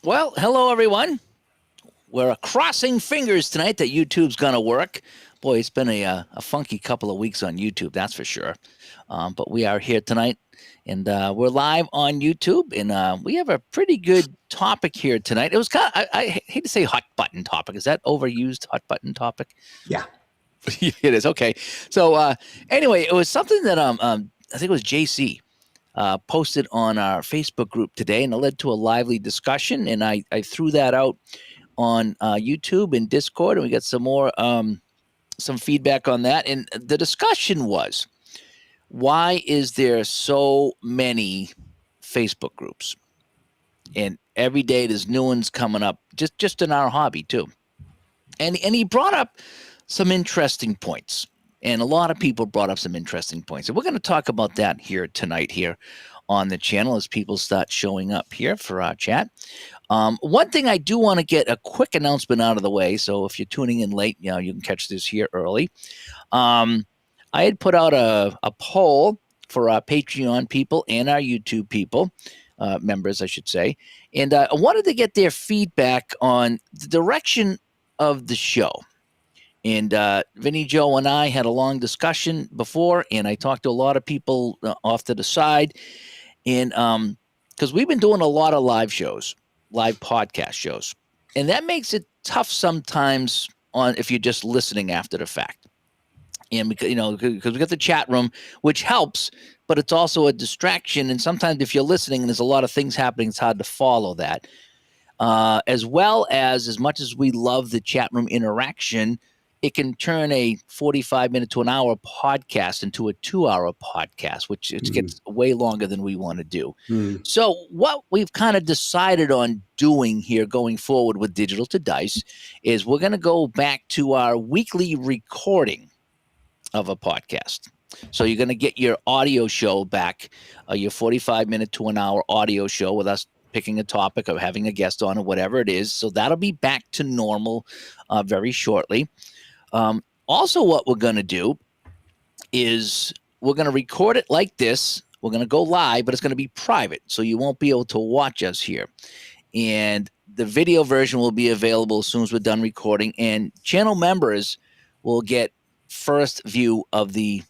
Well, hello everyone. We're crossing fingers tonight that YouTube's going to work. Boy, it's been a funky couple of weeks on YouTube, that's for sure. But we are here tonight, and we're live on YouTube, and we have a pretty good topic here tonight. It was kind of, I hate to say hot button topic. Is that overused, hot button topic? Yeah. It is. Okay. So anyway, it was something that I think it was JC posted on our Facebook group today, and it led to a lively discussion. And I threw that out on YouTube and Discord, and we got some more some feedback on that. And the discussion was, why is there so many Facebook groups? And every day there's new ones coming up, just in our hobby too. And he brought up some interesting points. And a lot of people brought up some interesting points. And we're going to talk about that here tonight here on the channel as people start showing up here for our chat. One thing I do want to get a quick announcement out of the way. So if you're tuning in late, you can catch this here early. I had put out a poll for our Patreon people and our YouTube people, members, I should say. And I wanted to get their feedback on the direction of the show. And Vinny Joe and I had a long discussion before, and I talked to a lot of people off to the side. And because we've been doing a lot of live shows, live podcast shows, and that makes it tough sometimes on if you're just listening after the fact. And because we got the chat room, which helps, but it's also a distraction. And sometimes if you're listening and there's a lot of things happening, it's hard to follow that. As well as much as we love the chat room interaction, it can turn a 45-minute to an hour podcast into a 2-hour podcast, which it gets way longer than we want to do. So what we've kind of decided on doing here going forward with Digital to Dice is we're going to go back to our weekly recording of a podcast. So you're going to get your audio show back, your 45-minute to an hour audio show with us picking a topic or having a guest on or whatever it is. So that'll be back to normal very shortly. Also, what we're going to do is we're going to record it like this. We're going to go live, but it's going to be private, so you won't be able to watch us here. And the video version will be available as soon as we're done recording, and channel members will get first view of the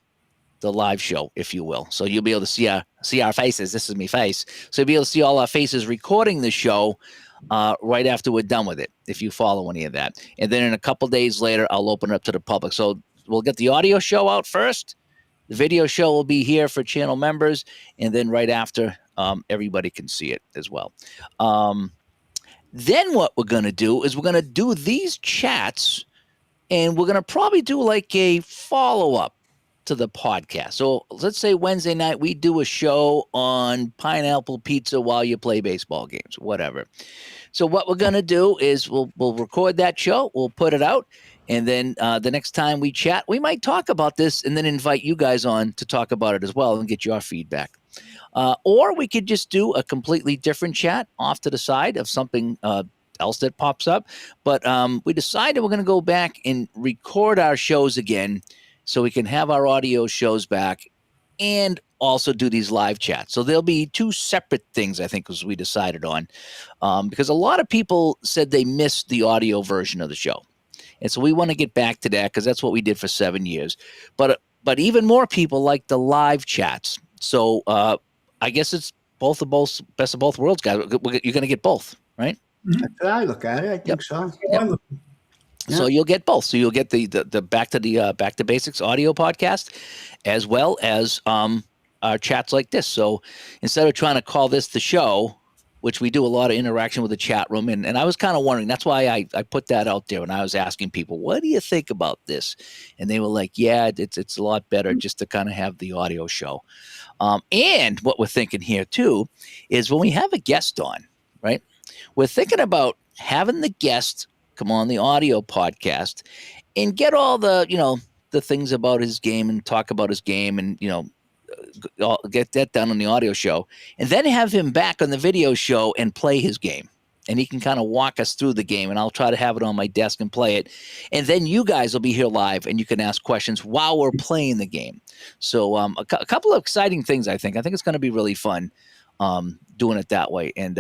live show, if you will. So you'll be able to see our faces. This is me face. So you'll be able to see all our faces recording the show right after we're done with it, if you follow any of that. And then in a couple days later, I'll open it up to the public. So we'll get the audio show out first. The video show will be here for channel members. And then right after, everybody can see it as well. Then what we're going to do is we're going to do these chats, and we're going to probably do like a follow-up to the podcast. So let's say Wednesday night we do a show on pineapple pizza while you play baseball games, whatever. So what we're going to do is we'll record that show, we'll put it out, and then the next time we chat, we might talk about this and then invite you guys on to talk about it as well and get your feedback. Or we could just do a completely different chat off to the side of something else that pops up. But we decided we're going to go back and record our shows again, so we can have our audio shows back and also do these live chats. So there'll be two separate things, I think, as we decided on, because a lot of people said they missed the audio version of the show. And so we want to get back to that because that's what we did for 7 years. But even more people like the live chats. So I guess it's best of both worlds, guys. You're going to get both, right? That's how I look at it. I think so. Yep. Yeah. So you'll get both. So you'll get the back to basics audio podcast, as well as our chats like this. So instead of trying to call this the show, which we do a lot of interaction with the chat room, and I was kind of wondering, that's why I put that out there, and I was asking people, what do you think about this? And they were like, yeah, it's a lot better just to kind of have the audio show. And what we're thinking here too is when we have a guest on, right? We're thinking about having the guest come on the audio podcast and get all the things about his game and talk about his game and get that done on the audio show, and then have him back on the video show and play his game, and he can kind of walk us through the game, and I'll try to have it on my desk and play it, and then you guys will be here live and you can ask questions while we're playing the game. So a couple of exciting things. I think it's going to be really fun doing it that way. And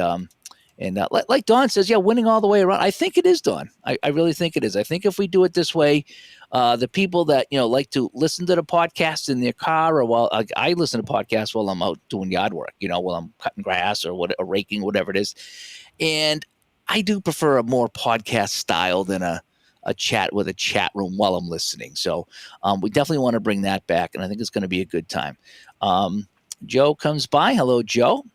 And like Don says, yeah, winning all the way around. I think it is, Don. I really think it is. I think if we do it this way, the people that like to listen to the podcast in their car, or while I listen to podcasts while I'm out doing yard work, while I'm cutting grass or raking, whatever it is. And I do prefer a more podcast style than a chat with a chat room while I'm listening. So we definitely want to bring that back, and I think it's going to be a good time. Joe comes by. Hello, Joe.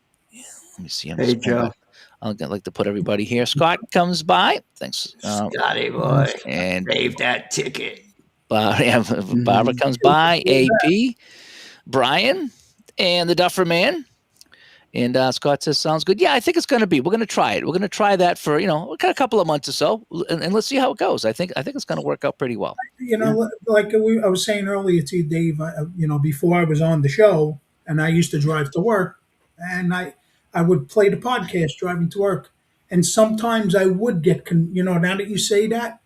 Let me see. Hey, Joe. I'd like to put everybody here. Scott comes by. Thanks. Scotty boy. And save that ticket. Barbara comes by. AP, Brian, and the Duffer Man. And Scott says, sounds good. Yeah, I think it's going to be. We're going to try it. We're going to try that for, a couple of months or so. And let's see how it goes. I think it's going to work out pretty well. Like I was saying earlier to you, Dave, before I was on the show, and I used to drive to work, and I would play the podcast driving to work. And sometimes I would get, now that you say that,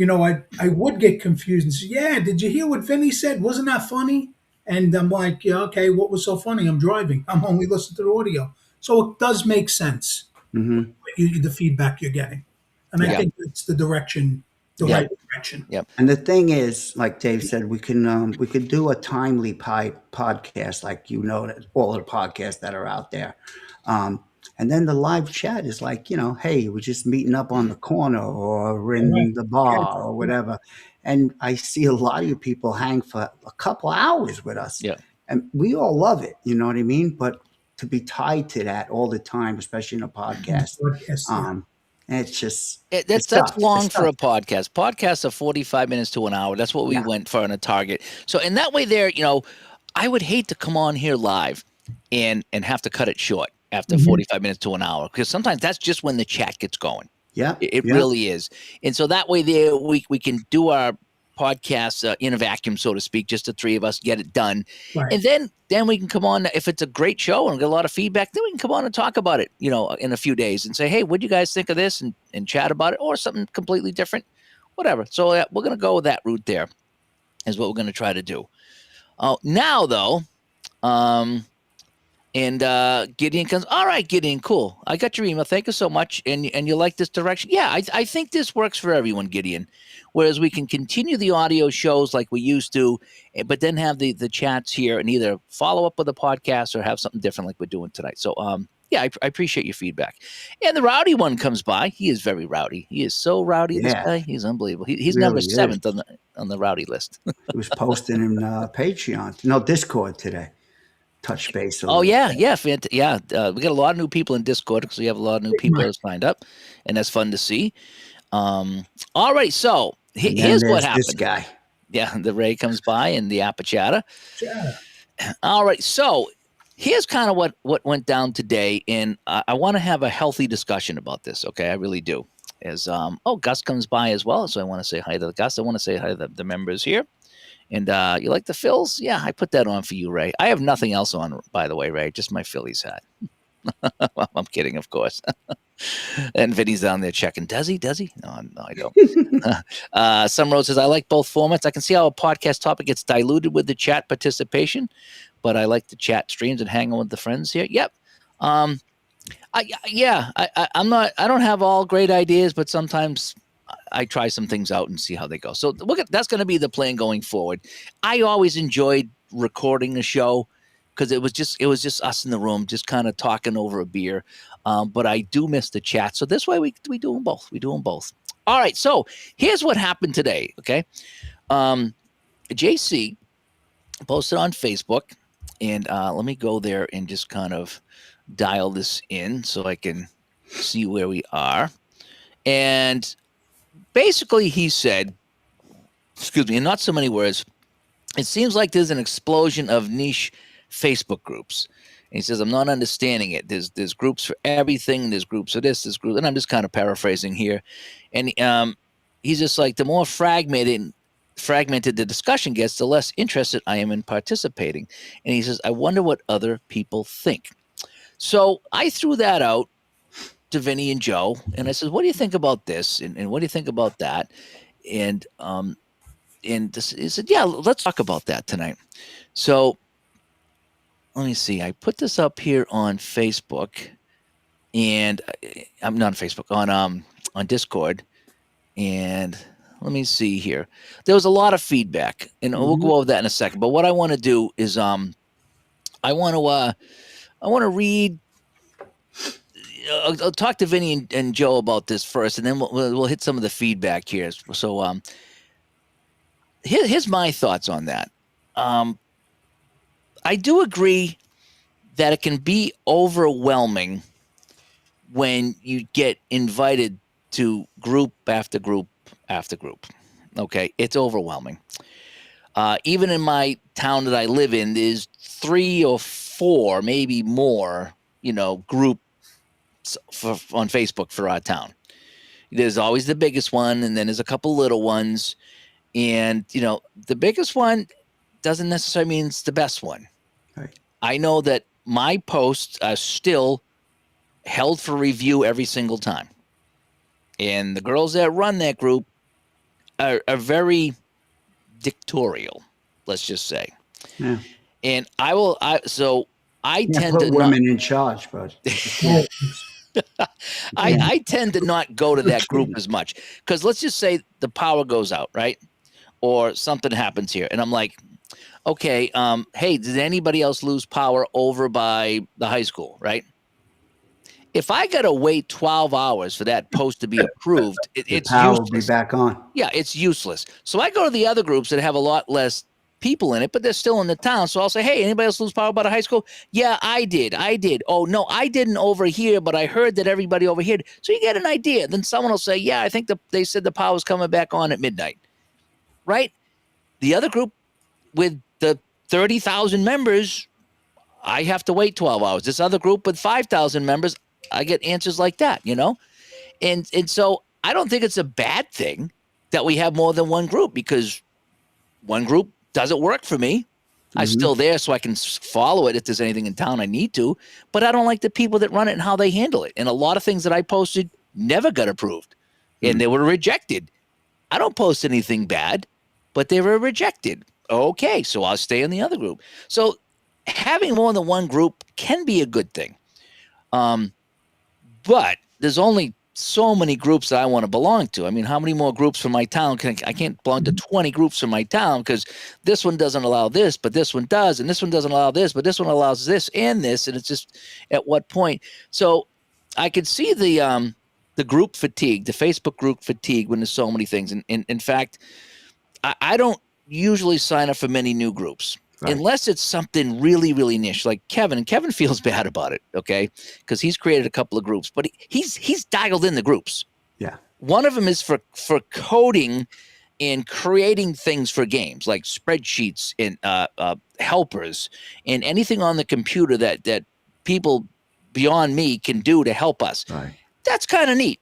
I would get confused and say, yeah, did you hear what Vinny said? Wasn't that funny? And I'm like, yeah, okay, what was so funny? I'm driving. I'm only listening to the audio. So it does make sense, the feedback you're getting. And I think it's the direction, right direction. Yep. And the thing is, like Dave said, we could do a timely podcast, like all of the podcasts that are out there. And then the live chat is like, hey, we're just meeting up on the corner or in the bar or whatever. And I see a lot of you people hang for a couple hours with us. Yeah. And we all love it. You know what I mean? But to be tied to that all the time, especially in a podcast, it's just that's long for a podcast. Podcasts are 45 minutes to an hour. That's what we went for on a target. So in that way there, I would hate to come on here live and have to cut it short after 45 minutes to an hour, because sometimes that's just when the chat gets going. Yeah, it really is. And so that way there we can do our podcast in a vacuum, so to speak, just the three of us, get it done. Right. And then we can come on, if it's a great show and get a lot of feedback, then we can come on and talk about it, in a few days and say, hey, what do you guys think of this, and chat about it, or something completely different, whatever. So we're going to go with that route there, is what we're going to try to do. Now, though, and Gideon comes, all right, Gideon, cool. I got your email. Thank you so much. And you like this direction? Yeah, I think this works for everyone, Gideon. Whereas we can continue the audio shows like we used to, but then have the chats here and either follow up with a podcast or have something different like we're doing tonight. So, I appreciate your feedback. And the rowdy one comes by. He is very rowdy. He is so rowdy, this guy. He's unbelievable. He's really number 7th on the rowdy list. He was posting in Patreon. No, Discord today. Touch base. Oh, yeah. We got a lot of new people in Discord because we have a lot of new people that signed up, and that's fun to see. All right, so here's what happened. This guy. Yeah, the Ray comes by and the Apachata. All right, so here's kind of what went down today, and I want to have a healthy discussion about this, okay? I really do. Gus comes by as well, so I want to say hi to Gus. I want to say hi to the members here. And you like the Phils? Yeah, I put that on for you, Ray. I have nothing else on, by the way, Ray, just my Phillies hat. I'm kidding, of course. And Vinny's down there checking. Does he? No, I don't. Some says, I like both formats. I can see how a podcast topic gets diluted with the chat participation, but I like the chat streams and hanging with the friends here. Yep. I'm not. I don't have all great ideas, but sometimes I try some things out and see how they go. So that's going to be the plan going forward. I always enjoyed recording the show because it was just us in the room, just kind of talking over a beer. But I do miss the chat. So this way we do them both. We do them both. All right. So here's what happened today. Okay. JC posted on Facebook, and let me go there and just kind of dial this in so I can see where we are. And basically he said, in not so many words, it seems like there's an explosion of niche Facebook groups. And he says, I'm not understanding it. There's groups for everything. There's groups for this, there's groups. And I'm just kind of paraphrasing here. And he's just like, the more fragmented the discussion gets, the less interested I am in participating. And he says, I wonder what other people think. So I threw that out to Vinny and Joe, and I said, what do you think about this? And what do you think about that? And he said, yeah, let's talk about that tonight. So let me see. I put this up here on Facebook, and I'm not on Facebook, on Discord, and let me see here. There was a lot of feedback, and we'll Mhm. go over that in a second. But what I want to do is I want to read. I'll talk to Vinny and Joe about this first, and then we'll hit some of the feedback here. So here's my thoughts on that. I do agree that it can be overwhelming when you get invited to group after group after group. Okay, it's overwhelming. Even in my town that I live in, there's 3 or 4, maybe more, groups on Facebook for our town. There's always the biggest one, and then there's a couple little ones. And, the biggest one doesn't necessarily mean it's the best one. Right. I know that my posts are still held for review every single time. And the girls that run that group are very dictatorial, let's just say. Yeah. And I Can't tend put to not. women in charge, but Oh, I tend to not go to that group as much because let's just say the power goes out, right? Or something happens here. And I'm like, okay, hey, did anybody else lose power over by the high school, right? If I got to wait 12 hours for that post to be approved, the it's power will be useless. back on. Yeah, it's useless. So I go to the other groups that have a lot less people in it, but they're still in the town. So I'll say, hey, anybody else lose power by the high school? Yeah, I did. Oh, no, I didn't over here, but I heard that everybody over here. So you get an idea. Then someone will say, yeah, I think they said the power's coming back on at midnight, right? The other group with the 30,000 members, I have to wait 12 hours. This other group with 5,000 members, I get answers like that, And so I don't think it's a bad thing that we have more than one group because one group doesn't work for me. I'm still there so I can follow it if there's anything in town I need to, but I don't like the people that run it and how they handle it. And a lot of things that I posted never got approved and they were rejected. I don't post anything bad, but they were rejected. Okay, so I'll stay in the other group. So having more than one group can be a good thing. But there's only so many groups that I want to belong to. I mean, how many more groups from my town I can't belong to 20 groups from my town because this one doesn't allow this, but this one does, and this one doesn't allow this, but this one allows this and this, and it's just at what point. So I could see the group fatigue, the Facebook group fatigue when there's so many things. And in fact, I don't usually sign up for many new groups. Right. Unless it's something really, really niche, like Kevin. And Kevin feels bad about it, okay? Because he's created a couple of groups, but he's dialed in the groups. Yeah. One of them is for coding and creating things for games, like spreadsheets and helpers and anything on the computer that people beyond me can do to help us. Right. That's kind of neat.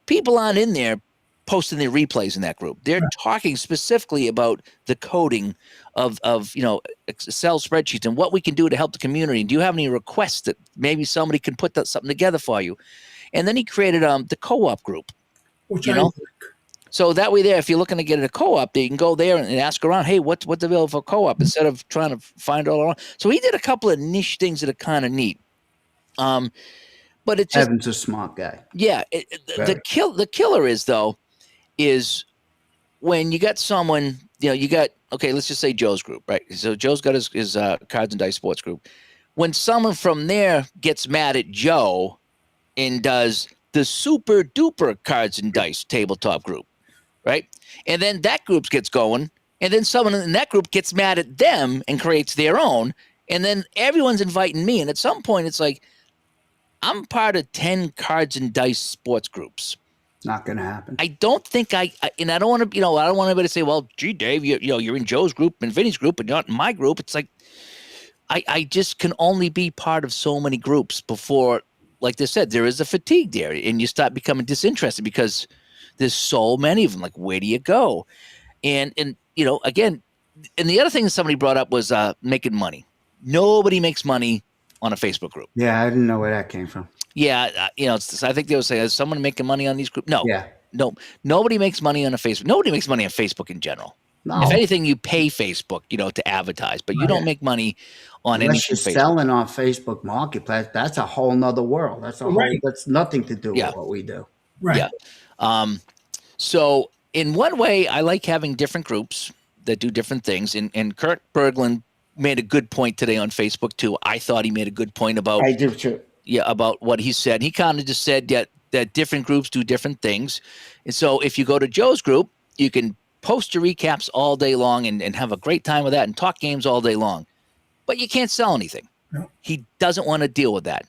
People aren't in there posting their replays in that group. They're talking specifically about the coding of Excel spreadsheets and what we can do to help the community. Do you have any requests that maybe somebody can put something together for you? And then he created the co-op group. which So that way there, if you're looking to get a co-op, you can go there and ask around, hey, what's available for co-op instead of trying to find all around. So he did a couple of niche things that are kind of neat. But it's just, Evan's a smart guy. Yeah. The killer is when you got someone, okay, let's just say Joe's group, right? So Joe's got his cards and dice sports group. When someone from there gets mad at Joe and does the super duper cards and dice tabletop group, right? And then that group gets going, and then someone in that group gets mad at them and creates their own, and then everyone's inviting me. And at some point, it's like, I'm part of 10 cards and dice sports groups. Not going to happen. I don't think and I don't want to, I don't want anybody to say, well, gee, Dave, you're in Joe's group and Vinny's group and you're not in my group. It's like, I just can only be part of so many groups before, like they said, there is a fatigue there and you start becoming disinterested because there's so many of them. Like, where do you go? And again, and the other thing that somebody brought up was making money. Nobody makes money on a Facebook group. Yeah, I didn't know where that came from. Yeah, I think they would say, is someone making money on these groups? No. Yeah. No, nobody makes money on a Facebook. Nobody makes money on Facebook in general. If No, anything, you pay Facebook, to advertise, but you don't make money on unless anything you're Facebook. selling on Facebook Marketplace, that's a whole nother world. Right. That's nothing to do Yeah. with what we do. Right. Yeah. So in one way, I like having different groups that do different things. And Kurt Berglund made a good point today on Facebook too. I thought he made a good point about I do too. about what he said. He kind of just said that different groups do different things. And so if you go to Joe's group, you can post your recaps all day long and have a great time with that and talk games all day long. But you can't sell anything. No. He doesn't want to deal with that.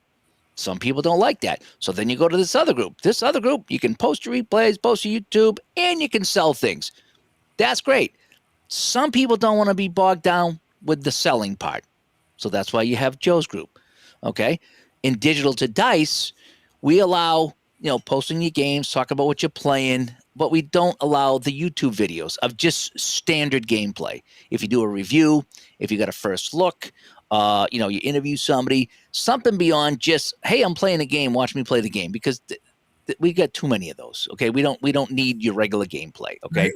Some people don't like that. So then you go to this other group. This other group, you can post your replays, post your YouTube, and you can sell things. That's great. Some people don't want to be bogged down with the selling part. So that's why you have Joe's group. Okay. In Digital to Dice, we allow, posting your games, talk about what you're playing, but we don't allow the YouTube videos of just standard gameplay. If you do a review, if you got a first look, you interview somebody, something beyond just, hey, I'm playing a game, watch me play the game, because we got too many of those. Okay, we don't need your regular gameplay. Okay,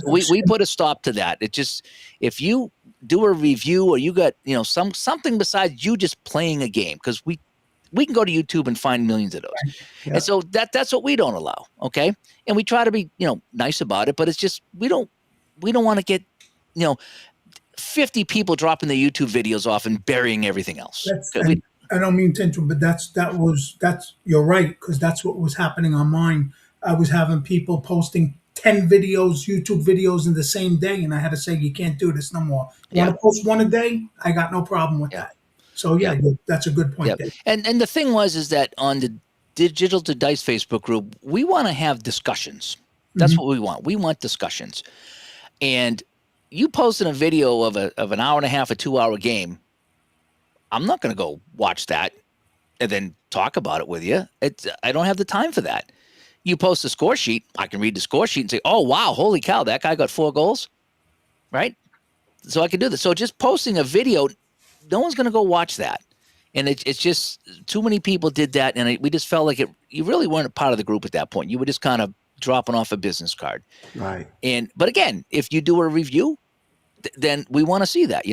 we put a stop to that. It just, if you do a review or you got something besides you just playing a game, because we can go to YouTube and find millions of those. Yeah. And so that's what we don't allow. Okay, and we try to be nice about it, but it's just we don't want to get 50 people dropping their YouTube videos off and burying everything else. I don't mean to interrupt, but that's you're right, because that's what was happening on mine. I was having people posting 10 videos, YouTube videos in the same day, and I had to say, you can't do this no more. You want to post one a day? I got no problem with that. So that's a good point. Yeah. And the thing is that on the Digital to Dice Facebook group, we want to have discussions. That's what we want. We want discussions. And you posting a video of an hour and a half, a 2-hour game, I'm not going to go watch that and then talk about it with you. I don't have the time for that. You post a score sheet, I can read the score sheet and say, oh, wow, holy cow, that guy got 4 goals, right? So I can do this. So just posting a video, no one's going to go watch that. And it's just too many people did that, and we just felt like you really weren't a part of the group at that point. You were just kind of dropping off a business card. Right. But again, if you do a review, then we want to see that,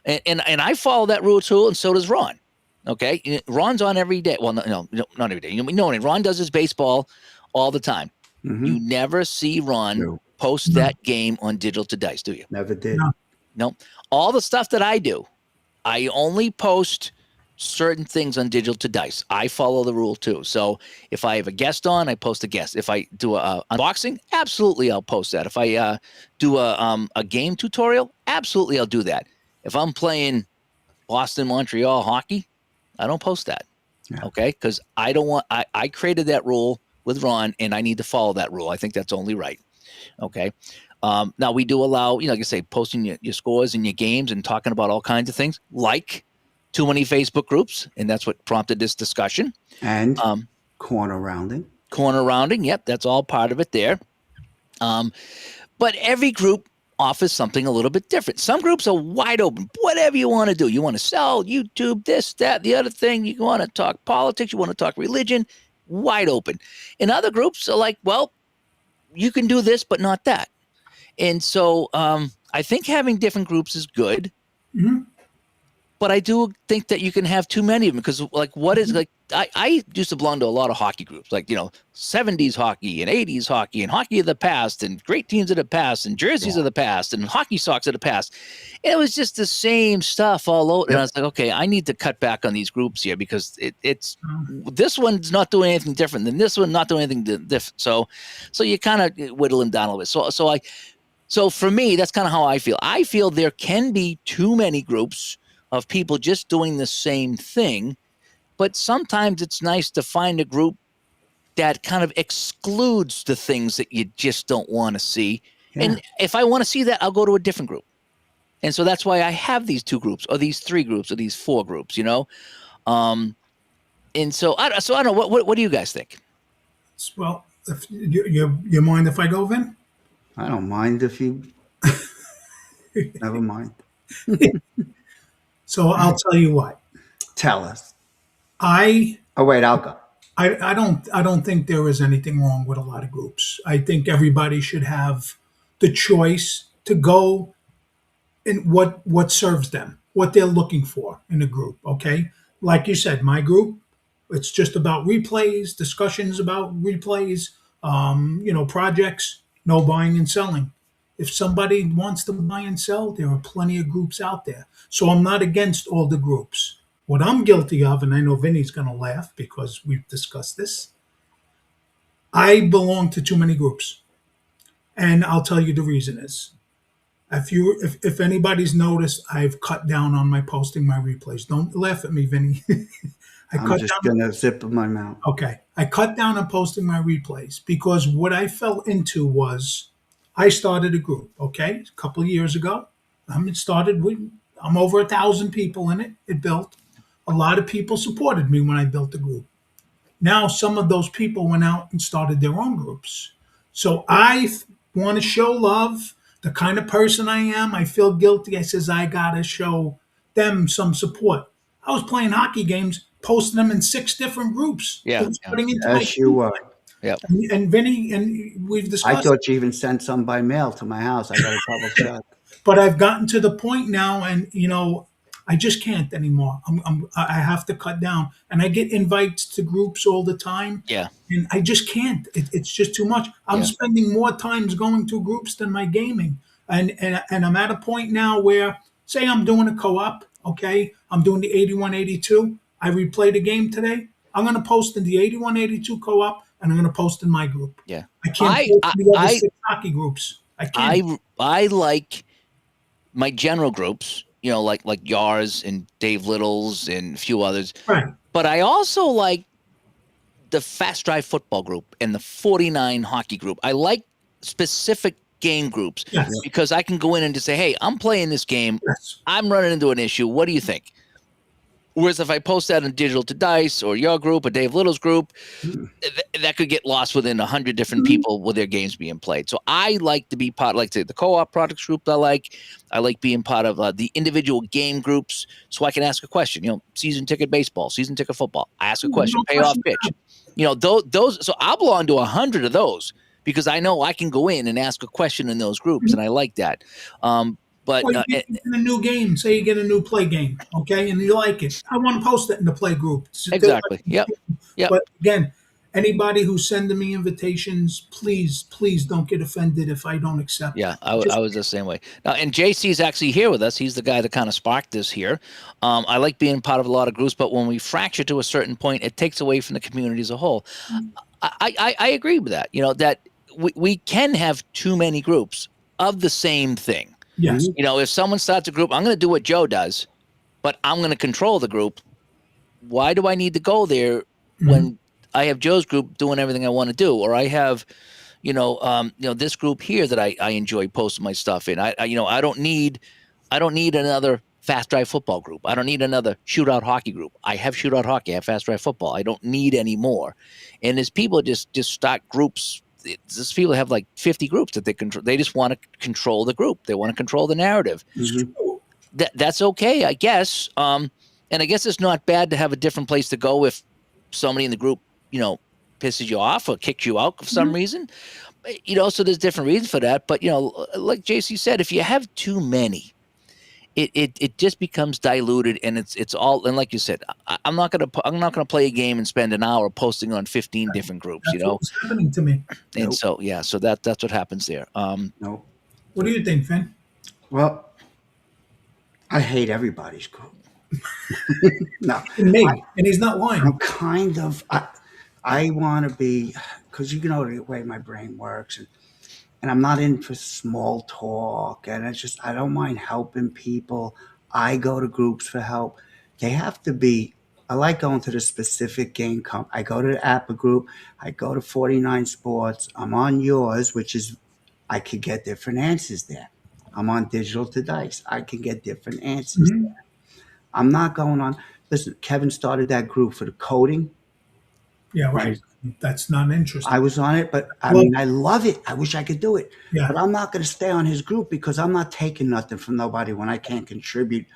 and I follow that rule too, and so does Ron. Okay, Ron's on every day. Well, no, not every day. Ron does his baseball all the time. Mm-hmm. You never see Ron post that game on Digital to Dice, do you? Never did. No. All the stuff that I do, I only post certain things on Digital to Dice. I follow the rule too. So if I have a guest on, I post a guest. If I do a unboxing, absolutely I'll post that. If I do a game tutorial, absolutely I'll do that. If I'm playing Boston Montreal hockey, I don't post that. Yeah. Okay, because I don't want. I created that rule with Ron, and I need to follow that rule. I think that's only right. Okay. Now we do allow, like I say, posting your scores and your games and talking about all kinds of things, like too many Facebook groups, and that's what prompted this discussion. And corner rounding. Corner rounding, yep, that's all part of it there. But every group offers something a little bit different. Some groups are wide open, whatever you want to do. You want to sell, YouTube, this, that, the other thing. You want to talk politics, you want to talk religion, wide open. And other groups are like, well, you can do this, but not that. And so I think having different groups is good. Mm-hmm. But I do think that you can have too many of them, because I used to belong to a lot of hockey groups, 70s hockey and 80s hockey and hockey of the past and great teams of the past and jerseys of the past and hockey socks of the past. And it was just the same stuff all over. And I was like, okay, I need to cut back on these groups here, because it's this one's not doing anything different than this one, not doing anything different. So you kind of whittle them down a little bit. So for me, that's kind of how I feel. I feel there can be too many groups of people just doing the same thing, but sometimes it's nice to find a group that kind of excludes the things that you just don't want to see. Yeah. And if I want to see that, I'll go to a different group. And so that's why I have these 2 groups or these 3 groups or these 4 groups, And so I don't know. What do you guys think? Well, if you mind if I go, Vin? I don't mind if you. Never mind. So I'll tell you what. Tell us. I'll go. I don't think there is anything wrong with a lot of groups. I think everybody should have the choice to go in what serves them, what they're looking for in a group. Okay, like you said, my group, it's just about replays, discussions about replays, projects, no buying and selling. If somebody wants to buy and sell, there are plenty of groups out there. So I'm not against all the groups. What I'm guilty of, and I know Vinny's going to laugh because we've discussed this, I belong to too many groups. And I'll tell you the reason is. If anybody's noticed, I've cut down on my posting my replays. Don't laugh at me, Vinny. I'm just gonna zip my mouth. Okay. I cut down on posting my replays because what I fell into was I started a group, okay, a couple of years ago. I'm over 1,000 people in it. It built. A lot of people supported me when I built the group. Now some of those people went out and started their own groups. So I want to show love. The kind of person I am, I feel guilty. I says I gotta show them some support. I was playing hockey games, posting them in 6 different groups. Yeah, Putting into my Yes, you were. Yep. and Vinny, and we've I discussed. thought you even sent some by mail to my house. I got to double check. But I've gotten to the point now, and I just can't anymore. I have to cut down, and I get invites to groups all the time. Yeah. And I just can't. It's just too much. I'm Yeah. spending more times going to groups than my gaming, and I'm at a point now where, say, I'm doing a co-op. Okay, I'm doing the 81-82. I replayed a game today. I'm going to post in the 81-82 co-op, and I'm going to post in my group. Yeah. I can't post in the other 6 hockey groups. I can't. I like my general groups, like yours and Dave Little's and a few others. Right. But I also like the Fast Drive football group and the 49 hockey group. I like specific game groups Yes. because I can go in and just say, hey, I'm playing this game. Yes. I'm running into an issue. What do you think? Whereas if I post that in Digital to Dice or your group or Dave Little's group, that could get lost within 100 different people with their games being played. So I like to be part, like the co-op products group. I like being part of the individual game groups, so I can ask a question. Season ticket baseball, season ticket football. I ask a question, payoff pitch. Those. So I belong to 100 of those because I know I can go in and ask a question in those groups, and I like that. But Well, you get a new game. Say you get a new play game, okay, and you like it. I want to post it in the play group. Exactly. Yep. But again, anybody who's sending me invitations, please don't get offended if I don't accept. Yeah, I was the same way. Now, and JC's actually here with us. He's the guy that kind of sparked this here. I like being part of a lot of groups, but when we fracture to a certain point, it takes away from the community as a whole. I agree with that. That we can have too many groups of the same thing. Yes. If someone starts a group, I'm going to do what Joe does, but I'm going to control the group. Why do I need to go there when I have Joe's group doing everything I want to do, or I have, this group here that I enjoy posting my stuff in. I don't need another Fast Drive football group. I don't need another Shootout hockey group. I have Shootout hockey. I have Fast Drive football. I don't need any more. And as people just start groups. These people have like 50 groups that they control. They just want to control the group. They want to control the narrative. Mm-hmm. That's okay, I guess. And I guess it's not bad to have a different place to go if somebody in the group, pisses you off or kicks you out for some reason. So there's different reasons for that. But like JC said, if you have too many, it just becomes diluted, and it's all. And like you said, I'm not gonna play a game and spend an hour posting on 15 different groups. That's what's happening to me. And so that's what happens there. No. What do you think, Finn? Well, I hate everybody's group. No. Me, and he's not lying. I'm kind of. I want to be, because the way my brain works, and I'm not in for small talk, and I don't mind helping people. I go to groups for help. They have to be. I like going to the specific game I go to the APA group. I go to 49 Sports. I'm on yours, which is I could get different answers there. I'm on Digital to Dice. I can get different answers there. I'm not going on. Listen, Kevin started that group for the coding. Yeah, right. That's not interesting. I was on it, but I love it. I wish I could do it. Yeah. But I'm not going to stay on his group because I'm not taking nothing from nobody when I can't contribute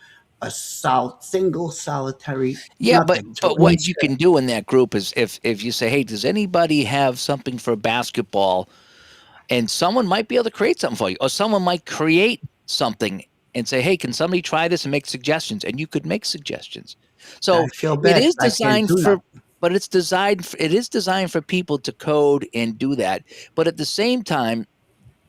a single solitary. Yeah, but what you can do in that group is if you say, hey, does anybody have something for basketball? and someone might be able to create something for you, or someone might create something and say, hey, can somebody try this and make suggestions? And you could make suggestions. I So feel it bad. is I can't designed do for, nothing. but it is designed for people to code and do that. But at the same time,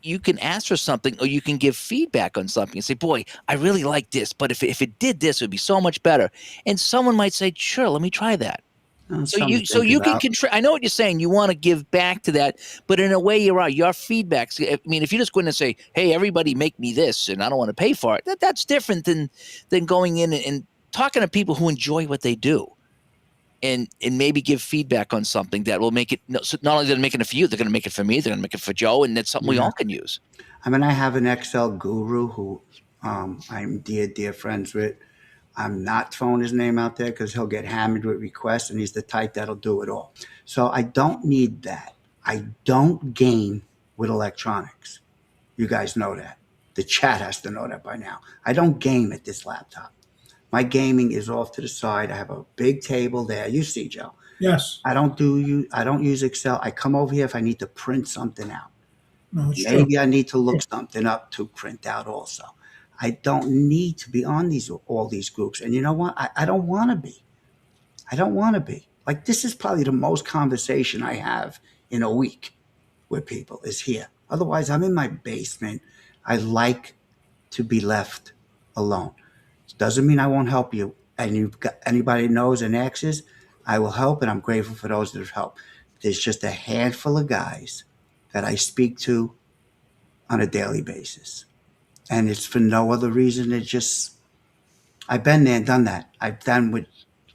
you can ask for something, or you can give feedback on something and say, boy, I really like this, but if it did this, it would be so much better. And someone might say, sure, let me try that. Something to So think you can about. control. I know what you're saying. You want to give back to that, but in a way, you're right. Your feedbacks. I mean, if you just go in and say, "Hey, everybody, make me this," and I don't want to pay for it, that's different than going in and talking to people who enjoy what they do, and maybe give feedback on something that will make it. So not only they're making it for you, they're going to make it for me. They're going to make it for Joe, and that's something we Yeah. all can use. I mean, I have an Excel guru who I'm dear friends with. I'm not throwing his name out there because he'll get hammered with requests, and he's the type that'll do it all. So I don't need that. I don't game with electronics. You guys know that. The chat has to know that by now. I don't game at this laptop. My gaming is off to the side. I have a big table there. You see, Joe. Yes. I don't use Excel. I come over here if I need to print something out. No, it's true. Maybe I need to look something up to print out also. I don't need to be on all these groups. And you know what? I don't want to be. I don't want to be. Like, this is probably the most conversation I have in a week with people is here. Otherwise, I'm in my basement. I like to be left alone. Doesn't mean I won't help you. And you've got anybody knows and asks, I will help, and I'm grateful for those that have helped. There's just a handful of guys that I speak to on a daily basis. And it's for no other reason. It's just, I've been there and done that. I've done with,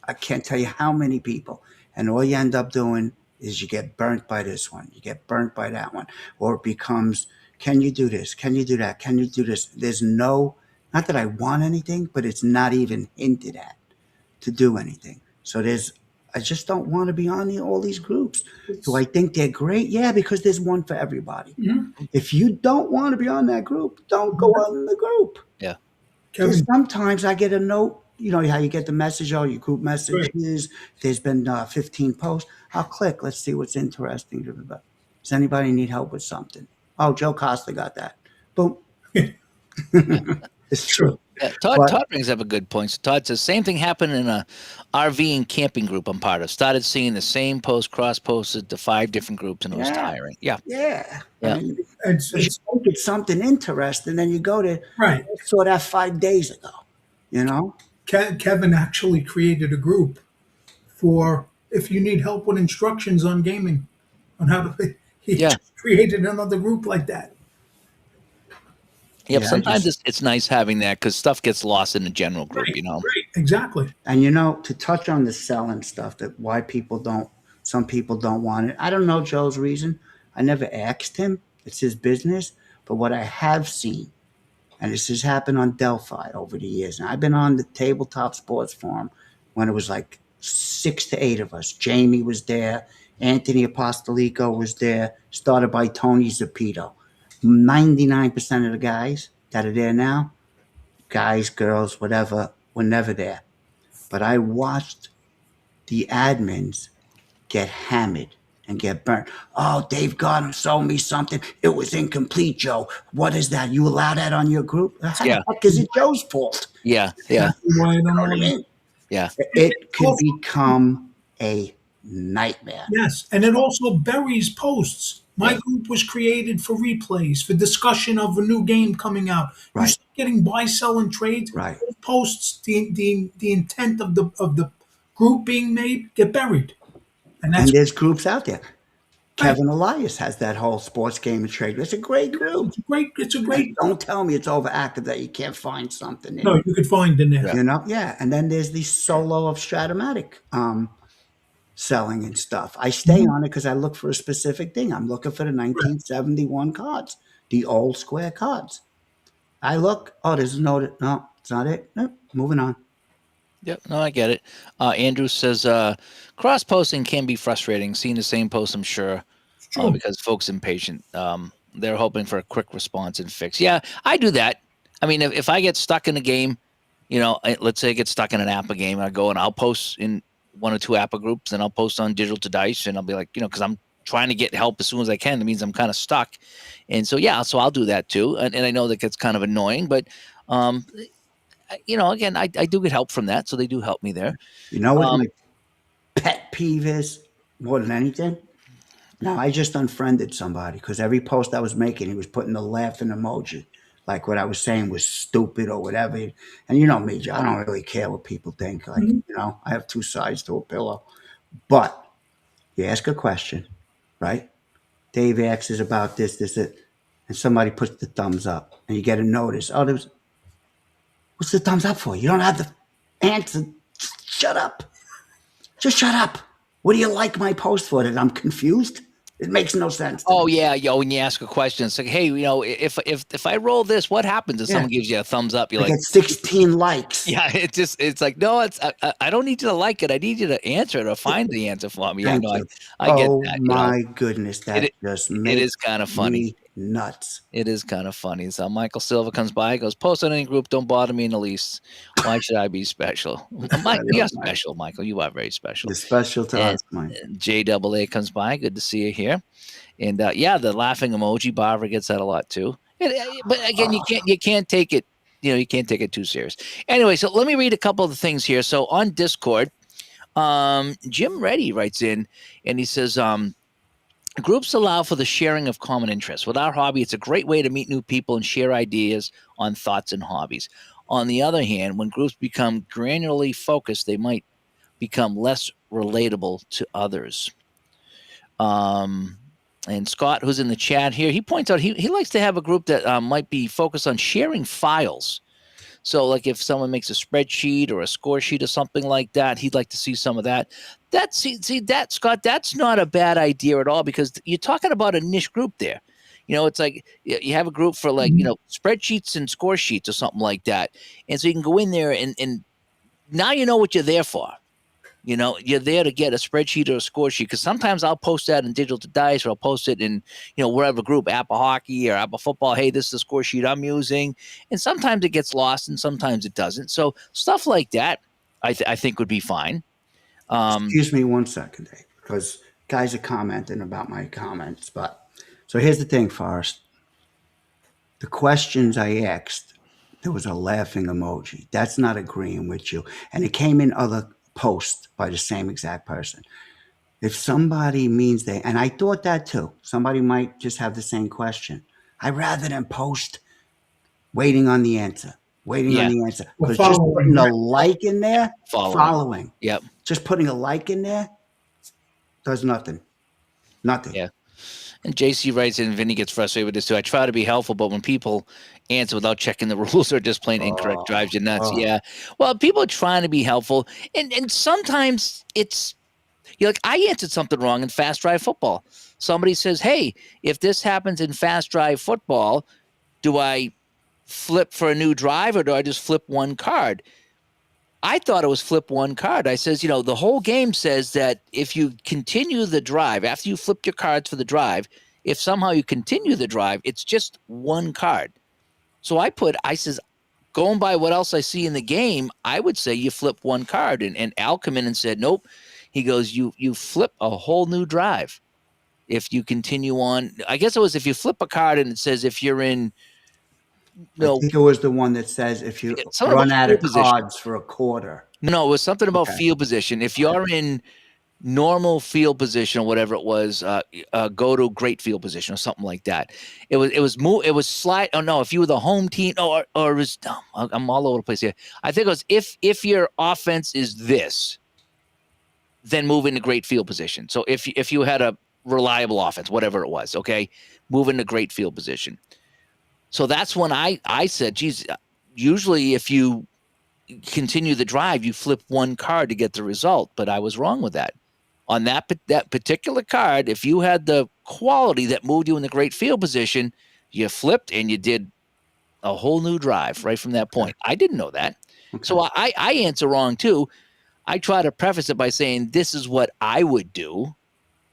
I can't tell you how many people. And all you end up doing is you get burnt by this one, you get burnt by that one, or it becomes, can you do this? Can you do that? Can you do this? There's no, not that I want anything, but it's not even hinted at to do anything. So I just don't want to be on all these groups. Do I think they're great? Yeah, because there's one for everybody. Mhm. If you don't want to be on that group, don't go on the group. Yeah. Because Kevin, sometimes I get a note, you know how you get the message, oh, your group messages, there's been 15 posts. I'll click, let's see what's interesting. Does anybody need help with something? Oh, Joe Costa got that. Boom. It's true. Yeah, But- Todd brings up a good point. So Todd says same thing happened in a RV and camping group I'm part of. Started seeing the same post cross posted to 5 different groups, and it was Yeah. tiring. Yeah, Yeah. Yeah. I mean, it's, you it's think it's something interesting, then you go to, right. I saw that 5 days ago, you know? Kevin actually created a group for if you need help with instructions on gaming, on how to. He Yeah. just created another group like that. Yep. Yeah, I Sometimes just- it's nice having that because stuff gets lost in the general group. You know. Right. Exactly. And you know, to touch on the selling stuff, that why some people don't want it. I don't know Joe's reason. I never asked him. It's his business. But what I have seen, and this has happened on Delphi over the years, and I've been on the tabletop sports forum when it was like 6 to 8 of us. Jamie was there. Anthony Apostolico was there, started by Tony Zapito. 99% of the guys that are there now, guys, girls, whatever, were never there. But I watched the admins get hammered and get burnt. Oh, Dave Gardner sold me something. It was incomplete, Joe. What is that? You allow that on your group? How Yeah. the heck is it Joe's fault? Yeah. Yeah. Why I don't You know know what I that. mean? Yeah. It could become a nightmare. Yes, and it also buries posts. My group was created for replays, for discussion of a new game coming out. You Right. start getting buy, sell, and trade. Right. Those posts, the intent of the group being made, get buried, and that's And there's groups out there. Kevin Elias has that whole sports game and trade. It's a great group. it's a great. It's a great. Don't tell me it's overactive that you can't find something in No, it. you could find in there. Yeah. You know? Yeah. And then there's the solo of Stratomatic selling and stuff. I stay on it because I look for a specific thing. I'm looking for the 1971 cards, the old square cards. I look, oh, there's no, it's not it. Nope, moving on. Yep. No, I get it. Andrew says cross posting can be frustrating. Seeing the same post, I'm sure, True. because folks impatient. They're hoping for a quick response and fix. Yeah, I do that. I mean, if I get stuck in a game, you know, let's say I get stuck in an APA game, I go and I'll post in 1 or 2 APA groups, and I'll post on Digital to Dice, and I'll be like, you know, because I'm trying to get help as soon as I can. It means I'm kind of stuck. And so, yeah, so I'll do that too. And I know that gets kind of annoying, but, again, I do get help from that. So they do help me there. You know what Um, my pet peeve is more than anything? Now, I just unfriended somebody because every post I was making, he was putting the laughing emoji. Like what I was saying was stupid or whatever. And you know me, Joe, I don't really care what people think. Like, Mhm. I have two sides to a pillow. But you ask a question, right? Dave asks about this, that, and somebody puts the thumbs up, and you get a notice. Oh, what's the thumbs up for? You don't have the answer. Just shut up. Just shut up. What do you like my post for? That I'm confused? It makes no sense to Oh me. yeah, when you ask a question, it's like, hey, if I roll this, what happens if Yeah. someone gives you a thumbs up? You're I like, get 16 likes. yeah, it's like, no, I don't need you to like it. I need you to answer it or find the answer for me. Yeah, Thank no, you. I get Oh that. my goodness, It that just it makes is kind of funny. me nuts. It is kind of funny. So Michael Silva comes by, goes, post on any group, don't bother me in the least. Why should I be special? I Mike, you're know, Mike. special, Michael. You are very special. You're special to And us, Mike. JAA comes by. Good to see you here. And yeah, the laughing emoji, Barbara gets that a lot too. But again, Oh, you can't take it, you can't take it too serious. Anyway, so let me read a couple of the things here. So on Discord, Jim Reddy writes in and he says, groups allow for the sharing of common interests. With our hobby, it's a great way to meet new people and share ideas on thoughts and hobbies. On the other hand, when groups become granularly focused, they might become less relatable to others. And Scott, who's in the chat here, he points out he likes to have a group that might be focused on sharing files. So, like if someone makes a spreadsheet or a score sheet or something like that, he'd like to see some of that. See that, Scott, that's not a bad idea at all because you're talking about a niche group there. It's like you have a group for like, Mhm. spreadsheets and score sheets or something like that. And so you can go in there and now you know what you're there for. You're there to get a spreadsheet or a score sheet because sometimes I'll post that in Digital to Dice or I'll post it in, whatever group, Apple Hockey or Apple Football. Hey, this is the score sheet I'm using. And sometimes it gets lost and sometimes it doesn't. So stuff like that, I think would be fine. excuse me one second, Dave, because guys are commenting about my comments. But so here's the thing, Forrest. The questions I asked, there was a laughing emoji. That's not agreeing with you. And it came in other posts by the same exact person. If somebody means they, and I thought that too, somebody might just have the same question. I'd rather than post waiting on the answer, waiting on Yeah, the answer. Or Because just following, putting a right? like in there, following. following, Yep. just putting a like in there does nothing. Nothing. Yeah. And JC writes in, Vinny gets frustrated with this too. I try to be helpful, but when people answer without checking the rules or just plain incorrect, drives you nuts. Oh. Yeah. Well, people are trying to be helpful. And sometimes you're like, I answered something wrong in Fast Drive Football. Somebody says, hey, if this happens in Fast Drive Football, do I flip for a new drive or do I just flip one card? I thought it was flip one card. I says, the whole game says that if you continue the drive, after you flip your cards for the drive, if somehow you continue the drive, it's just one card. So I says, going by what else I see in the game, I would say you flip one card. And Al come in and said, nope. He goes, you flip a whole new drive. If you continue on, I guess it was if you flip a card and it says if you're in, I think it was the one that says if you something run about out field of position. cards for a quarter. No, it was something about Okay. field position. If you're in normal field position or whatever it was, go to great field position or something like that. It was slide. Oh no, if you were the home team, or it was. I'm all over the place here. I think it was if your offense is this, then move into great field position. So if you had a reliable offense, whatever it was, okay, move into great field position. So that's when I said, geez, usually if you continue the drive, you flip one card to get the result. But I was wrong with that. On that particular card, if you had the quality that moved you in the great field position, you flipped and you did a whole new drive right from that point. I didn't know that. Okay. So I answer wrong too. I try to preface it by saying this is what I would do.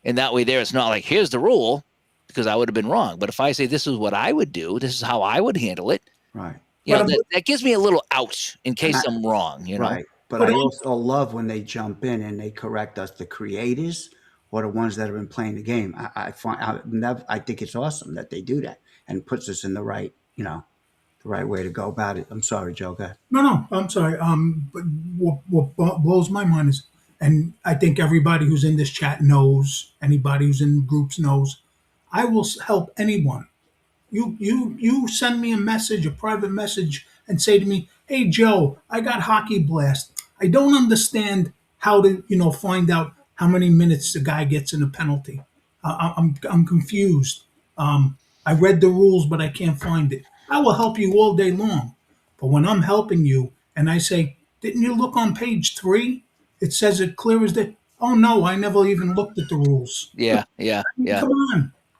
And that way there, it's not like, here's the rule, because I would have been wrong. But if I say this is what I would do, this is how I would handle it, Right. that gives me a little ouch in case I'm wrong, Right. But I also love when they jump in and they correct us, the creators, or the ones that have been playing the game. I think it's awesome that they do that and puts us in the right, the right way to go about it. I'm sorry, Joe. Go ahead. No, I'm sorry. But what blows my mind is, and I think everybody who's in this chat knows, anybody who's in groups knows, I will help anyone. You send me a message, a private message, and say to me, "Hey Joe, I got Hockey Blast. I don't understand how to find out how many minutes the guy gets in a penalty. I'm confused. I read the rules, but I can't find it. I will help you all day long. But when I'm helping you and I say, didn't you look on page 3? It says it clear as day. Oh no, I never even looked at the rules. Yeah, yeah, yeah.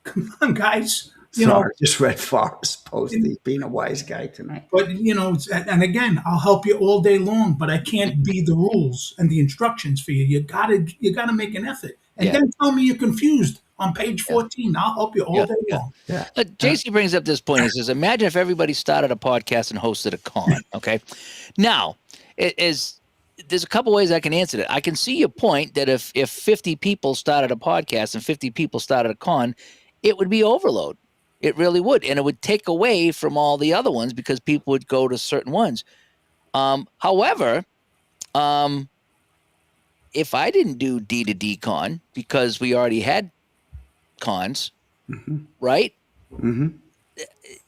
Come on, guys. Sorry, I just read Forrest post. He's being a wise guy tonight. But and again, I'll help you all day long, but I can't be the rules and the instructions for you. You gotta make an effort, and Yeah. then tell me you're confused on page 14. I'll help you all Yeah, day yeah. long. Yeah. JC brings up this point. He says, imagine if everybody started a podcast and hosted a con. Okay. Now, there's a couple ways I can answer that. I can see your point that if 50 people started a podcast and 50 people started a con, it would be overload. It really would. And it would take away from all the other ones because people would go to certain ones. However, if I didn't do D2D con because we already had cons, right? Mm-hmm.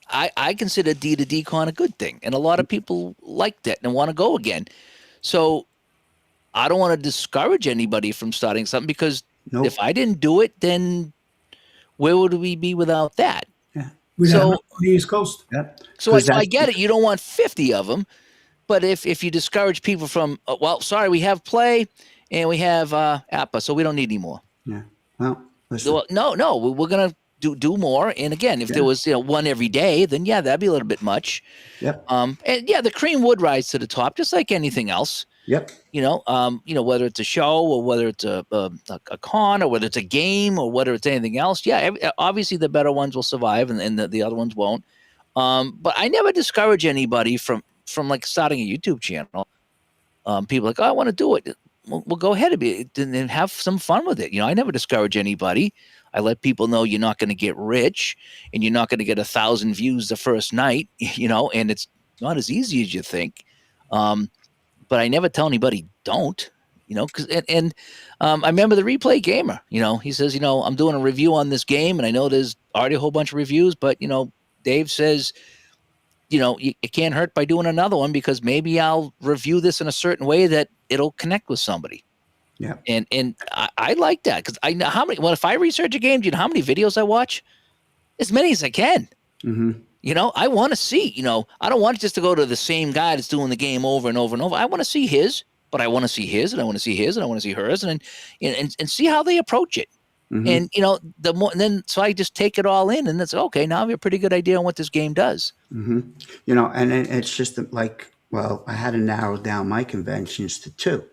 I consider D2D con a good thing. And a lot of people like that and want to go again. So I don't want to discourage anybody from starting something because Nope. if I didn't do it, then where would we be without that? Yeah. We So- have on the East Coast. Yep. So 'Cause I that's- get it. You don't want 50 of them. But if you discourage people from, well, sorry, we have Play and we have Appa, so we don't need any more. Yeah. Well, listen. Well, no, we're going to do more. And again, if there was one every day, then yeah, that'd be a little bit much. Yep. And yeah, the cream would rise to the top, just like anything else. Yep. Whether it's a show or whether it's a con or whether it's a game or whether it's anything else. Yeah, obviously the better ones will survive and the other ones won't. But I never discourage anybody from like starting a YouTube channel. People are like, oh, I want to do it. Well, go ahead and have some fun with it. I never discourage anybody. I let people know you're not going to get rich and you're not going to get 1,000 views the first night, and it's not as easy as you think. But I never tell anybody don't, because I remember the Replay Gamer, he says, I'm doing a review on this game and I know there's already a whole bunch of reviews, but, Dave says, it can't hurt by doing another one because maybe I'll review this in a certain way that it'll connect with somebody. Yeah. And I like that because I know if I research a game, do you know how many videos I watch? As many as I can. Mm-hmm. I want to see, I don't want just to go to the same guy that's doing the game over and over and over. I want to see his, but I want to see his and I want to see his and I want to see hers and see how they approach it. Mm-hmm. And, the more, and then, so I just take it all in and it's okay. Now I have a pretty good idea on what this game does. Mm-hmm. And it's just like, well, I had to narrow down my conventions to 2.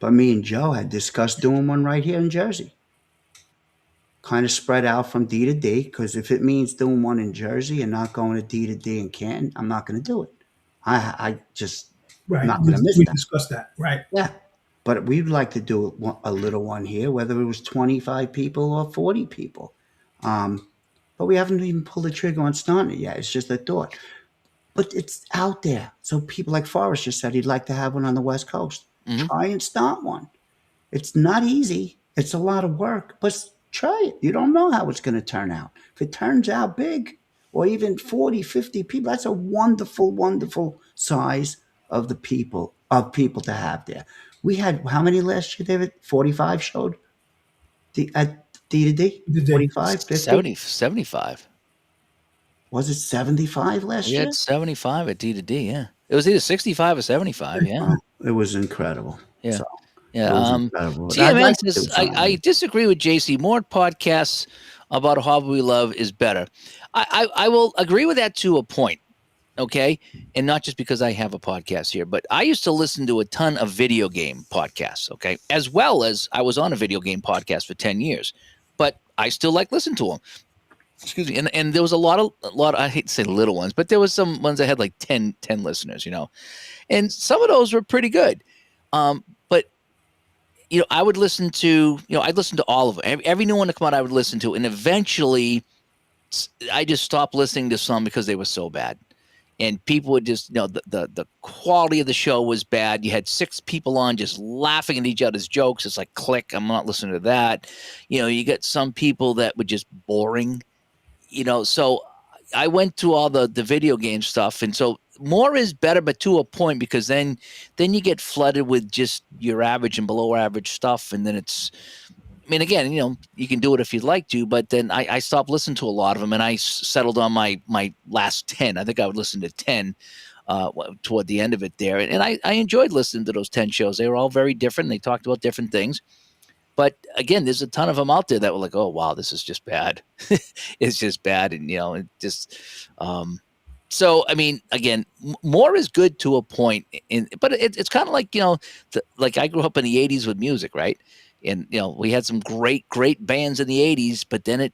But me and Joe had discussed doing one right here in Jersey. Kind of spread out from D to D, because if it means doing one in Jersey and not going to D in Canton, I'm not going to do it. I just Right. not going to miss we that. discussed that. Right. Yeah. But we'd like to do a little one here, whether it was 25 people or 40 people. But we haven't even pulled the trigger on starting it yet. It's just a thought. But it's out there. So people like Forrest just said he'd like to have one on the West Coast. Mhm. Try and start one. It's not easy. It's a lot of work, but try it. You don't know how it's going to turn out. If it turns out big or even 40, 50 people, that's a wonderful, wonderful size of people to have there. We had how many last year, David? 45 showed at D2D? Did they? 45, 50? 75. Was it 75 last We year? had 75 at D2D, yeah. It was either 65 or 75, yeah. It was incredible. Yeah. So, Yeah. it was incredible. I'd TMN like to do says, something. I disagree with JC. More podcasts about a hobby we love is better. I will agree with that to a point, okay? And not just because I have a podcast here, but I used to listen to a ton of video game podcasts, okay? As well as I was on a video game podcast for 10 years, but I still like listening to them. Excuse me. And there was a lot, I hate to say little ones, but there was some ones that had like 10 listeners, and some of those were pretty good. But I would listen to, I'd listen to all of them. Every new one to come out, I would listen to. And eventually I just stopped listening to some because they were so bad. And people would just, the quality of the show was bad. You had 6 people on just laughing at each other's jokes. It's like, click, I'm not listening to that. You get some people that were just boring, so I went to all the video game stuff. And so more is better, but to a point, because then you get flooded with just your average and below average stuff. And then again, you can do it if you'd like to, but then I stopped listening to a lot of them, and I settled on my last 10. I think I would listen to 10 toward the end of it there. And I enjoyed listening to those 10 shows. They were all very different. They talked about different things. But again, there's a ton of them out there that were like, oh, wow, this is just bad. It's just bad. And, it just so, again, more is good to a point. But it's kind of like, like I grew up in the 80s with music, right? And, we had some great bands in the 80s, but then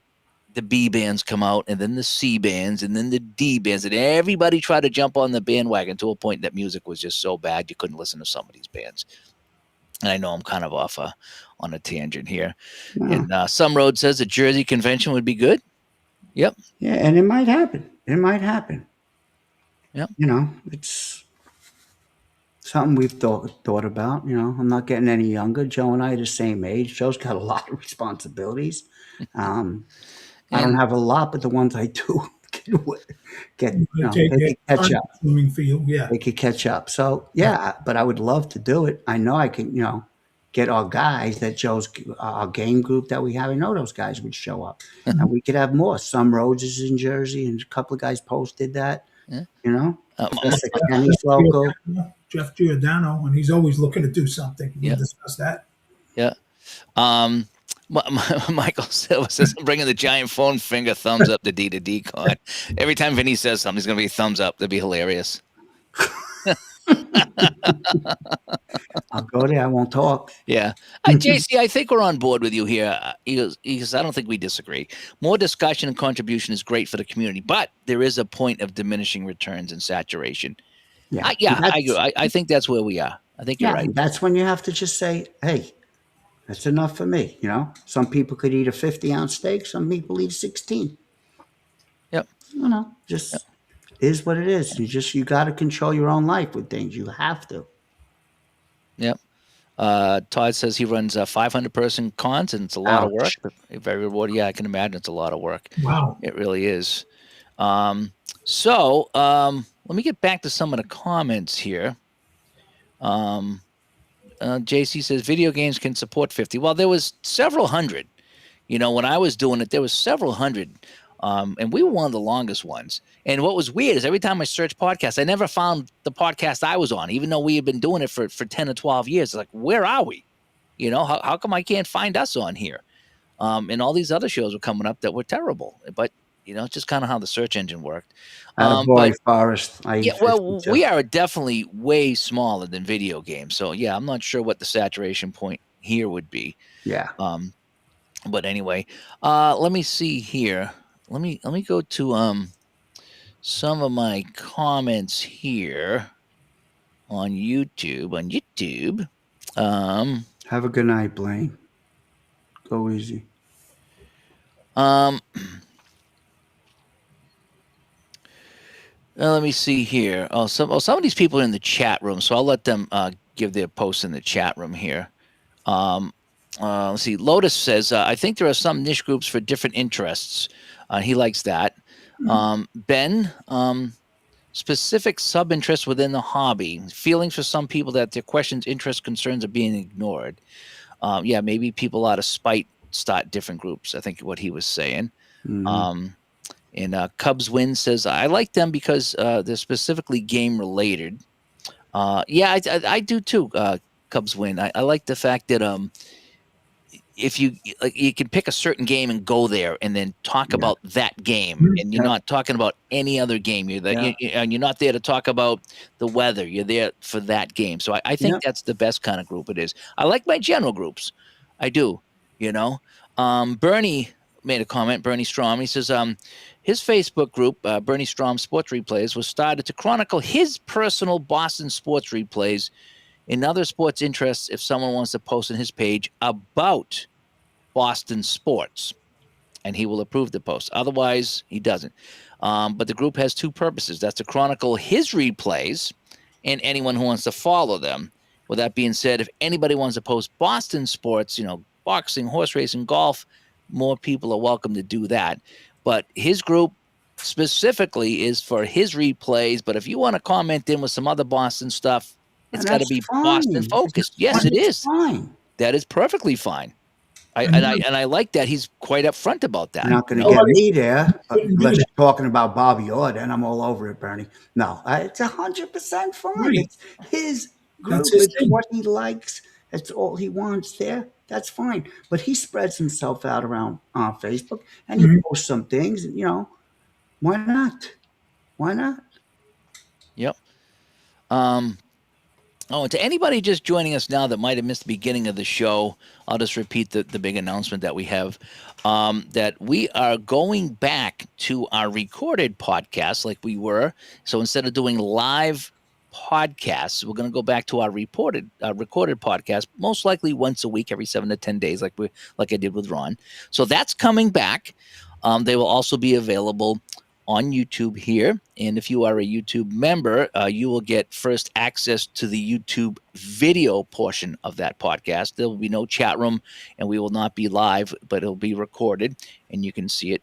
the B bands come out, and then the C bands, and then the D bands, and everybody tried to jump on the bandwagon to a point that music was just so bad you couldn't listen to some of these bands. And I know I'm kind of off on a tangent here. Yeah. And Some Road says a Jersey convention would be good. Yep. Yeah, and it might happen. Yep. It's something we've thought about. I'm not getting any younger. Joe and I are the same age. Joe's got a lot of responsibilities. I don't have a lot, but the ones I do they can catch up. For you, yeah. They could catch up. So but I would love to do it. I know I can, get our guys that our game group that we have. I know those guys would show up, and we could have more. Some Roads is in Jersey, and a couple of guys posted that. Professor Kenny's local. Jeff Giordano, and he's always looking to do something. We'll discuss that. Yeah. Michael Silva says, I'm bringing the giant phone finger thumbs up to D con. Every time Vinny says something, it's going to be thumbs up. That'd be hilarious. I'll go there. I won't talk. Yeah. JC, I think we're on board with you here. He goes, I don't think we disagree. More discussion and contribution is great for the community, but there is a point of diminishing returns and saturation. Yeah. I agree. I think that's where we are. I think you're right. That's when you have to just say, hey, that's enough for me. Some people could eat a 50-ounce steak. Some people eat 16. Yep. Is what it is. You got to control your own life with things. You have to. Yep. Todd says he runs 500-person cons, and it's a lot of work. Very rewarding. Yeah, I can imagine it's a lot of work. Wow. It really is. So let me get back to some of the comments here. JC says video games can support 50. Well, there was several hundred. When I was doing it, there was several hundred. And we were one of the longest ones. And what was weird is every time I searched podcasts, I never found the podcast I was on, even though we had been doing it for 10 or 12 years. It's like, where are we? How come I can't find us on here? And all these other shows were coming up that were terrible. But, it's just kind of how the search engine worked. Forest. We are definitely way smaller than video games. So, yeah, I'm not sure what the saturation point here would be. Yeah. But anyway, let me see here. Let me go to some of my comments here on YouTube. Have a good night, Blaine. Go easy. Let me see here. Some of these people are in the chat room, so I'll let them give their posts in the chat room here. Let's see. Lotus says, I think there are some niche groups for different interests. He likes that. Ben, specific sub-interests within the hobby. Feelings for some people that their questions, interests, concerns are being ignored. Maybe people out of spite start different groups. I think what he was saying. Mm-hmm. And Cubs Win says, I like them because they're specifically game related. I do too, Cubs Win. I like the fact that if you can pick a certain game and go there and then talk about that game, and you're not talking about any other game. And you're not there to talk about the weather. You're there for that game. So I think that's the best kind of group it is. I like my general groups. I do, Bernie made a comment, Bernie Strom. He says, his Facebook group, Bernie Strom Sports Replays, was started to chronicle his personal Boston sports replays in other sports interests if someone wants to post on his page about Boston sports, and he will approve the post. Otherwise, he doesn't. But the group has two purposes. That's to chronicle his replays and anyone who wants to follow them. With that being said, if anybody wants to post Boston sports, boxing, horse racing, golf, more people are welcome to do that. But his group specifically is for his replays. But if you want to comment in with some other Boston stuff, it's got to be Boston focused. Yes, it is. Fine. That is perfectly fine. I like that he's quite upfrent about that. You're not going to get me there unless you're talking about Bobby Orr, and I'm all over it, Bernie. No, it's 100% fine. Right. It's his group. That's his It's thing. what he likes. It's all he wants there. That's fine. But he spreads himself out around Facebook, and he posts some things. Why not? Why not? Yep. And to anybody just joining us now that might have missed the beginning of the show, I'll just repeat the big announcement that we have, that we are going back to our recorded podcast like we were. So instead of doing live podcasts, we're going to go back to our recorded podcast, most likely once a week, every 7 to 10 days, like I did with Ron. So that's coming back. They will also be available on YouTube here. And if you are a YouTube member, you will get first access to the YouTube video portion of that podcast. There will be no chat room, and we will not be live, but it'll be recorded and you can see it.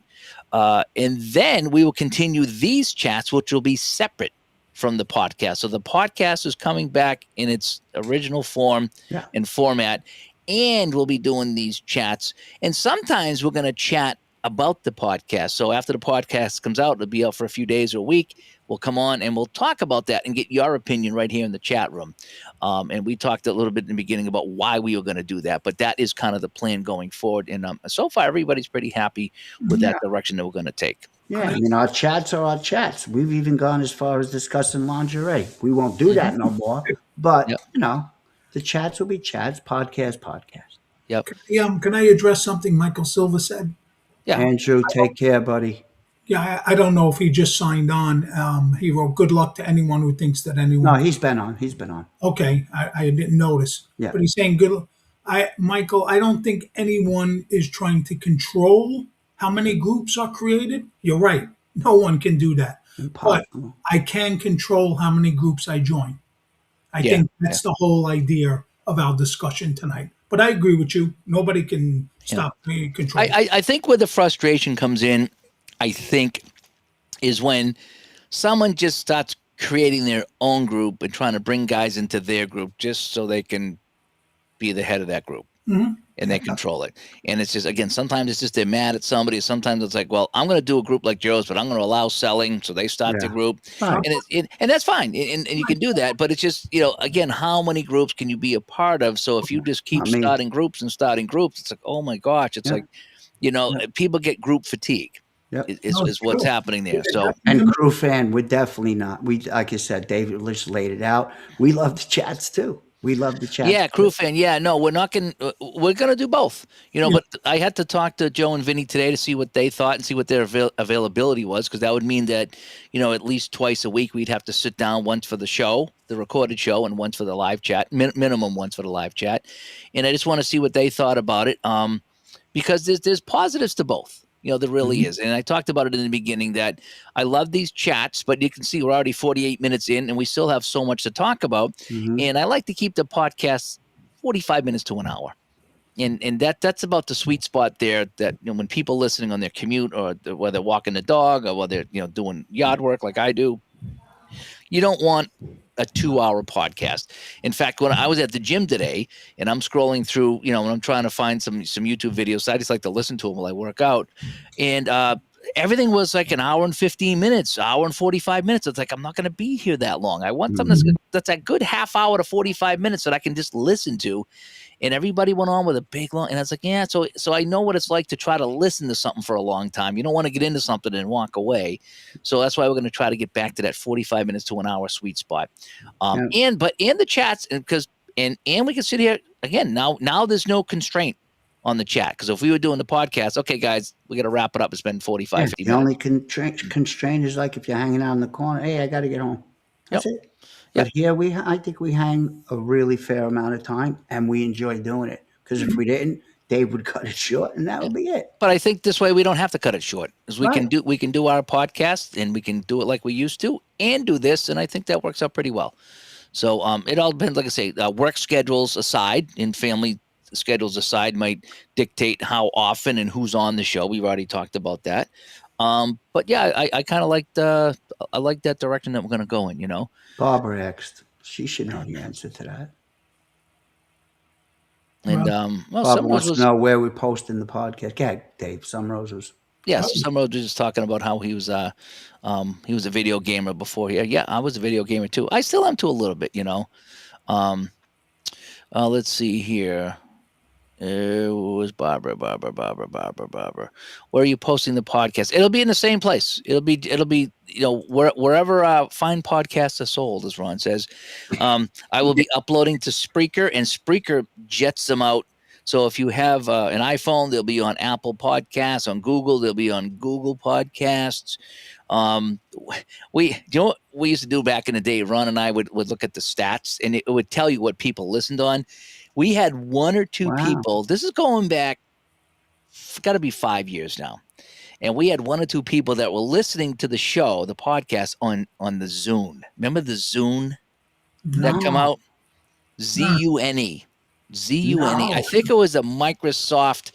And then we will continue these chats, which will be separate from the podcast. So the podcast is coming back in its original form and format, and we'll be doing these chats. And sometimes we're going to chat about the podcast. So after the podcast comes out, it'll be out for a few days or a week. We'll come on and we'll talk about that and get your opinion right here in the chat room. And we talked a little bit in the beginning about why we were going to do that, but that is kind of the plan going forward. And so far, everybody's pretty happy with that direction that we're going to take. Yeah, our chats are our chats. We've even gone as far as discussing lingerie. We won't do that no more. But, the chats will be chats, podcast. Yep. Can I address something Michael Silva said? Yeah. Andrew, take care, buddy. Yeah, I don't know if he just signed on. He wrote, "Good luck to anyone who thinks that anyone." No, he's been on. Okay, I didn't notice. Yeah. But he's saying good. Michael, I don't think anyone is trying to control how many groups are created. You're right. No one can do that. Impossible. But I can control how many groups I join. I think that's the whole idea of our discussion tonight. But I agree with you. Nobody can stop me control. I think where the frustration comes in, I think, is when someone just starts creating their own group and trying to bring guys into their group just so they can be the head of that group. And they control it. And it's just, again, sometimes it's just they're mad at somebody. Sometimes it's like, well, I'm going to do a group like Joe's, but I'm going to allow selling. So they start the group. Right. And that's fine. And you can do that. But it's just, again, how many groups can you be a part of? So if you just keep starting groups, it's like, oh my gosh. It's like, people get group fatigue. Is what's happening there. So, and Crew Fan, we're definitely not. We, like I said, David just laid it out. We love the chats too. We love the chat. Yeah, Crew Fan. Yeah, no, we're not going to, we're going to do both, but I had to talk to Joe and Vinny today to see what they thought and see what their availability was. Cause that would mean that, at least twice a week, we'd have to sit down once for the show, the recorded show, and once for the live chat, minimum once for the live chat. And I just want to see what they thought about it. Because there's positives to both. There really is. And I talked about it in the beginning that I love these chats, but you can see we're already 48 minutes in and we still have so much to talk about. And I like to keep the podcast 45 minutes to an hour. And that's about the sweet spot there that when people listening on their commute or whether they're walking the dog or whether they're doing yard work like I do, you don't want a 2-hour podcast. In fact, when I was at the gym today and I'm scrolling through, when I'm trying to find some YouTube videos, I just like to listen to them while I work out. And everything was like an hour and 15 minutes, hour and 45 minutes. It's like, I'm not going to be here that long. I want something that's a good half hour to 45 minutes that I can just listen to. And everybody went on with a big long, and I was like, yeah, so I know what it's like to try to listen to something for a long time. You don't want to get into something and walk away. So that's why we're going to try to get back to that 45 minutes to an hour sweet spot. And the chats, and we can sit here again. Now there's no constraint on the chat. Because if we were doing the podcast, okay, guys, we got to wrap it up and spend 45, 50 minutes. The only constraint is like if you're hanging out in the corner, hey, I got to get home. That's it. But here I think we hang a really fair amount of time, and we enjoy doing it. Because if we didn't, Dave would cut it short, and that Yeah. would be it. But I think this way we don't have to cut it short. Because Right. we can do our podcast and we can do it like we used to and do this, and I think that works out pretty well. So it all depends, like I say, work schedules aside and family schedules aside might dictate how often and who's on the show. We've already talked about that. But yeah, I kind of like I like that direction that we're going to go in. You know, Barbara asked. She should know the answer to that. and well, Barbara some wants was to know where we're posting the podcast. Go ahead, Dave. Sunrose was. yes, some was just talking about how he was a video gamer before. Yeah, I was a video gamer too. I still am too a little bit. You know, let's see here. It was Barbara. Where are you posting the podcast? It'll be in the same place. It'll be wherever fine podcasts are sold, as Ron says. I will be uploading to Spreaker, and Spreaker jets them out. So if you have an iPhone, they'll be on Apple Podcasts. On Google, they'll be on Google Podcasts. We what we used to do back in the day? Ron and I would look at the stats, and it would tell you what people listened on. We had one or two people. This is going back, got to be 5 years now, and we had one or two people that were listening to the show, the podcast on the Zune. Remember the Zune that come out? Zune, Zune. I think it was the Microsoft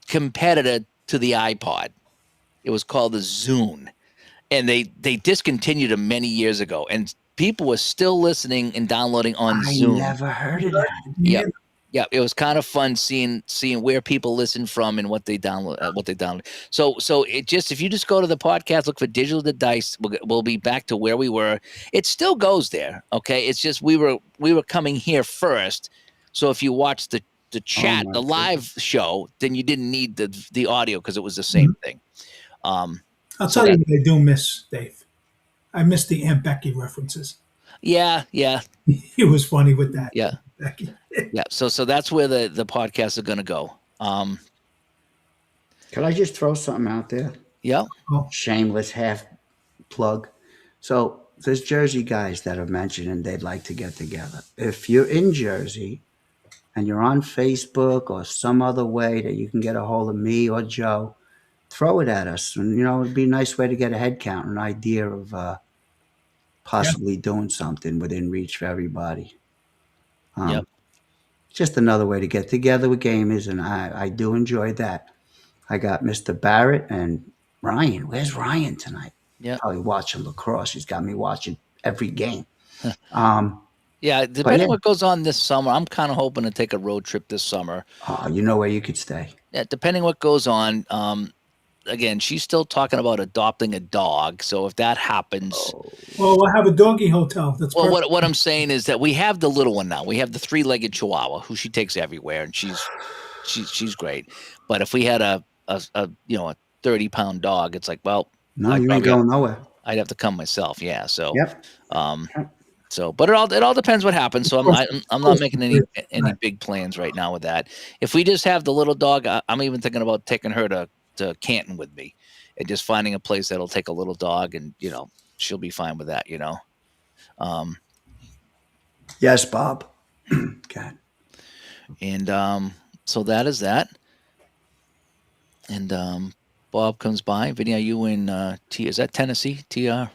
competitor to the iPod. It was called the Zune, and they discontinued them many years ago, and people were still listening and downloading on Zoom. I never heard of that. Yeah, it was kind of fun seeing where people listen from and what they download. So it just, if you just go to the podcast, look for Digital to Dice, we'll be back to where we were. It still goes there. Okay, it's just we were coming here first. So if you watch the chat, the live show, then you didn't need the audio because it was the same thing. I'll tell you what I do miss, Dave. I miss the Aunt Becky references. Yeah. It was funny with that. Yeah. Becky. Yeah. So that's where the podcasts are going to go. Could I just throw something out there? Yeah. Shameless half plug. So there's Jersey guys that are mentioning they'd like to get together. If you're in Jersey and you're on Facebook or some other way that you can get a hold of me or Joe, throw it at us. And, it'd be a nice way to get a head count, an idea of possibly doing something within reach for everybody. Yep. Just another way to get together with gamers, and I do enjoy that. I got Mr. Barrett and Ryan. Where's Ryan tonight? Yeah. Probably watching lacrosse. He's got me watching every game. Yeah, depending what goes on this summer, I'm kind of hoping to take a road trip this summer. You know where you could stay. Yeah, depending what goes on. Again, she's still talking about adopting a dog. So if that happens, well, we'll have a doggy hotel. That's well, what I'm saying is that we have the little one now. We have the 3-legged Chihuahua who she takes everywhere, and she's great. But if we had a 30-pound dog, it's like, well, no, you ain't going nowhere. I'd have to come myself. Yeah. So yep. So, but it all depends what happens. So I'm not making any big plans right now with that. If we just have the little dog, I'm even thinking about taking her to Canton with me, and just finding a place that'll take a little dog, and she'll be fine with that. Yes, Bob. God. And so that is that. And Bob comes by. Vinny, are you in is that Tennessee? TR?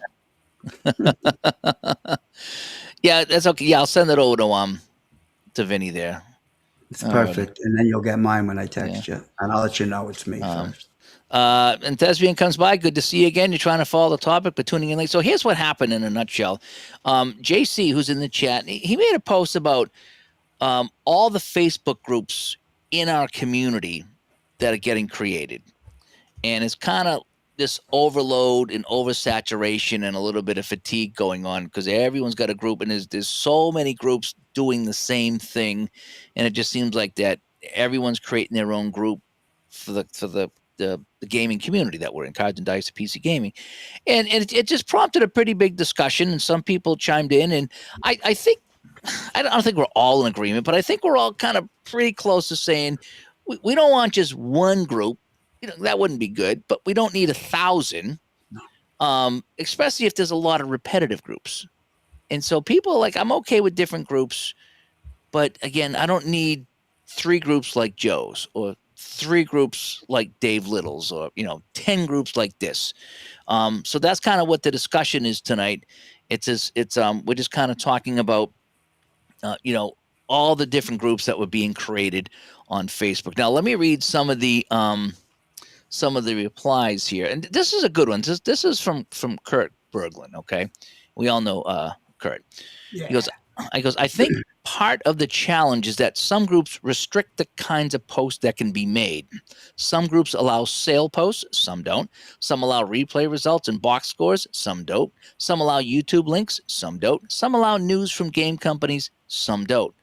Yeah, that's okay. Yeah, I'll send it over to Vinny there. It's perfect. And then you'll get mine when I text you. And I'll let you know it's me first. And Thespian comes by. Good to see you again. You're trying to follow the topic, but tuning in late. So here's what happened in a nutshell. JC, who's in the chat, he made a post about all the Facebook groups in our community that are getting created. And it's kind of this overload and oversaturation and a little bit of fatigue going on because everyone's got a group, and there's so many groups doing the same thing, and it just seems like that everyone's creating their own group for the gaming community that we're in, Cards and Dice, PC Gaming, and it just prompted a pretty big discussion, and some people chimed in, and I think I don't think we're all in agreement, but I think we're all kind of pretty close to saying we don't want just one group. That wouldn't be good, but we don't need 1,000. especially if there's a lot of repetitive groups. And so people are like, I'm okay with different groups, but again, I don't need 3 groups like Joe's or 3 groups like Dave Little's or 10 groups like this. So that's kind of what the discussion is tonight. We're just kind of talking about all the different groups that were being created on Facebook. Now let me read some of the replies here, and this is a good one. This is from Kurt Berglund. Okay, we all know Kurt. Yeah. He goes, I think part of the challenge is that some groups restrict the kinds of posts that can be made. Some groups allow sale posts, some don't. Some allow replay results and box scores, some don't. Some allow YouTube links, some don't. Some allow news from game companies, some don't.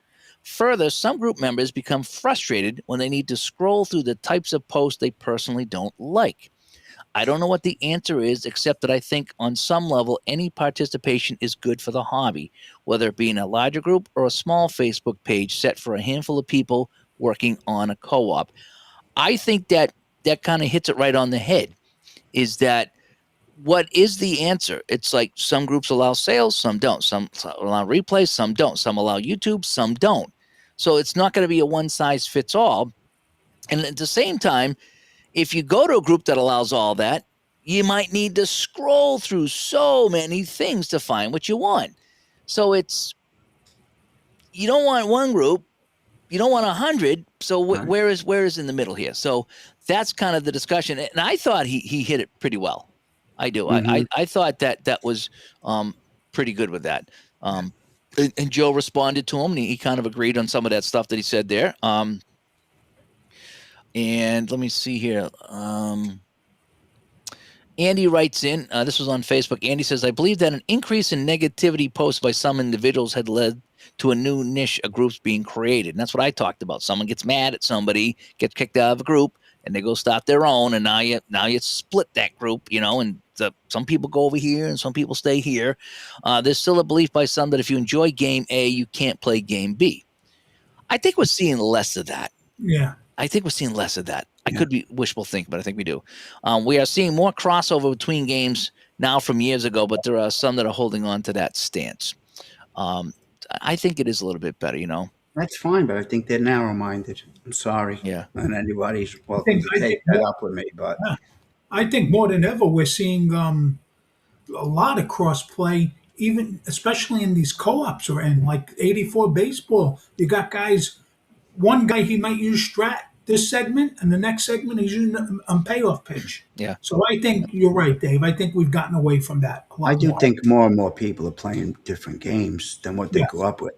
Further, some group members become frustrated when they need to scroll through the types of posts they personally don't like. I don't know what the answer is, except that I think on some level, any participation is good for the hobby, whether it be in a larger group or a small Facebook page set for a handful of people working on a co-op. I think that kind of hits it right on the head, is that what is the answer? It's like some groups allow sales, some don't. Some allow replays, some don't. Some allow YouTube, some don't. So it's not going to be a one-size-fits-all. And at the same time, if you go to a group that allows all that, you might need to scroll through so many things to find what you want. So you don't want one group, you don't want 100. So where is in the middle here? So that's kind of the discussion. And I thought he hit it pretty well. I do. Mm-hmm. I thought that was pretty good with that. And Joe responded to him, and he kind of agreed on some of that stuff that he said there. And let me see here. Andy writes in, this was on Facebook. Andy says, I believe that an increase in negativity posts by some individuals had led to a new niche of groups being created. And that's what I talked about. Someone gets mad at somebody, gets kicked out of a group, and they go start their own. And now you split that group, and some people go over here and some people stay here. There's still a belief by some that if you enjoy game A, you can't play game B. I think we're seeing less of that. Yeah. I think we're seeing less of that. I could be wishful thinking, but I think we do. We are seeing more crossover between games now from years ago, but there are some that are holding on to that stance. I think it is a little bit better, That's fine, but I think they're narrow-minded. I'm sorry. Yeah. And anybody's welcome to take that up with me, but I think more than ever we're seeing a lot of cross-play, even especially in these co-ops we're in, like 84 baseball. You got guys. One guy, he might use strat this segment, and the next segment he's using a payoff pitch. Yeah. So I think you're right, Dave. I think we've gotten away from that. I do think more and more people are playing different games than what they grew up with.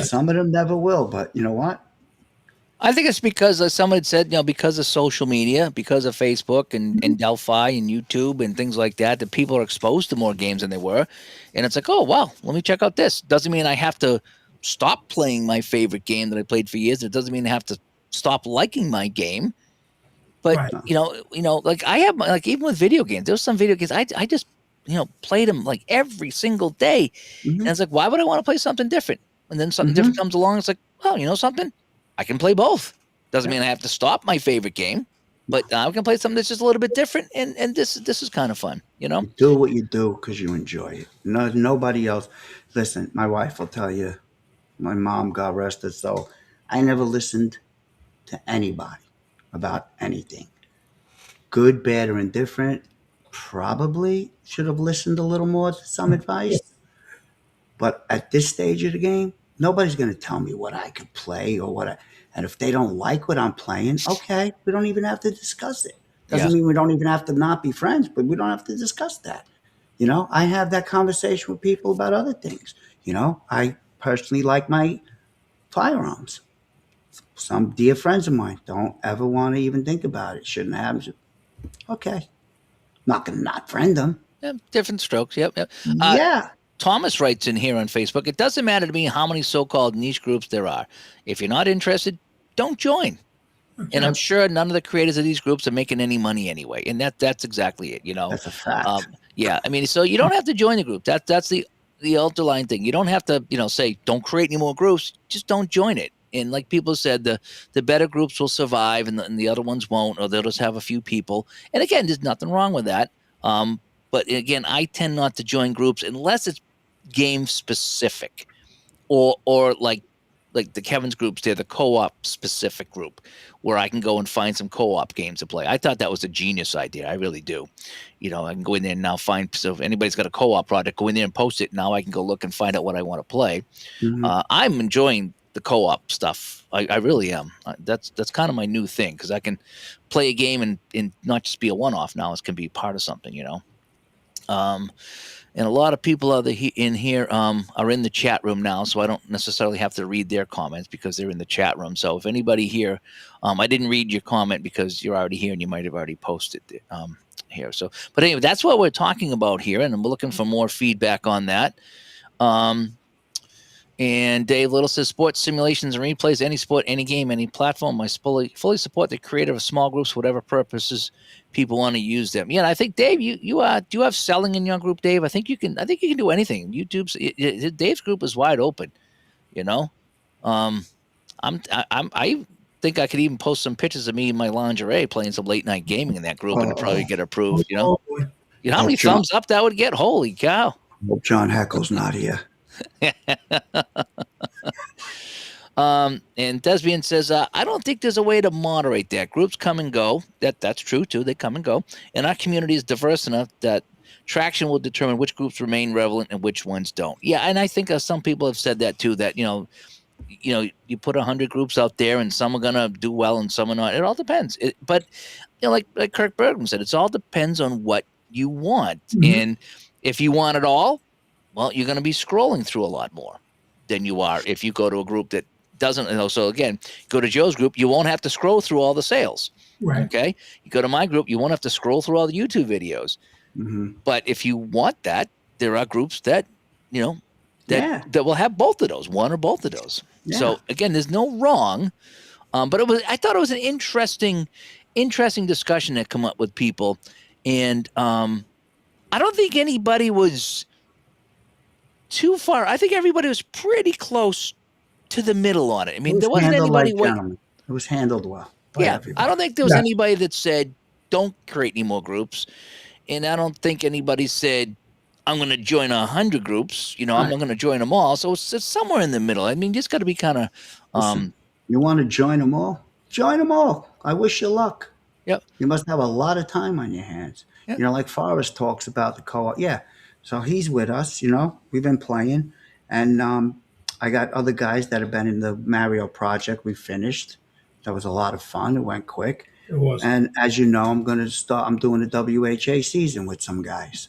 Some of them never will, but you know what? I think it's because, as someone had said, because of social media, because of Facebook and Delphi and YouTube and things like that, that people are exposed to more games than they were. And it's like, oh, wow, let me check out this. Doesn't mean I have to stop playing my favorite game that I played for years. It doesn't mean I have to stop liking my game. But, like I have, like even with video games, there's some video games, I just, played them like every single day. Mm-hmm. And it's like, why would I want to play something different? And then something different comes along. It's like, well, you know something? I can play both. Doesn't mean I have to stop my favorite game, but I can play something that's just a little bit different. And this is kind of fun, You do what you do because you enjoy it. No, nobody else. Listen, my wife will tell you, my mom, God rest her soul, I never listened to anybody about anything. Good, bad, or indifferent. Probably should have listened a little more to some advice. But at this stage of the game, nobody's going to tell me what I could play or and if they don't like what I'm playing, okay, we don't even have to discuss it. Doesn't mean we don't even have to not be friends, but we don't have to discuss that. I have that conversation with people about other things. I personally like my firearms. Some dear friends of mine don't ever want to even think about it. Shouldn't have. Okay. Not going to not friend them. Yeah, different strokes. Yep. Yeah. Thomas writes in here on Facebook, it doesn't matter to me how many so-called niche groups there are. If you're not interested, don't join. And I'm sure none of the creators of these groups are making any money anyway. And that's exactly it, That's a fact. Yeah. I mean, so you don't have to join the group. That's the underlying thing. You don't have to, say, don't create any more groups. Just don't join it. And like people said, the better groups will survive and the other ones won't, or they'll just have a few people. And again, there's nothing wrong with that. But again, I tend not to join groups unless it's game specific, or like the Kevin's groups. They're the co-op specific group where I can go and find some co-op games to play. I thought that was a genius idea. I really do. I can go in there and now find. So if anybody's got a co-op project, go in there and post it. Now I can go look and find out what I want to play. I'm enjoying the co-op stuff. I really am. That's kind of my new thing, because I can play a game and not just be a one-off now. It can be part of something, and a lot of people in here are in the chat room now, so I don't necessarily have to read their comments because they're in the chat room. So if anybody here, I didn't read your comment because you're already here and you might have already posted it here. So, but anyway, that's what we're talking about here, and I'm looking for more feedback on that. And Dave Little says, sports simulations and replays, any sport, any game, any platform. I fully support the creative of small groups, whatever purposes people want to use them. Yeah, I think Dave, you do you have selling in your group, Dave? I think you can do anything. Dave's group is wide open. I think I could even post some pictures of me in my lingerie playing some late night gaming in that group, and it'd probably get approved. How many thumbs up that would get? Holy cow! Hope John Heckle's not here. And Desbian says, I don't think there's a way to moderate that. Groups come and go. That's true too. They come and go. And our community is diverse enough that traction will determine which groups remain relevant and which ones don't. Yeah, and I think some people have said that too, that you put 100 groups out there and some are gonna do well and some are not. It all depends. But like Kirk Bergman said, it all depends on what you want. And if you want it all, well, you're going to be scrolling through a lot more than you are if you go to a group that doesn't. So again, go to Joe's group, you won't have to scroll through all the sales. Right. Okay. You go to my group, you won't have to scroll through all the YouTube videos. But if you want that, there are groups that that will have both of those, one or both of those. Yeah. So again, there's no wrong. But I thought it was an interesting discussion that come up with people, and I don't think anybody was too far. I think everybody was pretty close to the middle on it. I mean, there wasn't anybody. It was handled well. Everybody. I don't think there was anybody that said don't create any more groups, and I don't think anybody said I'm going to join 100 groups. I'm not going to join them all. So it's somewhere in the middle. I mean, just got to be kind of. You want to join them all? Join them all. I wish you luck. Yep. You must have a lot of time on your hands. Yep. Like Forrest talks about the co-op. Yeah. So he's with us, we've been playing, and I got other guys that have been in the Mario project. We finished. That was a lot of fun. It went quick. It was. And as you know, I'm doing a WHA season with some guys.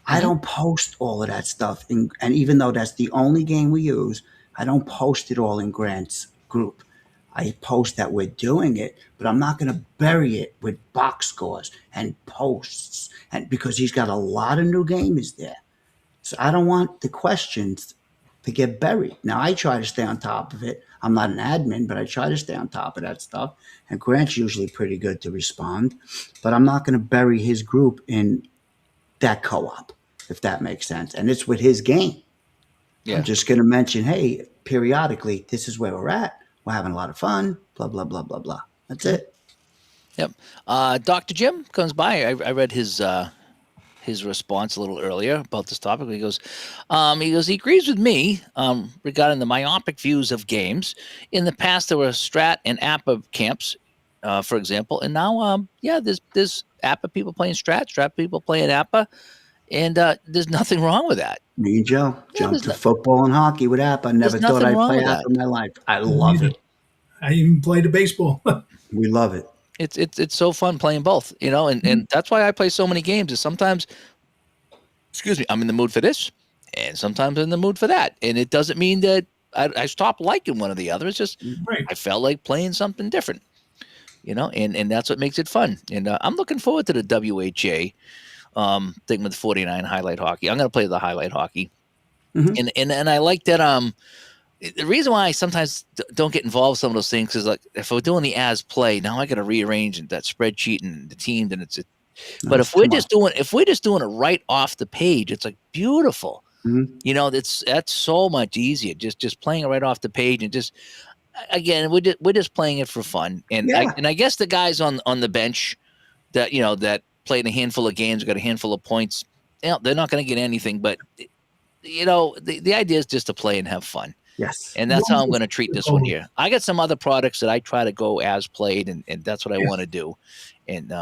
I don't post all of that stuff. And even though that's the only game we use, I don't post it all in Grant's group. I post that we're doing it, but I'm not going to bury it with box scores and posts, and because he's got a lot of new gamers there. So I don't want the questions to get buried. Now, I try to stay on top of it. I'm not an admin, but I try to stay on top of that stuff. And Grant's usually pretty good to respond, but I'm not going to bury his group in that co-op, if that makes sense. And it's with his game. Yeah. I'm just going to mention, hey, periodically, this is where we're at. We're having a lot of fun, blah, blah, blah, blah, blah. That's it. Yep. Dr. Jim comes by. I read his response a little earlier about this topic. He goes, he agrees with me regarding the myopic views of games. In the past, there were Strat and APA camps, for example. And now, there's APA people playing Strat people playing APA. And there's nothing wrong with that. Me and Joe jumped to football and hockey with APA. I never thought I'd play APA in my life. I love it. I even played a baseball. We love it. It's so fun playing both, and that's why I play so many games. Is sometimes, I'm in the mood for this, and sometimes I'm in the mood for that. And it doesn't mean that I stopped liking one or the other. It's just I felt like playing something different, and that's what makes it fun. And I'm looking forward to the WHA thing with 49 highlight hockey. I'm going to play the highlight hockey. And I like that. The reason why I sometimes don't get involved in some of those things is like if we're doing the as play, now I got to rearrange that spreadsheet and the teams, and but if we're just doing it right off the page, it's like beautiful. That's so much easier. Just playing it right off the page, and just again, we're just playing it for fun. And I guess the guys on the bench that played a handful of games, got a handful of points. They're not going to get anything. But the idea is just to play and have fun. Yes. And that's how I'm going to treat this one here. I got some other products that I try to go as played, and that's what I want to do. And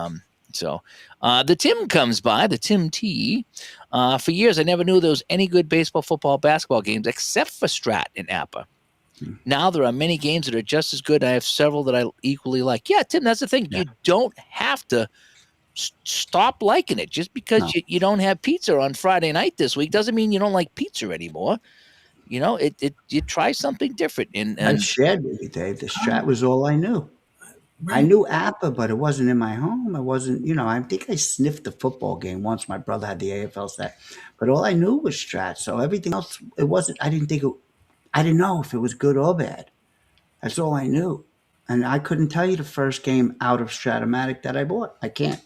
so the Tim comes by, the Tim T. For years, I never knew there was any good baseball, football, basketball games except for Strat and APBA. Now there are many games that are just as good. I have several that I equally like. Yeah, Tim, that's the thing. Yeah. You don't have to stop liking it. Just because you don't have pizza on Friday night this week doesn't mean you don't like pizza anymore. You try something different. And I shared with you, Dave. The Strat was all I knew. Right. I knew APBA, but it wasn't in my home. It wasn't, I think I sniffed the football game once. My brother had the AFL set, but all I knew was Strat. So everything else, it wasn't. I didn't know if it was good or bad. That's all I knew, and I couldn't tell you the first game out of Stratomatic that I bought. I can't.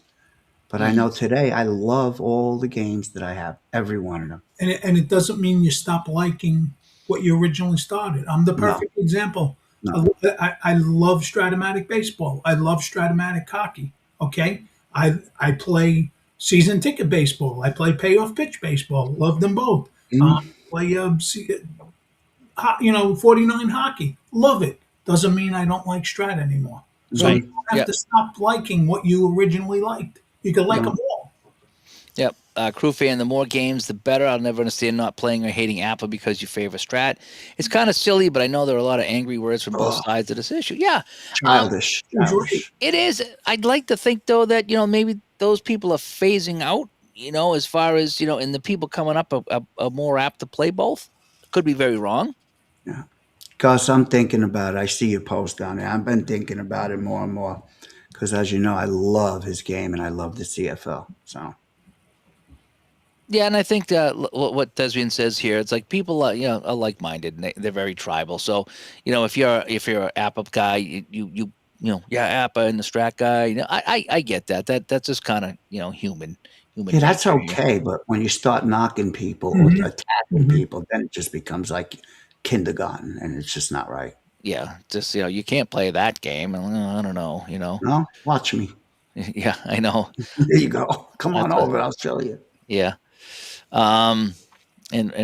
But I know today I love all the games that I have, every one of them. And it doesn't mean you stop liking what you originally started. I'm the perfect example. No. I love Stratomatic baseball. I love Stratomatic hockey. Okay, I play season ticket baseball. I play payoff pitch baseball. Love them both. Play 49 hockey. Love it. Doesn't mean I don't like Strat anymore. So you don't have to stop liking what you originally liked. You can like them all. Yep. Crew fan, the more games, the better. I'll never understand not playing or hating APBA because you favor Strat. It's kind of silly, but I know there are a lot of angry words from both sides of this issue. Yeah. Childish. It is. I'd like to think, though, that, maybe those people are phasing out, as far as, and the people coming up are more apt to play both. Could be very wrong. Yeah. Gus, I'm thinking about it. I see your post down there. I've been thinking about it more and more because, as you know, I love his game and I love the CFL. So. Yeah, and I think that what Desvian says here, it's like people are, are like-minded and they're very tribal. So, if you're an APBA guy, you APBA and the Strat guy, I get that. That's just kind of human. Yeah, that's okay. But when you start knocking people or attacking people, then it just becomes like kindergarten, and it's just not right. Yeah, just you can't play that game. I don't know. No, watch me. Yeah, I know. There you go. Come on over. I'll show you. Yeah. And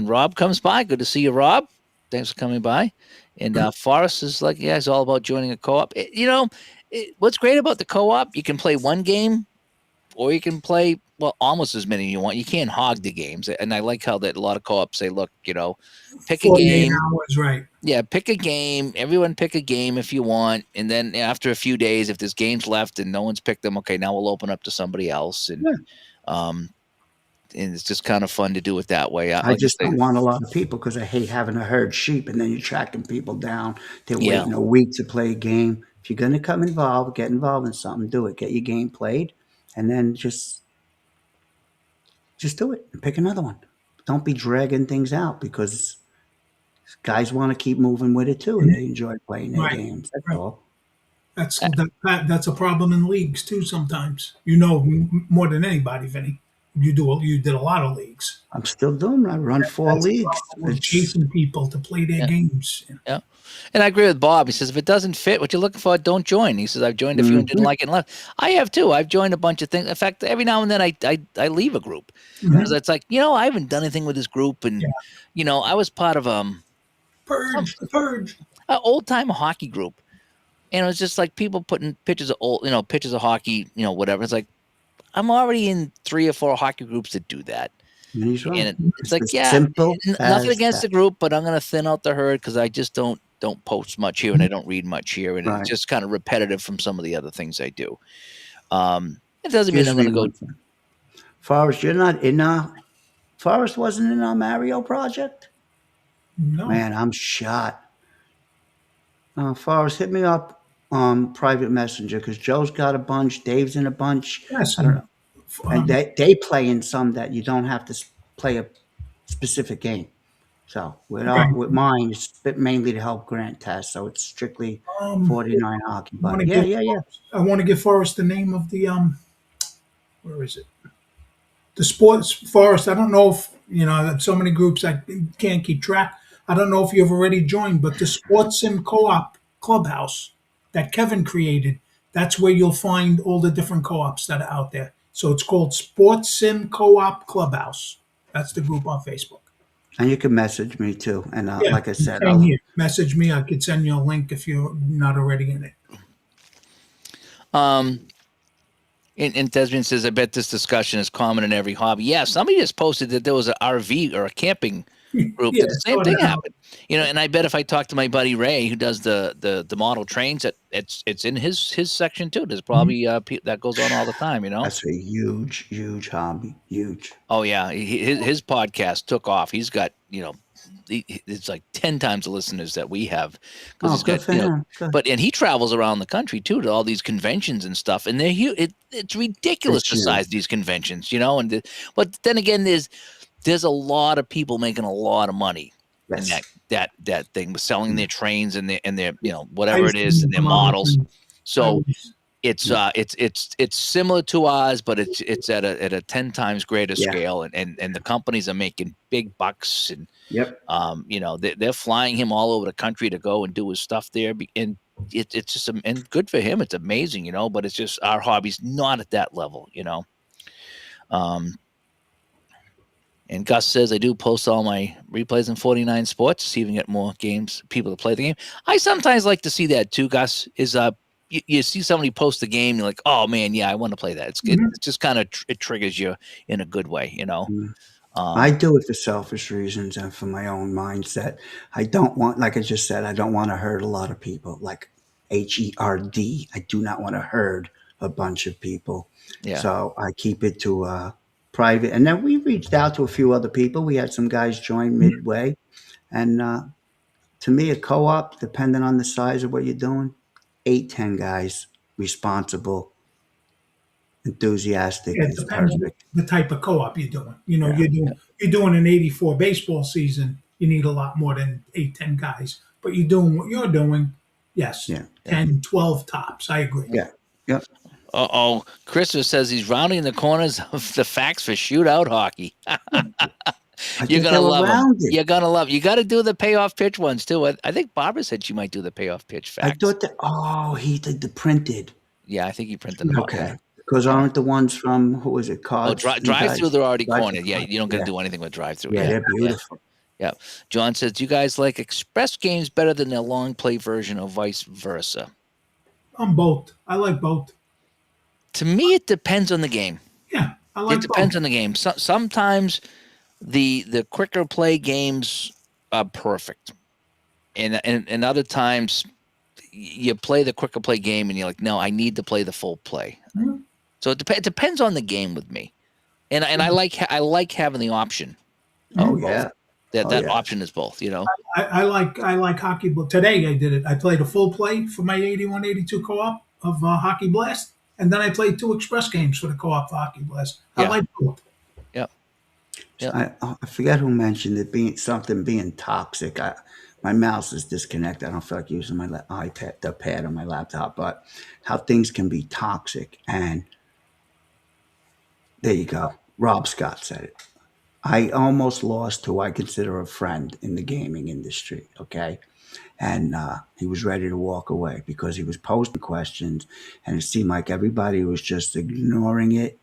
Rob comes by. Good to see you, Rob. Thanks for coming by. And Forrest is like, it's all about joining a co-op. What's great about the co-op, you can play one game or you can play, almost as many you want. You can't hog the games. And I like how that a lot of co-ops say, look, pick a game. Hours, right. Yeah, pick a game. Everyone pick a game if you want. And then after a few days, if there's games left and no one's picked them, okay, now we'll open up to somebody else. And and it's just kind of fun to do it that way. I just don't want a lot of people because I hate having to herd sheep and then you're tracking people down. They're waiting a week to play a game. If you're going to get involved in something, do it. Get your game played and then just do it and pick another one. Don't be dragging things out because guys want to keep moving with it too and they enjoy playing their games. That's all. That's a problem in leagues too sometimes. More than anybody, Vinny. You did a lot of leagues. I'm still doing. I run 4 leagues. We're chasing people to play their games. Yeah, and I agree with Bob. He says if it doesn't fit what you're looking for, don't join. He says I've joined a few and didn't like it and left. I have too. I've joined a bunch of things. In fact, every now and then I leave a group because it's like I haven't done anything with this group, and I was part of Purge, an old time hockey group, and it was just like people putting pictures of pictures of hockey, whatever. It's like. I'm already in 3 or 4 hockey groups that do that. And it's like, simple nothing against the group, but I'm going to thin out the herd because I just don't post much here and I don't read much here. And it's just kind of repetitive from some of the other things I do. It doesn't mean I'm going to go. Forrest, you're not in Forrest wasn't in our Mario project? No. Man, I'm shot. Forrest, hit me up. Private messenger because Joe's got a bunch, Dave's in a bunch. Yes, I don't know. And they play in some that you don't have to play a specific game. So with mine, it's mainly to help Grant test. So it's strictly 49 hockey. But I want to give Forrest the name of the where is it? The sports Forrest. I don't know if so many groups I can't keep track. I don't know if you've already joined, but the Sports Sim Co-op Clubhouse that Kevin created, that's where you'll find all the different co-ops that are out there. So it's called Sports Sim Co-op Clubhouse. That's the group on Facebook. And you can message me too. And Yeah, like I said, same here. Message me. I could send you a link if you're not already in it. And Desmond says, I bet this discussion is common in every hobby. Yeah, somebody just posted that there was an RV or a camping group. Yeah, that the same so thing now- happened. And I bet if I talk to my buddy Ray, who does the model trains, that it's in his section too. There's probably that goes on all the time. that's a huge hobby. Huge. Oh yeah, his podcast took off. He's got it's like 10 times the listeners that we have because he's good got for him. Good. and he travels around the country too to all these conventions and stuff, and they're huge. It's ridiculous It's the huge. size of these conventions, but then again, there's a lot of people making a lot of money Yes. in that thing with selling their trains and their I whatever used it to is do and their a lot of models. things. So I was- it's similar to ours, but it's at a 10 times greater Yeah. scale, and the companies are making big bucks, and Yep. they're flying him all over the country to go and do his stuff there, and it's just and good for him. It's amazing, but it's just our hobby's not at that level. And Gus says, I do post all my replays in 49 Sports to see if we can get more people to play the game. I sometimes like to see that too, Gus, is you see somebody post the game, you're like, oh man, yeah, I want to play that. It just kind of it triggers you in a good way, Mhm. I do it for selfish reasons and for my own mindset. I don't want, like I just said, I don't want to hurt a lot of people. Like HERD. I do not want to herd a bunch of people. Yeah. So I keep it to private. And then we reached out to a few other people. We had some guys join midway. And to me, a co-op, depending on the size of what you're doing, 8-10 guys responsible, enthusiastic Yeah, it is depends on perfect. the type of co-op you're doing. Yeah. You're doing an 84 baseball season. You need a lot more than 8-10 guys. But you're doing what you're doing. Yes, Yeah. 10, 12 tops. I agree. Yeah. Yep. Christopher says he's rounding the corners of the facts for shootout hockey. You're gonna love them. You're gonna love. You got to do the payoff pitch ones too. I think Barbara said she might do the payoff pitch facts. I thought that. He did the printed. Yeah, I think he printed them. Okay. Because aren't the ones from, who was it, Cards? Drive through, they're already Drive-thru. cornered. Yeah, you don't got to do anything with drive through. Yeah, they're beautiful. Yeah. John says, do you guys like express games better than the long play version or vice versa? I'm both. I like both. To me, it depends on the game. Yeah, I like It depends both. on the game. Sometimes the quicker play games are perfect, and other times you play the quicker play game and you're like, no, I need to play the full play. Mhm. So it depends on the game with me, and I like having the option. Oh, of both. yeah. That yeah. option is both. I like hockey. But today I did it. I played a full play for my 81-82 co-op of Hockey Blast, and then I played 2 express games for the co-op for Hockey Blast. I Yeah. like both. I forget who mentioned it being toxic. My mouse is disconnected. I don't feel like using my iPad, the pad on my laptop, but how things can be toxic. And there you go. Rob Scott said it. I almost lost who I consider a friend in the gaming industry. Okay. And he was ready to walk away because he was posting questions and it seemed like everybody was just ignoring it,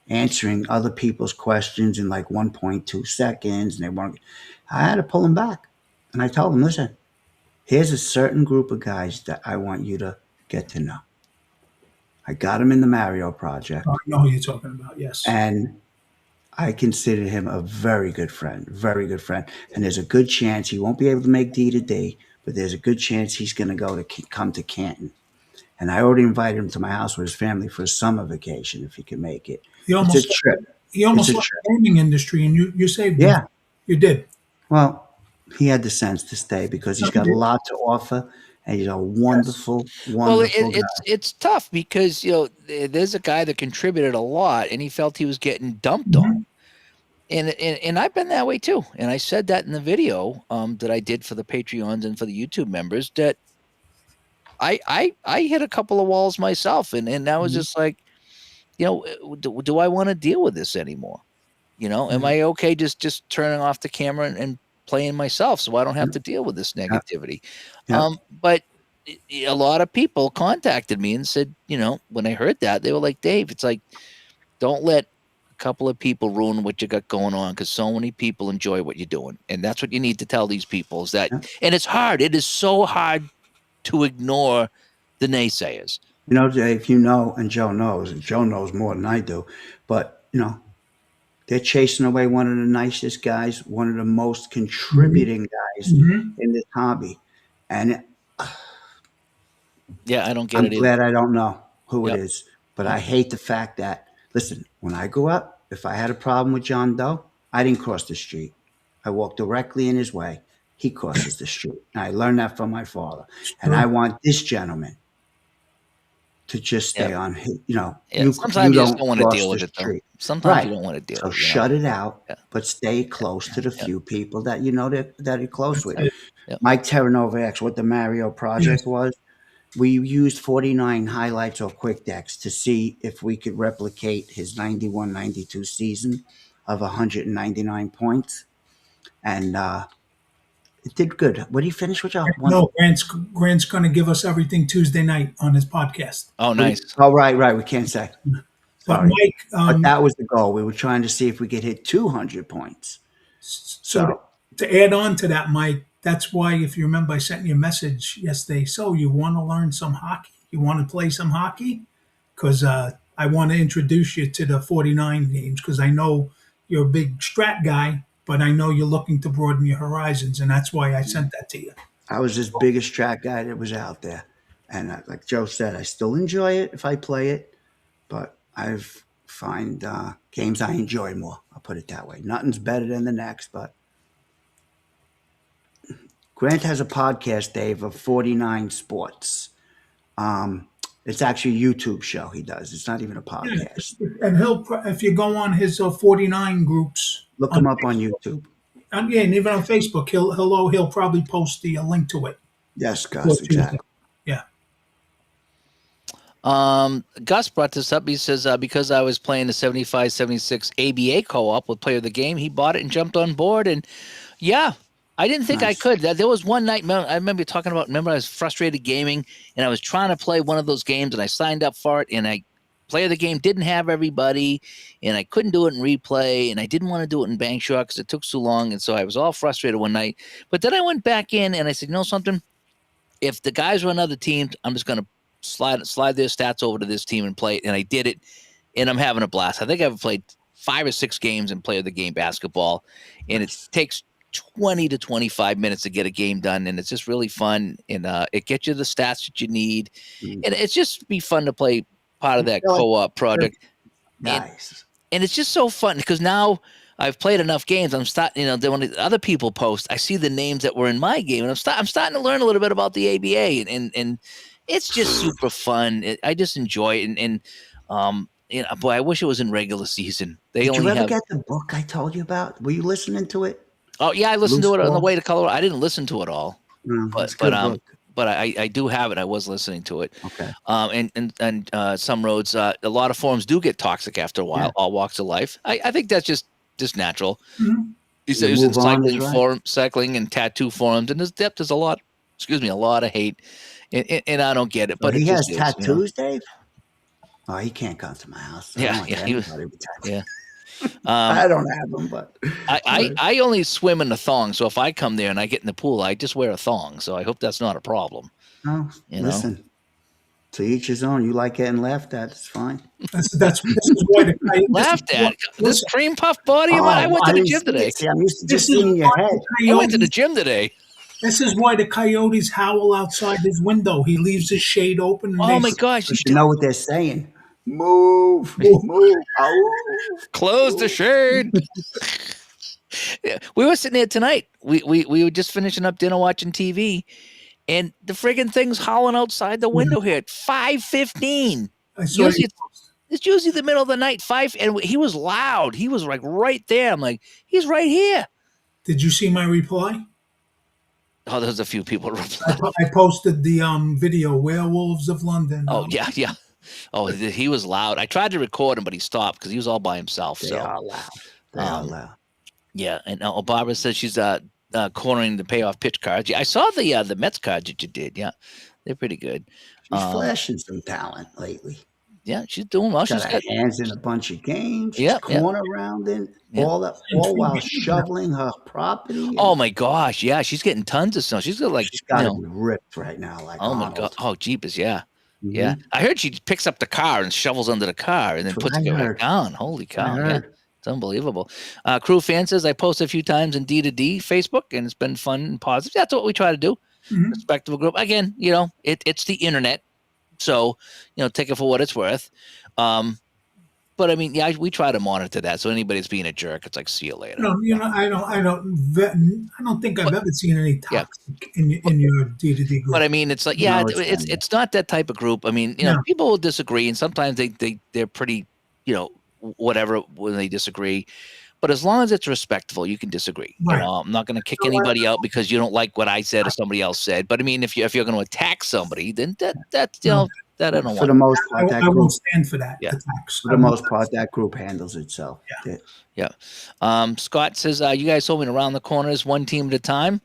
answering other people's questions in like 1.2 seconds. And they weren't, I had to pull him back. And I told him, listen, here's a certain group of guys that I want you to get to know. I got him in the Mario project. I know who you're talking about. Yes. And I consider him a very good friend, very good friend. And there's a good chance he won't be able to make D2D, but there's a good chance he's going to come to Canton. And I already invited him to my house with his family for a summer vacation if he can make it. He It's almost a trip. he almost It's a left trip. the gaming industry, and you saved him. Yeah. You did. Well, he had the sense to stay because he's got a lot to offer, and he's a wonderful, Well, wonderful guy. it's tough because there's a guy that contributed a lot, and he felt he was getting dumped Mhm. on, and I've been that way too. And I said that in the video that I did for the Patreons and for the YouTube members that I hit a couple of walls myself, and I was Mhm. just like, do I want to deal with this anymore? Am I okay just turning off the camera and playing myself so I don't have to deal with this negativity? Yeah. But a lot of people contacted me and said, when I heard that, they were like, Dave, it's like Don't let a couple of people ruin what you got going on, because so many people enjoy what you're doing. And that's what you need to tell these people is that, Yeah. and it's hard. It is so hard to ignore the naysayers. You know, Dave, and Joe knows, and Joe knows more than I do, but, they're chasing away one of the nicest guys, one of the most contributing guys Mhm. in this hobby. And Yeah, I don't get I'm it either. glad I don't know who it Yep. is, but I hate the fact that, listen, when I grew up, if I had a problem with John Doe, I didn't cross the street. I walked directly in his way. He crosses the street. And I learned that from my father. And I want this gentleman to just stay Yep. on his, Yeah. you Sometimes you just don't don't want to cross deal with the it, though. street. Sometimes you Right. don't want to deal So with it. shut it out, Yeah. but stay close to the Yeah. few people that you know that you're close with. it. Yep. Mike Terranova X, what the Mario project was, we used 49 highlights or quick decks to see if we could replicate his 91-92 season of 199 points. And it did good. What did he finish with, y'all? No, Grant's going to give us everything Tuesday night on his podcast. Oh, nice. Oh, right. We can't say. But Sorry. Mike, But that was the goal. We were trying to see if we could hit 200 points. so to add on to that, Mike, that's why, if you remember, I sent you a message yesterday. So you want to learn some hockey? You want to play some hockey? Because I want to introduce you to the 49 games, because I know you're a big strat guy, but I know you're looking to broaden your horizons, and that's why I sent that to you. I was this biggest track guy that was out there. And like Joe said, I still enjoy it if I play it, but I've find games I enjoy more. I'll put it that way. Nothing's better than the next, but Grant has a podcast, Dave, of 49 Sports. It's actually a YouTube show he does. It's not even a podcast. And if you go on his 49 groups, Look him up on YouTube. and even on Facebook, he'll probably post the link to it. Yes, Gus, exactly. Yeah. Gus brought this up. He says, because I was playing the 75-76 ABA co-op with Player of the Game, he bought it and jumped on board. And yeah, I didn't think I Nice. could. There was one night, I remember talking about, I was frustrated gaming, and I was trying to play one of those games, and I signed up for it, and Player of the Game didn't have everybody, and I couldn't do it in replay, and I didn't want to do it in Bang Shot because it took so long, and so I was all frustrated one night. But then I went back in, and I said, you know something? If the guys are on other teams, I'm just going to slide their stats over to this team and play it. And I did it, and I'm having a blast. I think I've played 5 or 6 games in Player of the Game basketball, and it takes 20 to 25 minutes to get a game done, and it's just really fun, and it gets you the stats that you need, and it's just be fun to play part of that co-op project. Nice. And it's just so fun because now I've played enough games. I'm starting, when the other people post, I see the names that were in my game, and I'm starting to learn a little bit about the ABA, and it's just super fun. I just enjoy it, and boy, I wish it was in regular season. Did you ever get the book I told you about? Were you listening to it? Oh yeah, I listened to it on the way to Colorado. I didn't listen to it all, but I do have it. I was listening to it. Okay. And some roads, a lot of forums do get toxic after a while. Yeah. All walks of life. I think that's just natural. Mhm. He's You in move on, cycling is right. forum, cycling and tattoo forums, and there's a lot. Excuse me, a lot of hate, and I don't get it. But he it has just is, tattoos, Dave. Oh, he can't come to my house. I don't want he was- anybody with tattoos. yeah. I don't have them, but I only swim in a thong, so if I come there and I get in the pool, I just wear a thong. So I hope that's not a problem. no. You know? Listen, to each his own. You like getting laughed at, it's fine. This is why the Laughed at this Listen, cream puff body. I went to the didn't gym see today. it. See, I'm used to This just is seeing your why head. the I went to the coyotes- gym today. This is why the coyotes howl outside his window. He leaves his shade open. And Oh they- my gosh! But you know what they're saying? Move, move. Ow. Close the shade. Yeah, we were sitting there tonight. We were just finishing up dinner, watching TV, and the friggin' thing's howling outside the window here at 5:15. I saw Usually you- It's usually the middle of the night, 5, and he was loud. He was like right there. I'm like, he's right here. Did you see my reply? Oh, there's a few people replying. I posted the video, Werewolves of London. Oh yeah. Oh, he was loud. I tried to record him, but he stopped because he was all by himself. They So are loud. They are loud. yeah, and Barbara says she's cornering the payoff pitch cards. Yeah, I saw the Mets cards that you did. Yeah, they're pretty good. She's flashing some talent lately. Yeah, she's doing well. Got She's her got hands in a bunch of games. She's yeah, yeah, corner rounding, yeah. And all free while games now. shoveling her property. Oh And my gosh, yeah, she's getting tons of snow. She's got like she's got to be ripped right now, like oh my god, Arnold. oh jeepers, yeah, yeah. Hmm. I heard she picks up the car and shovels under the car and then That's what puts I it back heard. down. Holy I cow, yeah. heard. It's unbelievable. Crew fan says I post a few times in D2D Facebook and it's been fun and positive. That's what we try to do. Mhm. Respectable group. Again, it's the internet. So, take it for what it's worth. But I mean, yeah, we try to monitor that. So anybody's being a jerk, it's like, see you later. No, I don't think I've But- ever seen any Yeah. toxic in your D2D group. But I mean, it's like, No, yeah, it's it's fine. it's not that type of group. I mean, No. people will disagree, and sometimes they're pretty, whatever when they disagree. But as long as it's respectful, you can disagree. Right. I'm not going to kick No, anybody out because you don't like what I said or somebody else said. But I mean, if you're going to attack somebody, then that's No. that I don't For want. the most I, part, that I group. won't stand for that Yeah. attacks. For the most part, that group handles itself. Yeah. Scott says, you guys told me to round the corners one team at a time,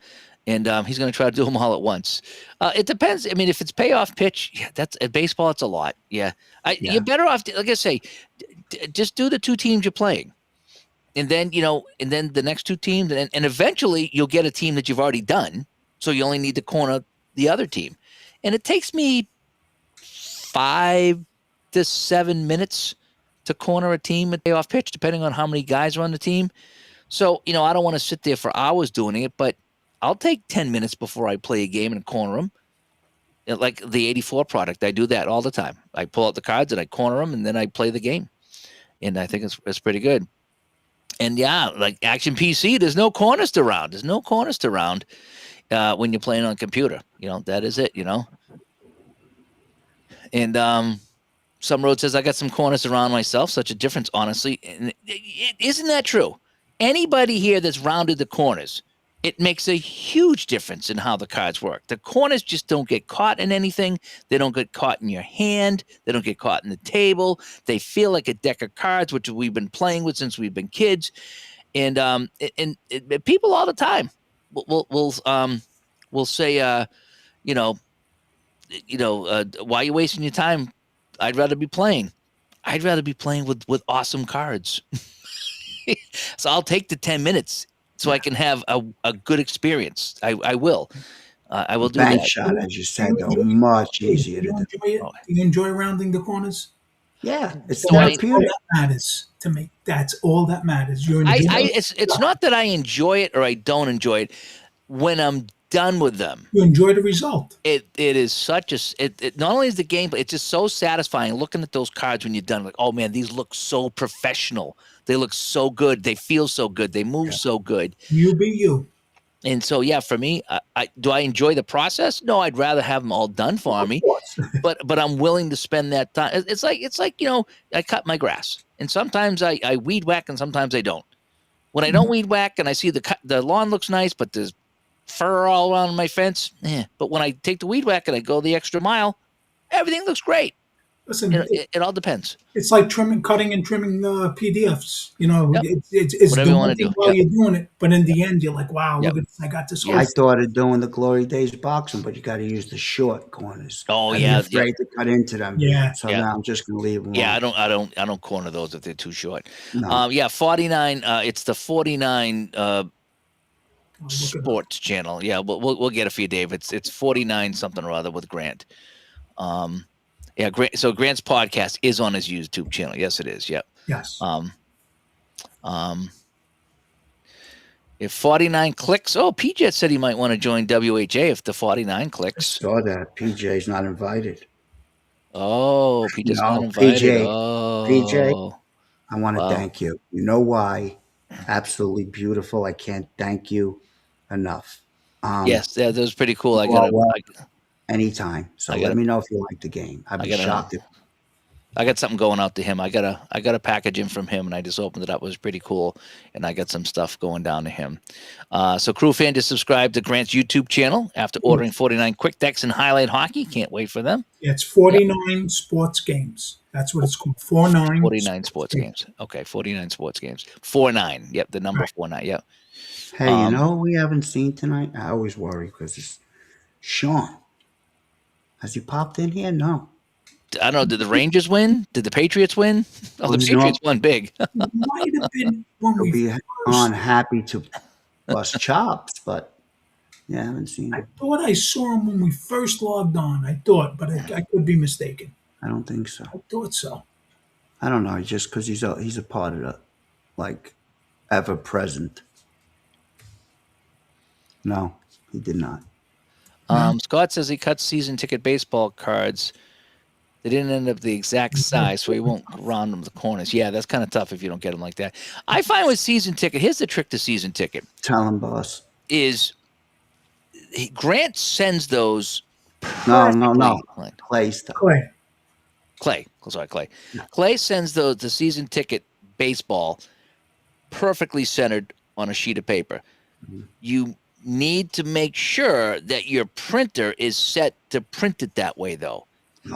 and he's going to try to do them all at once. It depends. I mean, if it's payoff pitch, yeah, that's at baseball. It's a lot. Yeah, Yeah. you're better off. Like I say, just do the two teams you're playing, and then the next two teams, and eventually you'll get a team that you've already done. So you only need to corner the other team, and it takes me 5 to 7 minutes to corner a team at payoff pitch, depending on how many guys are on the team. So, I don't want to sit there for hours doing it, but I'll take 10 minutes before I play a game and corner them. Like the 84 product, I do that all the time. I pull out the cards and I corner them, and then I play the game. And I think it's pretty good. And yeah, like Action PC, there's no corners to round. There's no corners to round when you're playing on computer. That is it, And Some Road says, I got some corners around myself. Such a difference, honestly. And isn't that true? Anybody here that's rounded the corners, it makes a huge difference in how the cards work. The corners just don't get caught in anything. They don't get caught in your hand. They don't get caught in the table. They feel like a deck of cards, which we've been playing with since we've been kids. And people all the time will say, why are you wasting your time? I'd rather be playing. I'd rather be playing with awesome cards. So I'll take the 10 minutes so I can have a good experience. I will. I will do Bank that. shot, as you said, though, much easier Do to you do. enjoy it? Do you enjoy rounding the corners? Yeah, it's So I- That's all therapeutic. that matters to me. That's all that matters. You're enjoying It's not that I enjoy it or I don't enjoy it. When I'm done with them, you enjoy the result. it is such it not only is the game, but it's just so satisfying looking at those cards when you're done. Like, oh man, these look so professional. They look so good. They feel so good. They move so good. You be you. And so, yeah, for me, do I enjoy the process? No, I'd rather have them all done for me. Of course. But I'm willing to spend that time. It's like I cut my grass, and sometimes I weed whack, and sometimes I don't. When I don't weed whack, and I see the lawn looks nice, but there's fur all around my fence. But when I take the weed whack and I go the extra mile, everything looks great. Listen, It all depends. it's like cutting and trimming PDFs. Yep. It's Whatever you wanna daunting do. while you're doing it, but in the end, you're like, wow, Yep. look at this! I got this. Yeah. I thought of doing the Glory Days boxing, but you got to use the short corners. Oh, I'd yeah, be afraid to cut into them. Yeah. So Yeah. now I'm just going to leave them. Yeah, alone. I don't corner those if they're too short. No. 49. It's the 49 Look at sports channel. Yeah, we'll get it for you, Dave. It's 49 something or other with Grant. Yeah, Grant. So Grant's podcast is on his YouTube channel. Yes, it is. Yep. yes. If 49 clicks, PJ said he might want to join WHA if the 49 clicks. Saw that. PJ's not invited. Oh, PJ's No, not invited. PJ, Oh, PJ. I want to Wow. thank you. You know why? Absolutely beautiful. I can't thank you enough. Yes, that was pretty cool. I Well, got well, anytime. So I let gotta- me know if you like the game. I'd I be gotta- shocked if I got something going out to him. I got a package in from him, and I just opened it up. It was pretty cool, and I got some stuff going down to him. So, Crew Fan, just subscribe to Grant's YouTube channel after ordering 49 Quick Decks and Highlight Hockey. Can't wait for them. It's 49 sports games. That's what it's called. 49 sports games. Okay, 49 sports games. 49. Yep, the number 49. Yep. Hey, you know who we haven't seen tonight? I always worry because it's Sean. Has he popped in here? No. I don't know. Did the Rangers win? Did the Patriots win? Oh, the Who's Patriots won big. It might have been when He'll we be first. on happy to bust chops, but yeah, I haven't seen I him. thought I saw him when we first logged on. I thought, but I could be mistaken. I don't think so. I thought so. I don't know. Just because he's a part of the like ever present. No, he did not. Scott says he cuts season ticket baseball cards. They didn't end up the exact size, so he won't round them the corners. Yeah, that's kind of tough if you don't get them like that. I find with season ticket, here's the trick to season ticket Tell him, boss. is Grant sends those No. perfectly- Clay stuff. Clay. Clay. Clay sends the season ticket baseball perfectly centered on a sheet of paper. You need to make sure that your printer is set to print it that way, though.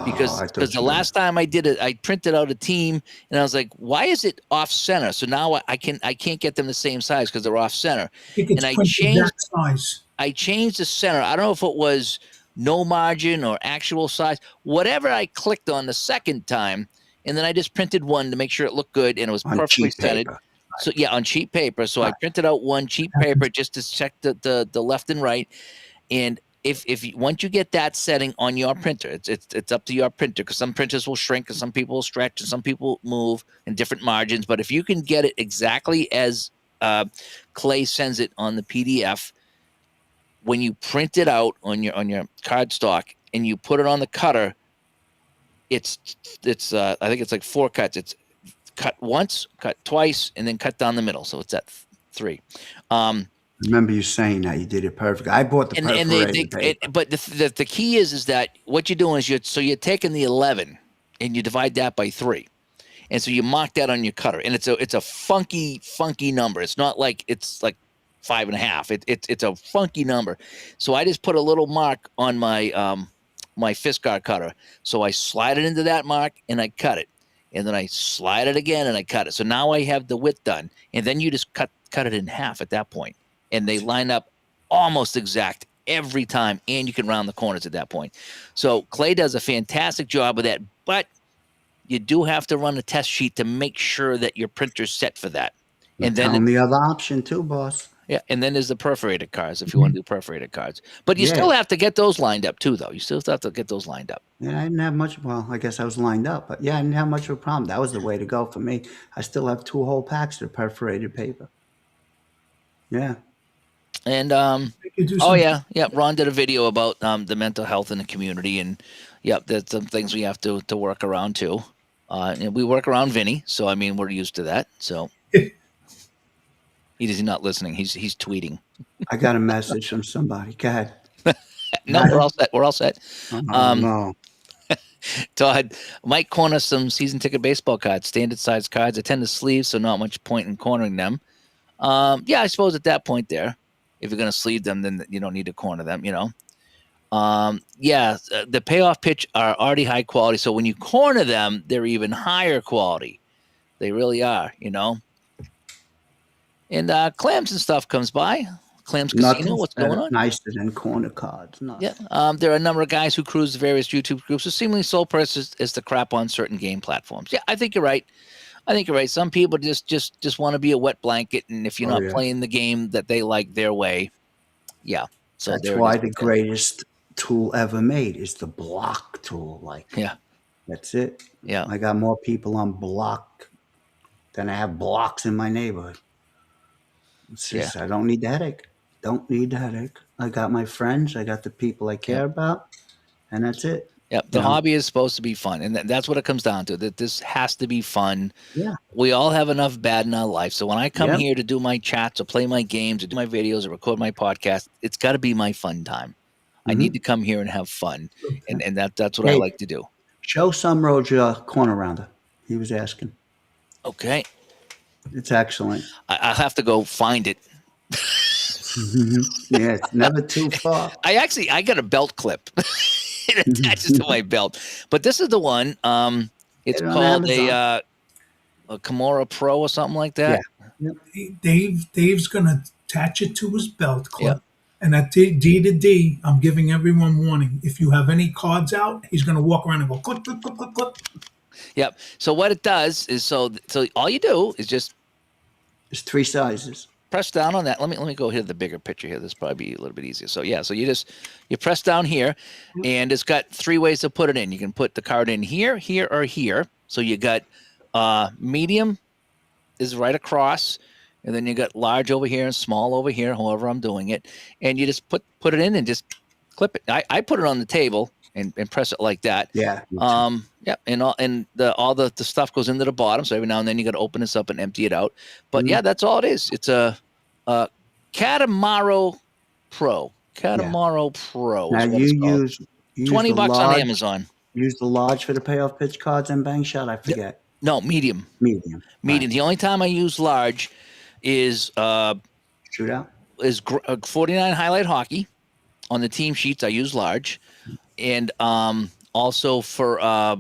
Because I thought the you last time I did it, I printed out a team, and I was like, "Why is it off center?" So now I can't get them the same size because they're off center. I think it's And I printed changed- that size. I changed the center. I don't know if it was no margin or actual size, whatever I clicked on the second time, and then I just printed one to make sure it looked good and it was on perfectly cheap centered. paper. So yeah, on cheap paper. So I Right. printed out one cheap paper just to check the left and right. And if you, once you get that setting on your printer, it's up to your printer because some printers will shrink and some people will stretch and some people move in different margins. But if you can get it exactly as Clay sends it on the PDF, when you print it out on your cardstock and you put it on the cutter, it's I think it's like 4 cuts. It's cut once, cut twice, and then cut down the middle. So it's at 3. Remember you saying that you did it perfect. I bought the perforated paper. But the key is that what you're doing is you're taking the 11 and you divide that by 3, and so you mark that on your cutter, and it's a funky number. It's not like it's like 5.5. It's a funky number. So I just put a little mark on my my Fiskar cutter. So I slide it into that mark and I cut it, and then I slide it again and I cut it. So now I have the width done, and then you just cut it in half at that point. And they line up almost exact every time, and you can round the corners at that point. So Clay does a fantastic job of that, but you do have to run a test sheet to make sure that your printer's set for that. And Tell then him the other option too, boss. yeah, and then there's the perforated cards if you want to do perforated cards. But you Yeah. still have to get those lined up too, though. You still have to get those lined up. Yeah, I didn't have much. Well, I guess I was lined up, but yeah, I didn't have much of a problem. That was the way to go for me. I still have 2 whole packs of perforated paper. Yeah. And You do oh some- yeah, Ron did a video about the mental health in the community, and yeah, there's some things we have to work around too. And we work around Vinny, so I mean we're used to that. So he's not listening. He's tweeting. I got a message from somebody. Go ahead. No, we're all set. We're all set. Oh, no. Todd, might corner some season ticket baseball cards, standard size cards. I tend to sleeve, so not much point in cornering them. Yeah, I suppose at that point there, if you're going to sleeve them, then you don't need to corner them, you know. The payoff pitch are already high quality, so when you corner them, they're even higher quality. They really are, you know. And Clams and stuff comes by. Clams Casino, Nothing's what's going on? nicer than corner cards. Nothing. Yeah, there are a number of guys who cruise the various YouTube groups whose seemingly sole purpose is to crap on certain game platforms. Yeah, I think you're right. Some people just want to be a wet blanket, and if you're not playing the game that they like their way, yeah. So That's there it why is. the greatest tool ever made is the block tool. Like, Yeah, that's it. yeah. I got more people on block than I have blocks in my neighborhood. It's just, I don't need the headache. Don't need the headache. I got my friends. I got the people I care about, and that's it. Yeah, the Yeah. hobby is supposed to be fun, and that's what it comes down to. That this has to be fun. Yeah. We all have enough bad in our life, so when I come Yep. here to do my chats or play my games or do my videos or record my podcast, it's got to be my fun time. I need to come here and have fun, and that's what I Hey. like to do. Show Sumrose your corner rounder. He was asking. Okay, It's excellent. I'll have to go find it. Yeah, it's never too far. I got a belt clip. It attaches to my belt, but this is the one. It's Get it on called Amazon. a Kimura Pro or something like that. Yeah. Dave's gonna attach it to his belt clip, And at D to D, I'm giving everyone warning. If you have any cards out, he's going to walk around and go click, click, click, click, click. Yep. So what it does is so all you do is just There's 3 sizes. press down on that. Let me go here to the bigger picture here. This will probably be a little bit easier. So yeah, so you press down here, and it's got 3 ways to put it in. You can put the card in here, here, or here. So you got medium is right across, and then you got large over here and small over here, however I'm doing it. And you just put it in and just clip it. I put it on the table and press it like that. Yeah. Yeah, and all the stuff goes into the bottom. So every now and then you got to open this up and empty it out. But yeah, that's all it is. It's a Katamaro Pro. Katamaro Pro. Now you use $20 the on large, Amazon. Use the large for the payoff pitch cards and bang shot. I forget. No, medium. Medium. Medium. The only time I use large is Shootout. 49 highlight hockey. On the team sheets, I use large, and also for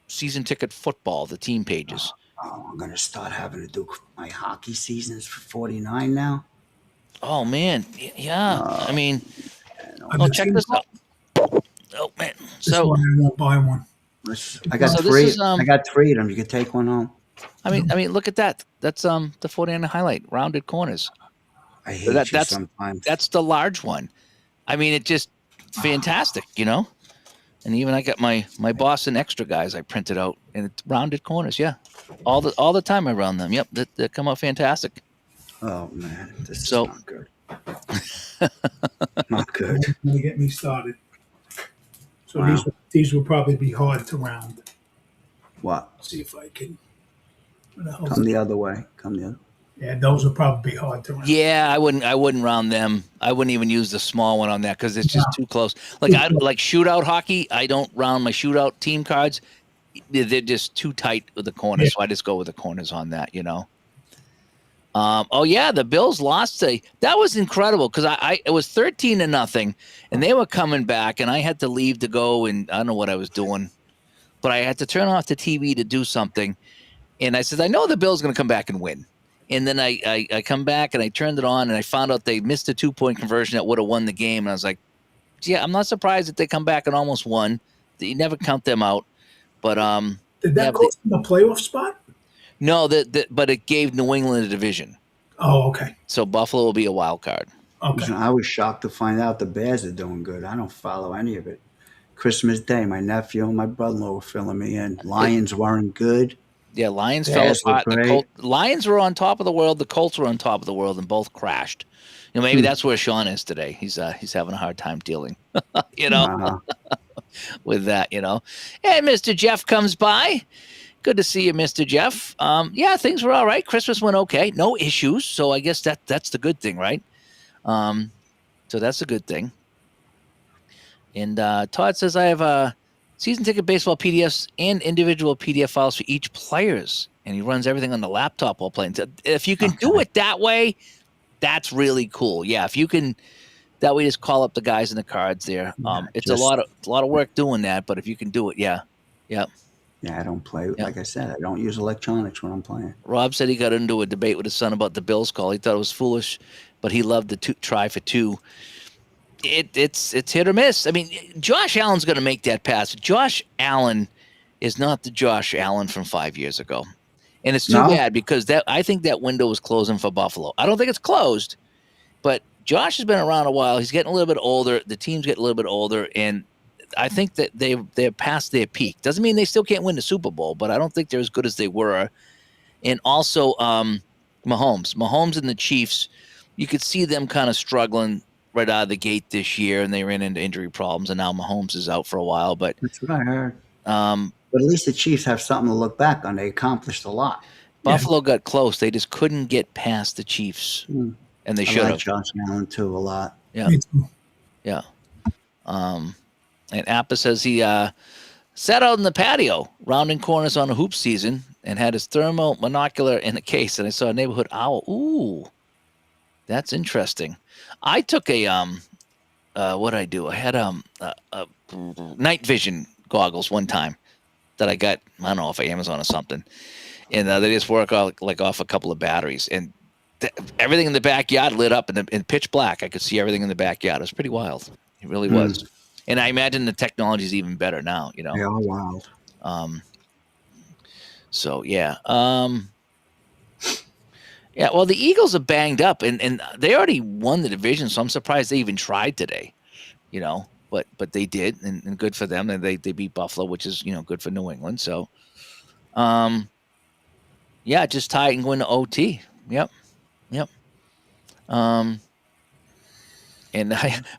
season ticket football, the team pages. Oh, I'm gonna start having to do my hockey seasons for 49 now. Oh man, yeah. I mean, check this out. Oh man, This one I won't buy one. I got So this 3. is, I got 3 of them. You could take one home. I mean, look at that. That's the 49 highlight rounded corners. I hate you sometimes. That's the large one. I mean, it just fantastic, you know. And even I got my Boston Extra guys I printed out, and it's rounded corners. Yeah, all the time I round them. Yep, they come out fantastic. Oh man, this is So- not good. Not good. Don't really get me started. So Wow. these will probably be hard to round. What? See if I can. What the hell's Come it? the other way. Come the other. Yeah, those will probably be hard to round. Yeah, I wouldn't round them. I wouldn't even use the small one on that because it's just too close. Like shootout hockey. I don't round my shootout team cards. They're just too tight with the corners, so I just go with the corners on that. You know. Oh yeah, the Bills lost that was incredible because it was 13-0, and they were coming back, and I had to leave to go, and I don't know what I was doing, but I had to turn off the TV to do something, and I said, I know the Bills going to come back and win, and then I come back and I turned it on, and I found out they missed a 2-point conversion that would have won the game, and I was like, yeah, I'm not surprised that they come back and almost won. You never count them out, but Did that cost them a playoff spot? no, but it gave New England a division. Oh, okay. So Buffalo will be a wild card. Okay. I was shocked to find out the Bears are doing good. I don't follow any of it. Christmas Day, my nephew and my brother-in-law were filling me in. Lions weren't good. Yeah, Lions Bears fell were apart. great. Lions were on top of the world. The Colts were on top of the world, and both crashed. You know, maybe that's where Sean is today. He's having a hard time dealing, you know, with that. You know, hey, Mr. Jeff comes by. Good to see you, Mr. Jeff. Yeah, things were all right. Christmas went okay. No issues. So I guess that's the good thing, right? So that's a good thing. And Todd says I have season ticket baseball PDFs and individual PDF files for each players, and he runs everything on the laptop while playing. So if you can do it that way, that's really cool. Yeah, if you can, that way just call up the guys in the cards there. It's a lot of work doing that, but if you can do it, yeah. Yeah, I don't play. Like I said, I don't use electronics when I'm playing. Rob said he got into a debate with his son about the Bills call. He thought it was foolish, but he loved the try for 2. It's hit or miss. I mean, Josh Allen's going to make that pass. Josh Allen is not the Josh Allen from 5 years ago, and it's too bad because I think that window is closing for Buffalo. I don't think it's closed, but Josh has been around a while. He's getting a little bit older. The team's getting a little bit older, and I think that they're past their peak. Doesn't mean they still can't win the Super Bowl, but I don't think they're as good as they were. And also Mahomes and the Chiefs, you could see them kind of struggling right out of the gate this year, and they ran into injury problems, and now Mahomes is out for a while. But that's what I heard. But at least the Chiefs have something to look back on. They accomplished a lot. Buffalo got close. They just couldn't get past the Chiefs, and they should have. Josh Allen too a lot. Yeah, yeah. And Appa says he sat out in the patio, rounding corners on a hoop season, and had his thermal monocular in a case. And I saw a neighborhood owl. Ooh, that's interesting. I took a what did I do? I had a night vision goggles one time that I got. I don't know, off of Amazon or something, and they just work off a couple of batteries, and everything in the backyard lit up in pitch black. I could see everything in the backyard. It was pretty wild. It really was. And I imagine the technology is even better now, you know? They are wild. So yeah. Yeah, well, the Eagles are banged up, and they already won the division, so I'm surprised they even tried today, you know. But they did, and good for them. And they beat Buffalo, which is, you know, good for New England. So, yeah, just tie it and go into OT. Yep. And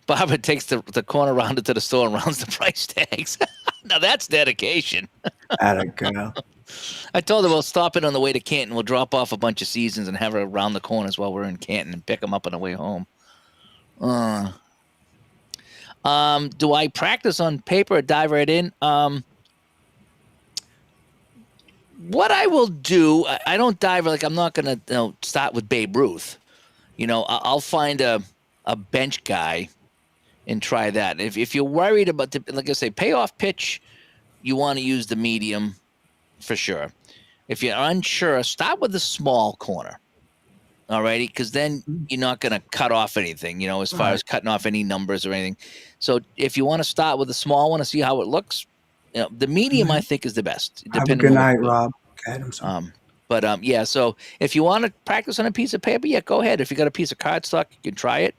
Barbara takes the corner rounder to the store and rounds the price tags. Now that's dedication. Atta girl. I told her we'll stop it on the way to Canton. We'll drop off a bunch of seasons and have her around the corners while we're in Canton and pick them up on the way home. Do I practice on paper or dive right in? What I will do, I don't dive, like I'm not going to start with Babe Ruth. You know, I'll find a bench guy and try that. If you're worried about, like I say, payoff pitch, you want to use the medium for sure. If you're unsure, start with the small corner. Alrighty, because then you're not going to cut off anything, you know, as far as cutting off any numbers or anything. So if you want to start with the small one to see how it looks, you know, the medium I think is the best. Have a good night, Rob. Yeah. So if you want to practice on a piece of paper, yeah, go ahead. If you got a piece of cardstock, you can try it.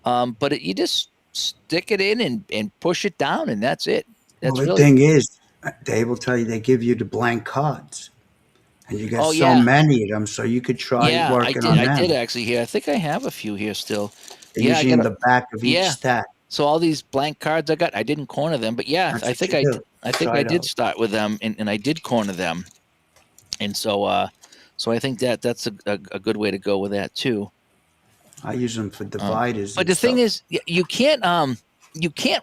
But you just stick it in and push it down, and that's it. That's the thing is, Dave will tell you they give you the blank cards. And you got many of them, so you could try working on them. I did actually here. I think I have a few here still. They're usually in the back of each stack. So all these blank cards I got, I didn't corner them, but I think I did start with them, and I did corner them, and so I think that's a good way to go with that too. I use them for dividers. But the thing is, you can't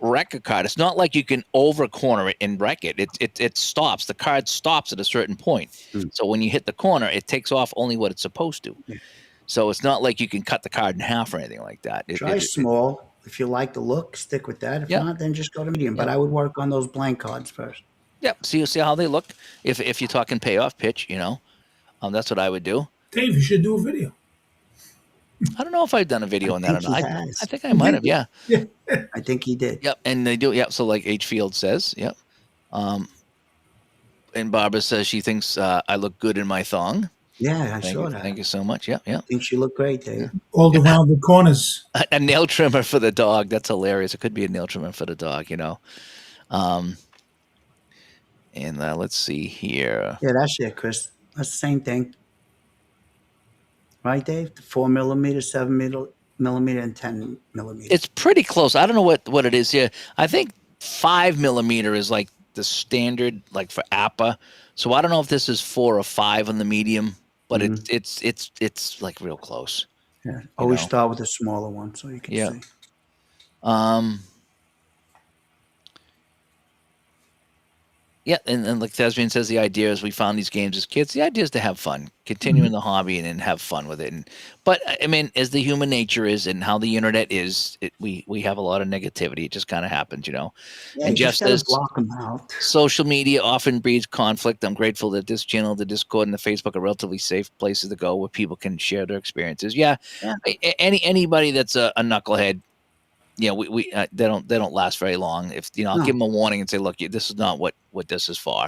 wreck a card. It's not like you can over corner it and wreck it. It stops. The card stops at a certain point. So when you hit the corner, it takes off only what it's supposed to. Yeah. So it's not like you can cut the card in half or anything like that. Try small. If you like the look, stick with that. If not, then just go to medium. But I would work on those blank cards first. Yep. So you see how they look. If you're talking payoff pitch, you know, that's what I would do. Dave, you should do a video. I don't know if I've done a video on that or not. I think I might have. Yeah. I think he did. Yep. And they do. Yep. So like H Field says. Yep. And Barbara says she thinks I look good in my thong. Yeah, I saw that. Thank you so much. Yep. Yep. I think she looked great, Dave. All around the corners. A nail trimmer for the dog. That's hilarious. It could be a nail trimmer for the dog, you know. And let's see here. Yeah, that's it, Chris. That's the same thing. Right, Dave? The 4 millimeter, 7 millimeter, and 10 millimeter. It's pretty close. I don't know what it is here. I think 5 millimeter is like the standard, like for APA. So I don't know if this is 4 or 5 on the medium, but it's like real close. Yeah. Always start with the smaller one so you can see. Yeah, and like Thespian says, the idea is we found these games as kids. The idea is to have fun, continue in the hobby, and have fun with it. But I mean, as the human nature is, and how the internet is, we have a lot of negativity. It just kind of happens, you know. Yeah, and Jeff says, block them out. Social media often breeds conflict. I'm grateful that this channel, the Discord, and the Facebook are relatively safe places to go where people can share their experiences. Yeah. Anybody that's a knucklehead. Yeah, they don't last very long. If I'll give them a warning and say, look, this is not what this is for,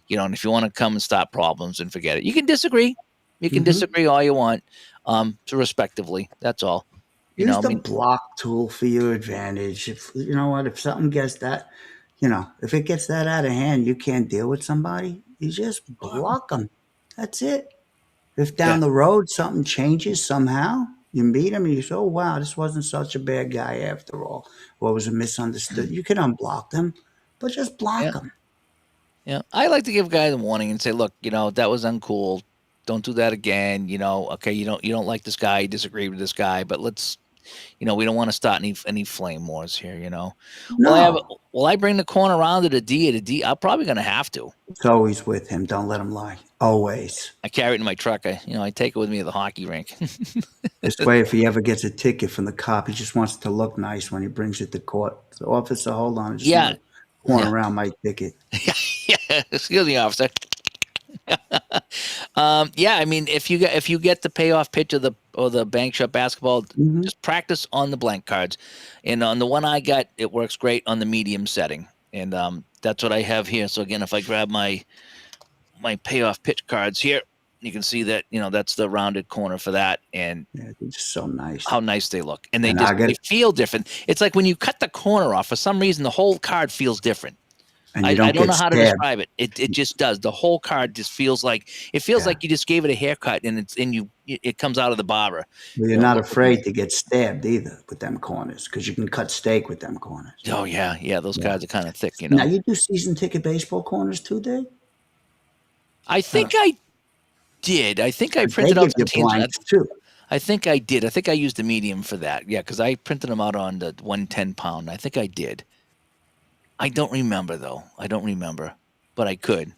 you know. And if you want to come and stop problems, and forget it. You can disagree. You can disagree all you want, so respectively. That's all. Use the block tool for your advantage. If you know what, if something gets that, if it gets that out of hand, you can't deal with somebody. You just block them. That's it. If down the road something changes somehow. You meet him and you say, oh, wow, this wasn't such a bad guy after all. Or was a misunderstood. You can unblock them, but just block them. Yeah. I like to give guys a warning and say, look, that was uncool. Don't do that again. Okay, you don't like this guy, you disagree with this guy, but let's, we don't want to start any flame wars here, No. Will I bring the corner around to the D? I'm probably going to have to. It's always with him. Don't let him lie. Always. I carry it in my truck. I take it with me to the hockey rink. This way, if he ever gets a ticket from the cop, he just wants it to look nice when he brings it to court. So, officer, hold on. Just corner around my ticket. Yeah. Excuse me, officer. Yeah, I mean, if you get the payoff pitch or the bank shot basketball, Hmm. just practice on the blank cards, and on the one I got, it works great on the medium setting, and that's what I have here. So again, if I grab my payoff pitch cards here, you can see that that's the rounded corner for that, and Yeah, they're just so nice. how nice they look, and And I they get, feel different. It's like when you cut the corner off, for some reason, the whole card feels different. and you I don't don't get know how to stabbed. describe it. It just does. The whole card just feels like Yeah. you just gave it a haircut and it comes out of the barber. Well, you're not afraid to get stabbed either with them corners because you can cut steak with them corners. Oh yeah, yeah. Those Yeah. cards are kind of thick, Now you do season ticket baseball corners too, Dave? I think I did. I think I They printed give out you some teams. blanks too. I think I did. I think I used the medium for that. Yeah, because I printed them out on the 110 pound. I think I did. I don't remember though. I don't remember, but I could.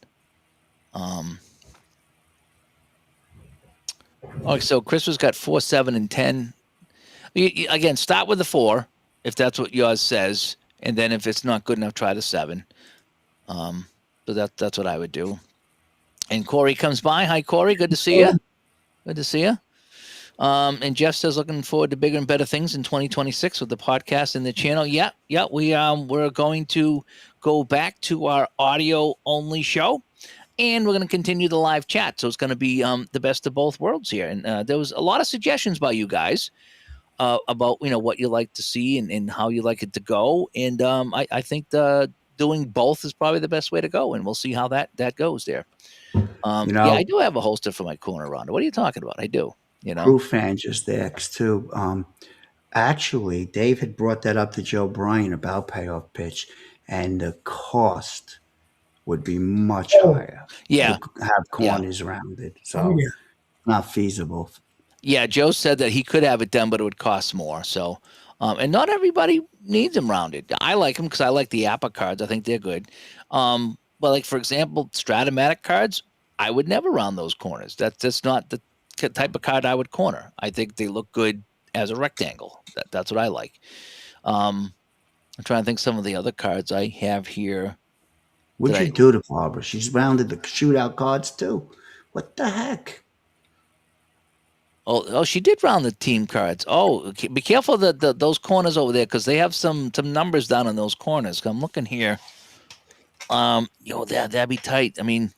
Okay, so Chris has got 4, 7, and 10. Again, start with the 4 if that's what yours says, and then if it's not good enough, try the 7. So that's what I would do. And Corey comes by. Hi, Corey. Good to see you. Good to see you. And Jeff says, looking forward to bigger and better things in 2026 with the podcast and the channel. Yeah, we're going to go back to our audio only show, and we're going to continue the live chat. So it's going to be the best of both worlds here. And there was a lot of suggestions by you guys about what you like to see and how you like it to go. And I think doing both is probably the best way to go, and we'll see how that goes there. Yeah, I do have a holster for my corner rounder. What are you talking about? I do. Crew fan just asked too. Actually, Dave had brought that up to Joe Bryan about payoff pitch, and the cost would be much higher. Yeah. To have corners rounded, so yeah. not feasible. Yeah, Joe said that he could have it done, but it would cost more. So, and not everybody needs them rounded. I like them because I like the APA cards. I think they're good. But like, for example, Stratomatic cards, I would never round those corners. That's just not the type of card I would corner. I think they look good as a rectangle. That's what I like. I'm trying to think some of the other cards I have here. What'd you do to Barbara? She's rounded the shootout cards too. What the heck? Oh, she did round the team cards. Oh, be careful those corners over there because they have some numbers down in those corners. I'm looking here. That'd be tight. I mean,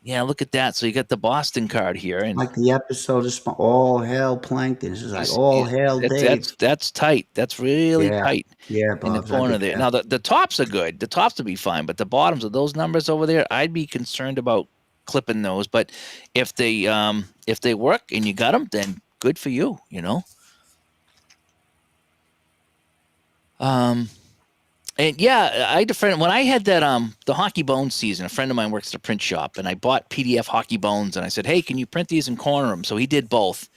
yeah, look at that. So you got the Boston card here, and Like the episode is all hail Plankton. This is like all hail Dave. That's tight. That's really tight. Yeah, in the Bob's, corner there. Now the tops are good. The tops will be fine, but the bottoms of those numbers over there, I'd be concerned about clipping those. But if they work and you got them, then good for you. And yeah, I had a friend when I had that the Hockey Bones season. A friend of mine works at a print shop, and I bought PDF Hockey Bones, and I said, "Hey, can you print these and corner them?" So he did both.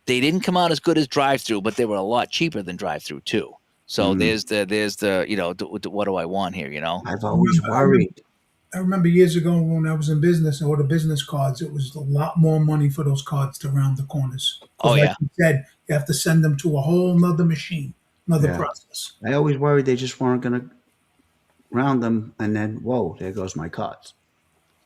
They didn't come out as good as drive through, but they were a lot cheaper than drive through too. So there's the what do I want here? I've always worried. I remember years ago when I was in business and ordered business cards, it was a lot more money for those cards to round the corners. Oh, like yeah. you said, you have to send them to a whole nother machine, another process. I always worried they just weren't going to round them, and then whoa, there goes my cards.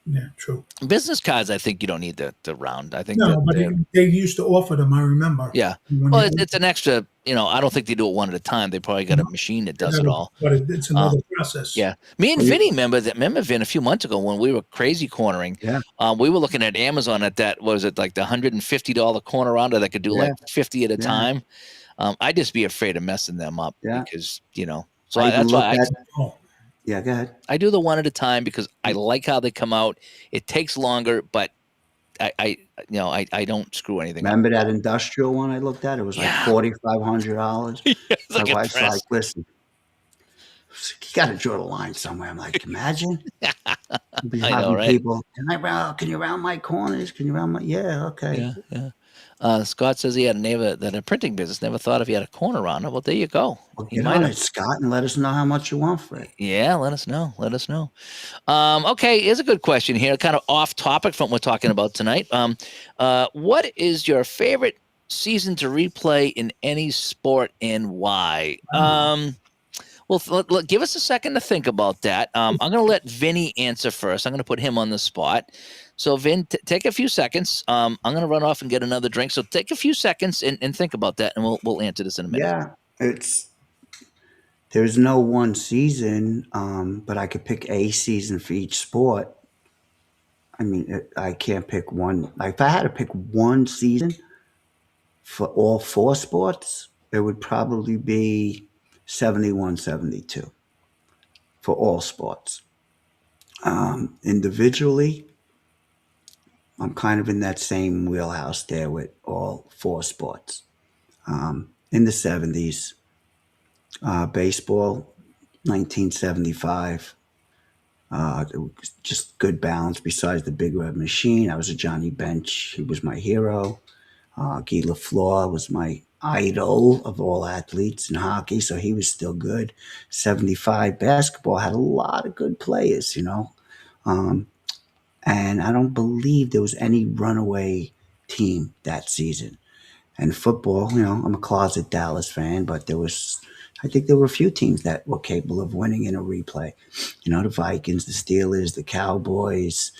Yeah, true. Business cards, I think you don't need the round. I think No, but they used to offer them. I remember. yeah. When Well, you- it's an extra. I don't think they do it one at a time. They probably got a machine that does it all. But it's another process. Yeah, me and Vinny remember Vin a few months ago when we were crazy cornering. Yeah. We were looking at Amazon at that. Was it like the $150 corner rounder that could do like 50 at a time? I'd just be afraid of messing them up because So that's why Yeah, go ahead. I do the one at a time because I like how they come out. It takes longer, but I don't screw anything Remember up. that industrial one I looked at? It was like Yeah. $4,500. It's My like a wife's press. like, listen, you got to draw the line somewhere. I'm like, imagine. You'd be I know, having right? people, can you round my corners? Can you round my, yeah, okay. Yeah. Scott says he had a neighbor that had a printing business. Never thought if he had a corner rounder. Well, there you go. Well, He get might on have. it, Scott, and let us know how much you want for it. Yeah, let us know. Okay, here's a good question here, kind of off topic from what we're talking about tonight. What is your favorite season to replay in any sport and why? Give us a second to think about that. I'm going to let Vinny answer first. I'm going to put him on the spot. So Vin, take a few seconds. I'm going to run off and get another drink. So take a few seconds and think about that, and we'll answer this in a minute. Yeah, there's no one season, but I could pick a season for each sport. I mean, I can't pick one. Like if I had to pick one season for all four sports, it would probably be 71, 72 for all sports. Individually, I'm kind of in that same wheelhouse there with all four sports. In the 70s, baseball, 1975. It was just good balance. Besides the Big Red Machine, I was a Johnny Bench. He was my hero. Guy Lafleur was my idol of all athletes in hockey, so he was still good. 75 basketball had a lot of good players, and I don't believe there was any runaway team that season. And football, I'm a closet Dallas fan, but I think there were a few teams that were capable of winning in a replay. The Vikings, the Steelers, the Cowboys,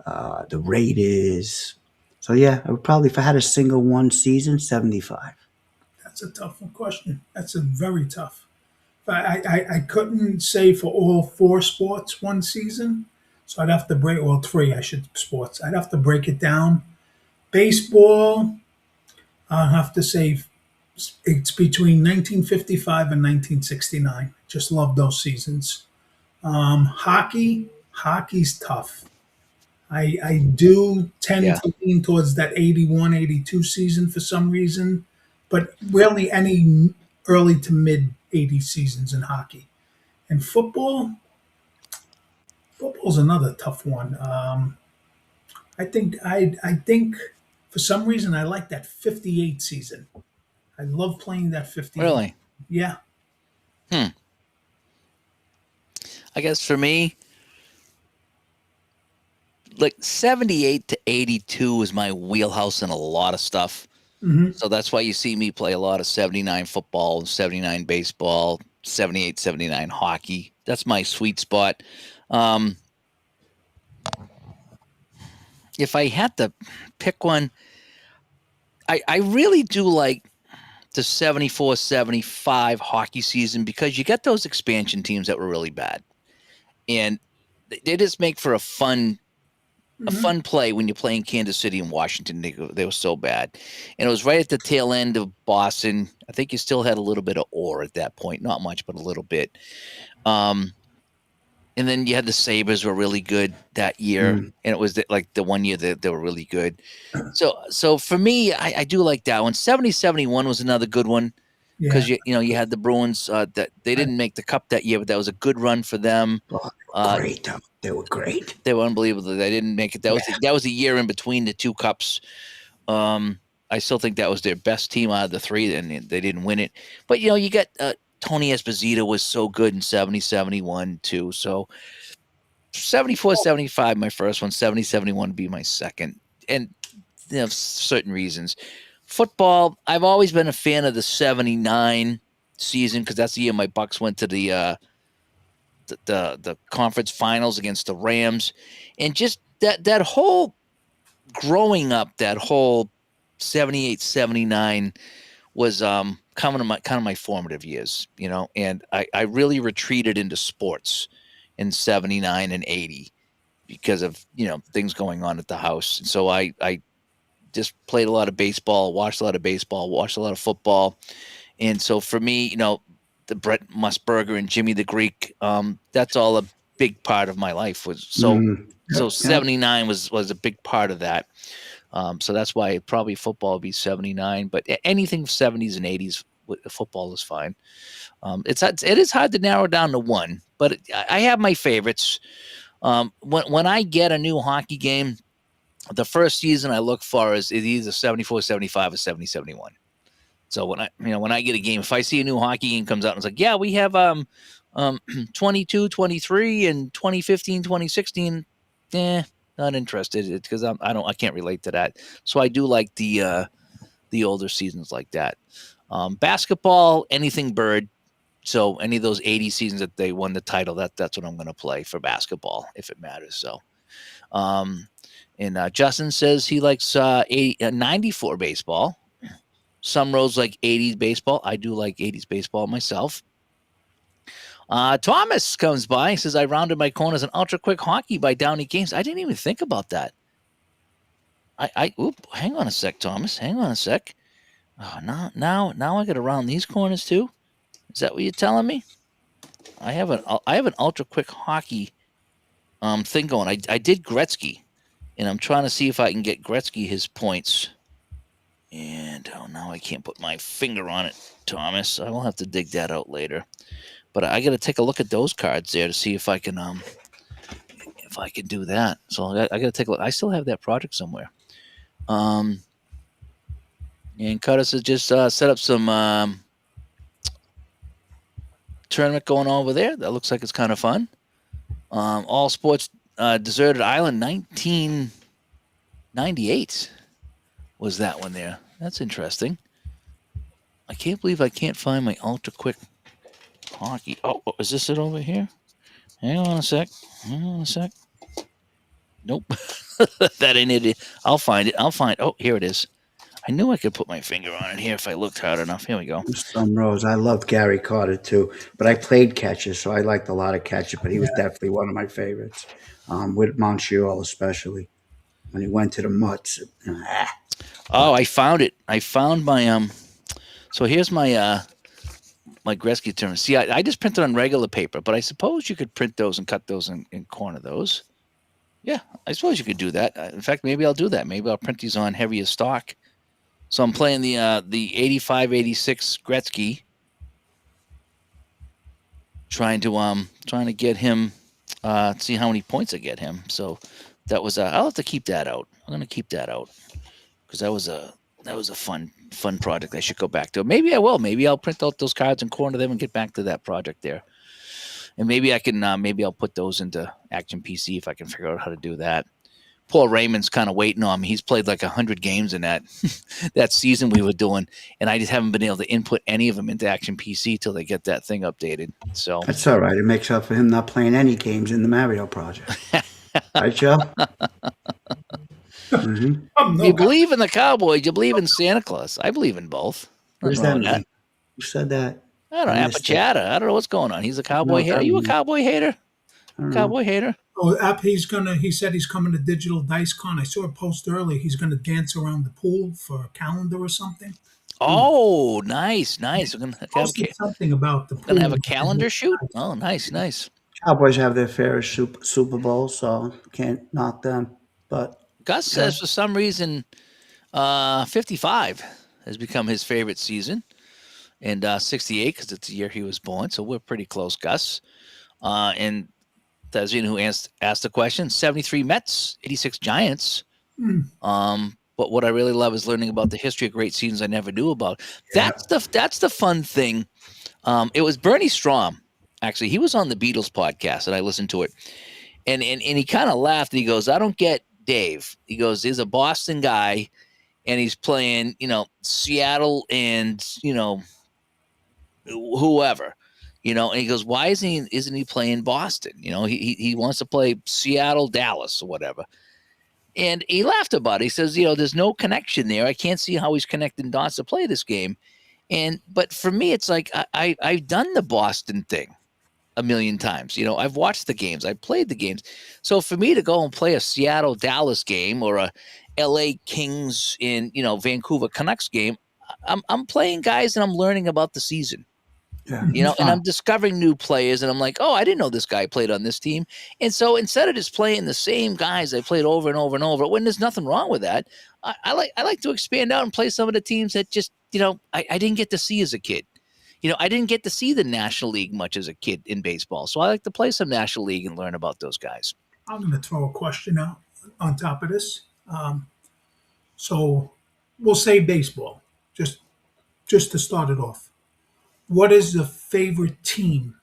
the Raiders. So yeah, I would probably, if I had a single one season, 75. That's a tough question. That's a very tough. I couldn't say for all four sports one season, so I'd have to break all three. Sports. I'd have to break it down. Baseball, I'll have to say it's between 1955 and 1969. Just love those seasons. Hockey's tough. I do tend Yeah. to lean towards that 81, 82 season for some reason, but really any early to mid 80s seasons in hockey. And football's another tough one. I think for some reason I like that 58 season. I love playing that 58. Really? Yeah. I guess for me, like 78 to 82 is my wheelhouse in a lot of stuff. Hmm. So that's why you see me play a lot of 79 football, 79 baseball, 78, 79 hockey. That's my sweet spot. If I had to pick one, I really do like the 74, 75 hockey season because you get those expansion teams that were really bad. And they just make for a fun play when you're playing Kansas City and Washington. They were so bad. And it was right at the tail end of Boston. I think you still had a little bit of ore at that point. Not much, but a little bit. And then you had the Sabres were really good that year. And it was like the one year that they were really good. So for me, I do like that one. 70-71 was another good one because Yeah. you had the Bruins that they didn't make the cup that year, but that was a good run for them. Great. They were great. They were unbelievable. They didn't make it. That was a year in between the two cups. I still think that was their best team out of the three, and they didn't win it. But you got Tony Esposito was so good in 70-71 too. So 74-75 my first one, 70-71 would be my second, and certain reasons. Football, I've always been a fan of the 79 season because that's the year my Bucks went to the conference finals against the Rams, and just that whole growing up, that whole 78-79 was kind of my formative years, and I really retreated into sports in 79 and 80 because of things going on at the house. And so I just played a lot of baseball, watched a lot of football, and so for me, the Brett Musburger and Jimmy the Greek, that's all a big part of my life. So 79 was a big part of that. So that's why probably football would be 79, but anything 70s and 80s, football is fine. It is hard to narrow down to one, but I have my favorites. When I get a new hockey game, the first season I look for is either 74-75 or 70-71. So when I get a game, if I see a new hockey game comes out and it's like, yeah, we have 22-23 and 2015-2016, not interested. It's because I can't relate to that. So I do like the older seasons like that. Basketball, anything Bird. So any of those 80 seasons that they won the title, that's what I'm going to play for basketball if it matters. So, And Justin says he likes 94 baseball. Some roads like 80s baseball. I do like 80s baseball myself. Thomas comes by. He says, I rounded my corners in Ultra Quick Hockey by Downey Games. I didn't even think about that. Hang on a sec, Thomas. Hang on a sec. Oh, now I got to round these corners too. Is that what you're telling me? I have an Ultra Quick Hockey thing going. I did Gretzky, and I'm trying to see if I can get Gretzky his points. And now I can't put my finger on it, Thomas. I will have to dig that out later. But I got to take a look at those cards there to see if I can do that. So I got to take a look. I still have that project somewhere. And Curtis has just set up some tournament going on over there. That looks like it's kind of fun. All Sports Deserted Island 1998 was that one there. That's interesting. I can't believe I can't find my Ultra Quick Hockey. Oh, is this it over here? Hang on a sec. Nope. That ain't it. I'll find it. Oh, here it is. I knew I could put my finger on it here if I looked hard enough. Here we go. Some rows. I love Gary Carter too, but I played catcher, so I liked a lot of catcher. But he was definitely one of my favorites. With Montreal, especially when he went to the Mutts. Oh, I found it. I found my So here's my my Gretzky tournament. See, I just printed on regular paper, but I suppose you could print those and cut those and corner those. Yeah, I suppose you could do that. In fact, maybe I'll do that. Maybe I'll print these on heavier stock. So I'm playing the 85-86 Gretzky, trying to get him, see how many points I get him. So that was I'll have to keep that out. I'm gonna keep that out because that was a fun project. I should go back to. Maybe I will. Maybe I'll print out those cards and corner them and get back to that project there. And maybe I can. Maybe I'll put those into Action PC if I can figure out how to do that. Paul Raymond's kind of waiting on me. He's played like 100 games in that season we were doing, and I just haven't been able to input any of them into Action PC till they get that thing updated. So that's all right. It makes up for him not playing any games in the Mario project. Right, Joe? Mm-hmm. You believe in the Cowboys. You believe in Santa Claus. I believe in both. What does that mean? Who said that? I don't know. Apachata. I don't know what's going on. He's a cowboy hater. Are you a cowboy hater? Cowboy hater? Oh, he said he's coming to Digital Dice Con. I saw a post earlier. He's going to dance around the pool for a calendar or something. Oh, nice. We're gonna have something about the pool. Gonna have a calendar shoot. Oh, nice. Cowboys have their fair Super Bowl, so can't knock them. But Gus says for some reason, 55 has become his favorite season, and 68 because it's the year he was born. So we're pretty close, Gus. And Thazine, who asked the question, 73 Mets, 86 Giants. But what I really love is learning about the history of great seasons I never knew about. That's the fun thing. It was Bernie Strom, actually. He was on the Beatles podcast, and I listened to it. And he kind of laughed, and he goes, I don't get Dave. He goes, there's a Boston guy, and he's playing, Seattle and, whoever. And he goes, why isn't he playing Boston? He wants to play Seattle, Dallas, or whatever. And he laughed about it. He says, there's no connection there. I can't see how he's connecting dots to play this game. But for me, it's like I've done the Boston thing a million times. I've watched the games. I've played the games. So for me to go and play a Seattle, Dallas game or a LA Kings in, Vancouver Canucks game, I'm playing guys and I'm learning about the season. Yeah, and I'm discovering new players, and I'm like, oh, I didn't know this guy played on this team. And so instead of just playing the same guys I played over and over and over, when there's nothing wrong with that, I like to expand out and play some of the teams that just, I didn't get to see as a kid. I didn't get to see the National League much as a kid in baseball. So I like to play some National League and learn about those guys. I'm going to throw a question out on top of this. So we'll say baseball, just to start it off. What is the favorite team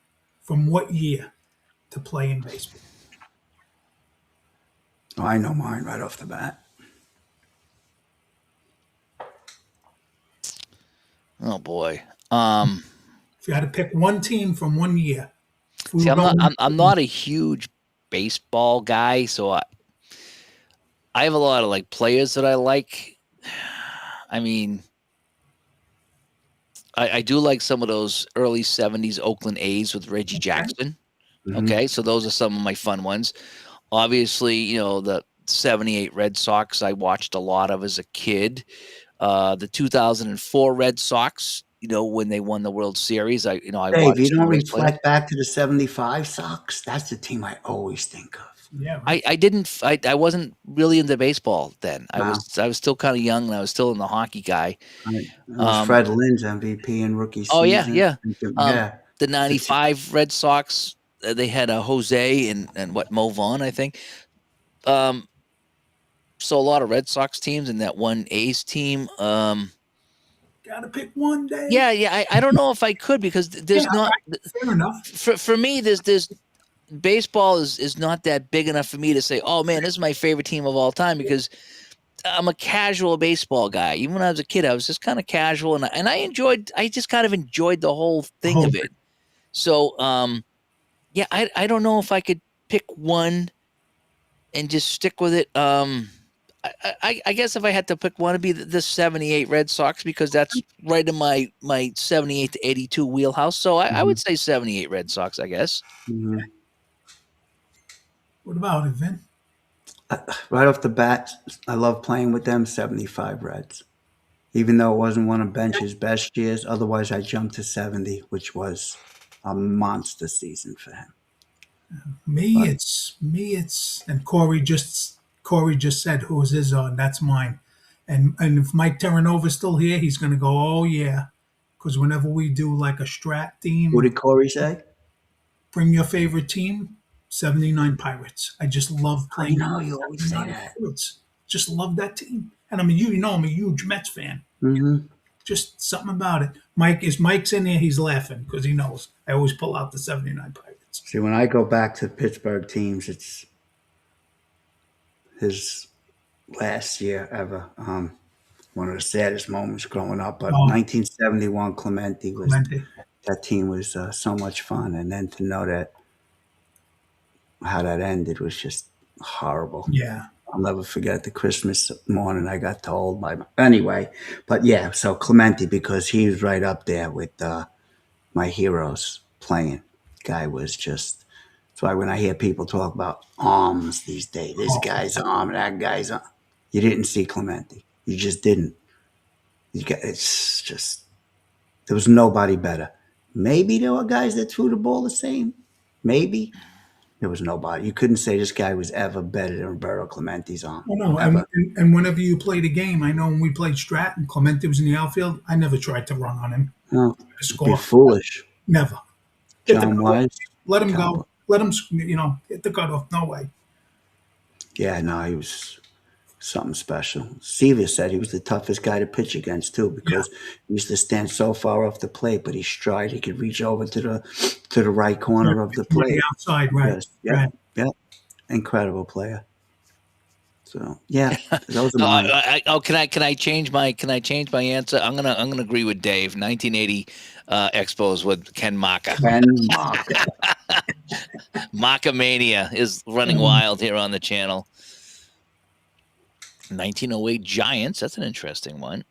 from what year to play in baseball? Oh, I know mine right off the bat. Oh boy. If you had to pick one team from one year. See, I'm not a huge baseball guy, so I have a lot of like players that I like. I mean, I do like some of those early 70s Oakland A's with Reggie Jackson. Mhm. Okay, so those are some of my fun ones. Obviously, the 78 Red Sox I watched a lot of as a kid. The 2004 Red Sox, when they won the World Series, I Dave, you watched don't some great players. reflect back to the 75 Sox? That's the team I always think of. Yeah, I didn't I wasn't really into baseball then. I Wow. was still kind of young and I was still in the hockey guy. Right. It was Um, Fred Lynn's MVP in rookie oh yeah, season. yeah. Um, Yeah. the It's a t- '95 Red Sox, they had a Jose and what Mo Vaughn, I think. Um, so a lot of Red Sox teams and that one A's team. gotta pick one day. Yeah. I don't know if I could because there's Yeah, not fair enough. for me. There's baseball is not that big enough for me to say, oh man, this is my favorite team of all time because I'm a casual baseball guy. Even when I was a kid, I was just kind of casual, and I just kind of enjoyed the whole thing Whole of it. So, yeah, I don't know if I could pick one and just stick with it. I guess if I had to pick one, it'd be the 78 Red Sox because that's right in my 78 to 82 wheelhouse. So I would say 78 Red Sox, I guess. Mhm. What about it, Vin? Right off the bat, I love playing with them, 75 Reds. Even though it wasn't one of Bench's best years, otherwise I jumped to 70, which was a monster season for him. But It's and Corey just said who's his on. That's mine. And if Mike Terranova's still here, he's gonna go, oh yeah. Because whenever we do like a strat what team, did Corey say? bring your favorite team, 79 Pirates. I just love I playing know you always say 79 that. Pirates. Just love that team. And I mean, I'm a huge Mets fan. Hmm. Just something about it. Mike's in there, he's laughing because he knows I always pull out the 79 Pirates. See, when I go back to Pittsburgh teams, it's his last year ever. One of the saddest moments growing up. But Oh, 1971 Clemente was Clemente. that team was so much fun, and then to know that how that ended was just horrible. Yeah. I'll never forget the Christmas morning I got told by anyway. But yeah, so Clemente because he was right up there with my heroes playing. Guy was just. That's why when I hear people talk about arms these days, this guy's arm, that guy's arm, you didn't see Clemente. You just didn't. It's just there was nobody better. Maybe there were guys that threw the ball the same. Maybe there was nobody. You couldn't say this guy was ever better than Roberto Clemente's arm. Oh no, Ever. and whenever you played a game, I know when we played Strat and Clemente was in the outfield, I never tried to run on him. No, To be score. foolish. Never. Hit the John cutoff. Wise. Let him John- go. Let him, hit the cutoff. No way. Yeah, no, he was something special. Seaver said he was the toughest guy to pitch against too because he used to stand so far off the plate, but his stride he could reach over to the right corner of the On plate. the outside, right? Yes, yeah, Right. yeah, incredible player. So yeah, those are No, mine. can I change my answer? I'm gonna agree with Dave. 1980 Expos with Ken Maka. Ken Maka. Maka Mania is running wild here on the channel. 1908 Giants. That's an interesting one.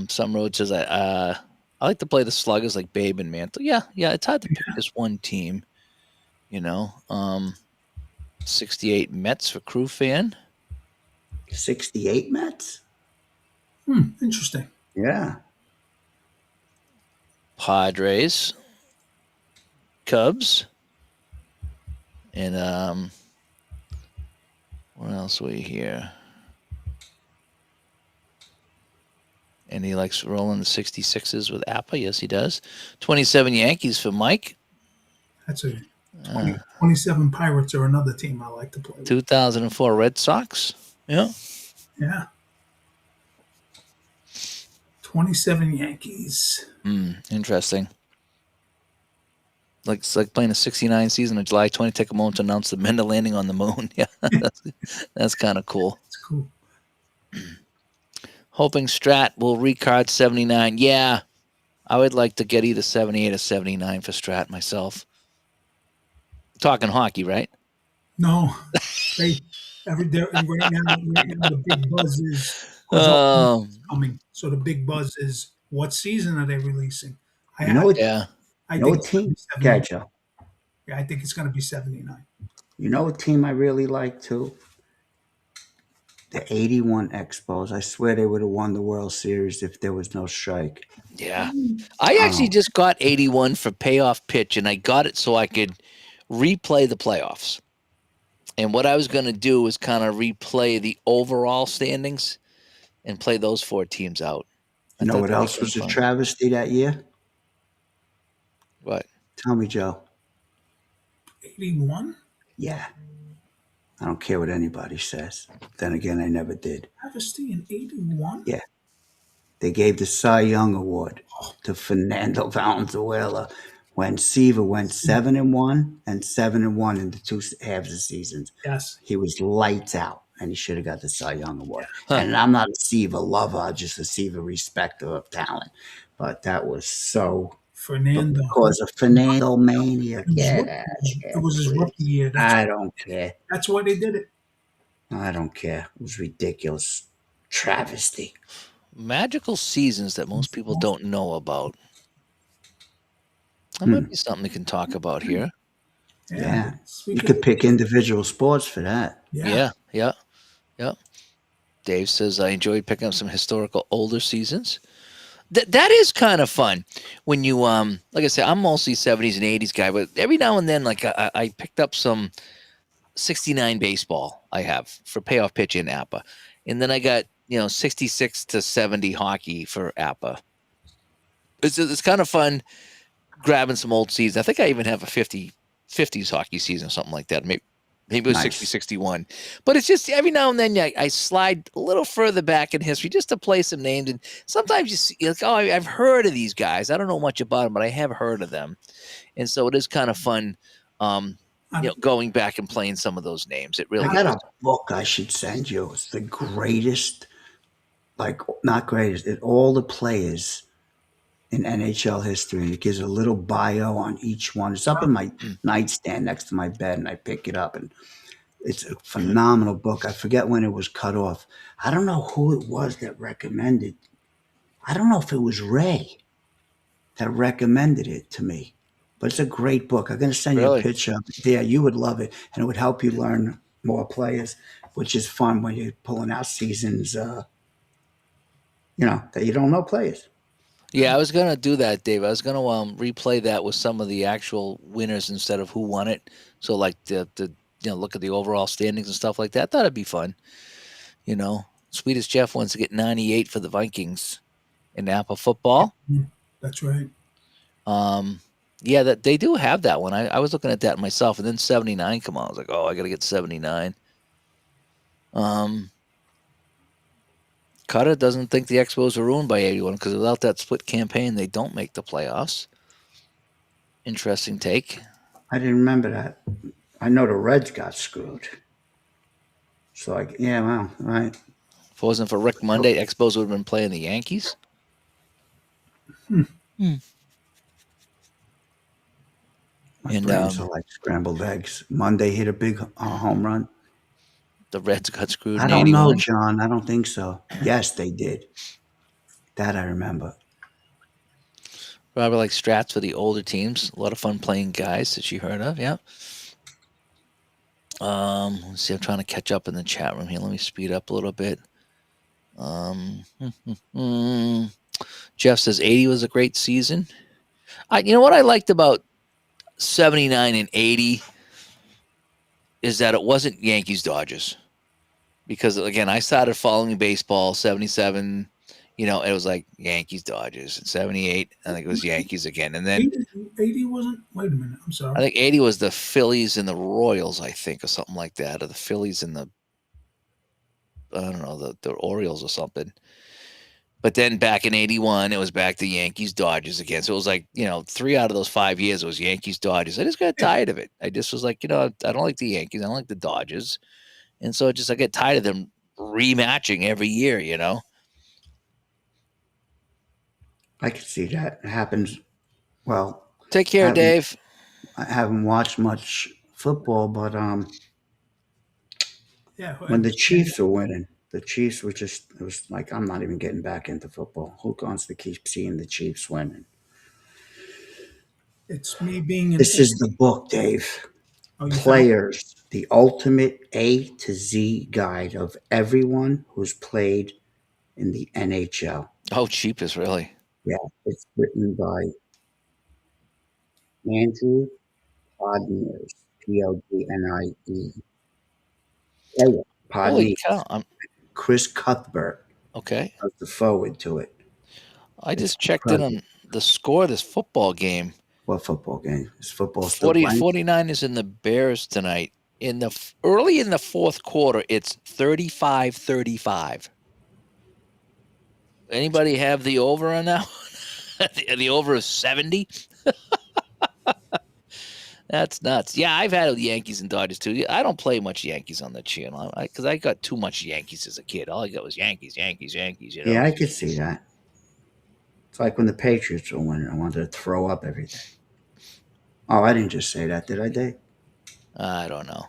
Some road says I like to play the Sluggers like Babe and Mantle. Yeah, it's hard to pick this one team. 68 Mets for Crew fan. 68 Mets. Interesting. Yeah. Padres, Cubs, and what else we hear? And he likes rolling the 66s with Appa. Yes, he does. 27 Yankees for Mike. That's a 27 Pirates are another team I like to play with. 2004 Red Sox. Yeah. Yeah. 27 Yankees. Interesting. It's like playing a 69 season on July 20. Take a moment to announce the men are landing on the moon. Yeah, that's kind of cool. It's cool. Hoping Strat will recard 79. Yeah, I would like to get either 78 or 79 for Strat myself. Talking hockey, right? No, And right now the big buzz is because all Oh, is coming. So the big buzz is what season are they releasing? I You know I, what? yeah. I You know think what it's going to team? be 70. Okay, Joe. Yeah, I think it's going to be 79. You know what team I really like too? The '81 Expos. I swear they would have won the World Series if there was no strike. Yeah. I actually Um, just got 81 for payoff pitch, and I got it so I could replay the playoffs. And what I was going to do was kind of replay the overall standings and play those four teams out. I you know thought what that'd be else kind of was a fun. travesty that year? But Tell me, Joe. 81? Yeah, I don't care what anybody says. Then again, I never did. Travesty in 81? Yeah, they gave the Cy Young Award to Fernando Valenzuela when Seaver went 7-1 and 7-1 in the two halves of seasons. Yes. He was lights out, and he should have got the Cy Young Award. huh. And I'm not a Seaver lover, just a Seaver respecter of talent. But that was so. But Fernando. because of Fernando Mania, It was, get rookie, out of it here, was his please. rookie year. I don't care. That's why they did it. I don't care. It was ridiculous. Travesty. Magical seasons that most people don't know about. That Hmm. might be something we can talk about here. Yeah. You Speaking could of, pick individual sports for that. yeah. Yeah. Dave says I enjoyed picking up some historical older seasons. That is kind of fun when you like I said, I'm mostly 70s and 80s guy, but every now and then like I picked up some 69 baseball I have for payoff pitch in APA. And then I got, 66 to 70 hockey for APA. It's kind of fun grabbing some old seasons. I think I even have a 50s hockey season or something like that. Maybe it was Nice. 60, 61. But it's just every now and then I slide a little further back in history just to play some names. And sometimes you see, like, oh, I've heard of these guys. I don't know much about them, but I have heard of them. And so it is kind of fun, going back and playing some of those names. It really I got is. a book I should send you. It's the greatest, like, not greatest, all the players in NHL history. And it gives a little bio on each one. It's up in my nightstand next to my bed, and I pick it up. And it's a phenomenal book. I forget when it was cut off. I don't know who it was that recommended. I don't know if it was Ray that recommended it to me. But it's a great book. I'm going to send you Really? a picture of it. Yeah, you would love it. And it would help you learn more players, which is fun when you're pulling out seasons, that you don't know players. Yeah, I was gonna do that, Dave. I was gonna replay that with some of the actual winners instead of who won it. So like the look at the overall standings and stuff like that. That'd be fun. Sweetest Jeff wants to get 98 for the Vikings in Napa football. That's right. Yeah, that they do have that one. I was looking at that myself, and then 79 come on. I was like, oh, I gotta get 79. Cutter doesn't think the Expos are ruined by 81 because without that split campaign, they don't make the playoffs. Interesting take. I didn't remember that. I know the Reds got screwed. So, well, right. If it wasn't for Rick Monday, Expos would have been playing the Yankees. My And, brains are like scrambled eggs. Monday hit a big home run. The Reds got screwed I in don't know, 81. John. I don't think so. Yes, they did. That I remember. Probably like strats for the older teams. A lot of fun playing guys that you heard of. Yeah. Let's see. I'm trying to catch up in the chat room here. Let me speed up a little bit. Jeff says 80 was a great season. You know what I liked about 79 and 80 is that it wasn't Yankees Dodgers. Because again, I started following baseball 77, it was like Yankees Dodgers. And 78, I think it was Yankees again. And then 80 wasn't. Wait a minute. I'm sorry. I think 80 was the Phillies and the Royals, I think, or something like that, or the Phillies and I don't know, the Orioles or something. But then back in 81, it was back to Yankees Dodgers again. So it was like, 3 out of those 5 years it was Yankees Dodgers. I just got tired of it. I just was like, I don't like the Yankees. I don't like the Dodgers. And so I get tired of them rematching every year, I could see that. It happens. Well, Take care, Dave. I haven't watched much football, but Yeah. when the Chiefs were winning. The Chiefs were just, it was like, I'm not even getting back into football. Who wants to keep seeing the Chiefs winning? It's me being an. This is the book, Dave. Oh, you found. Players, the ultimate A to Z guide of everyone who's played in the NHL. Oh, cheapest, really. Yeah, it's written by Andrew Podniers, Podnie. Holy Podnies. cow. Chris Cuthbert Okay. does the forward to it. I It's just checked in on the score of this football game. What football game? Is football still 40, playing? 49ers in the Bears tonight. Early in the fourth quarter, it's 35-35. Anybody have the over on that one? The over is 70? That's nuts. Yeah, I've had the Yankees and Dodgers too. I don't play much Yankees on the channel because I got too much Yankees as a kid. All I got was Yankees, Yankees, Yankees. You know? Yeah, I could see that. It's like when the Patriots were winning. I wanted to throw up every day. Oh, I didn't just say that, did I, Dave? I don't know.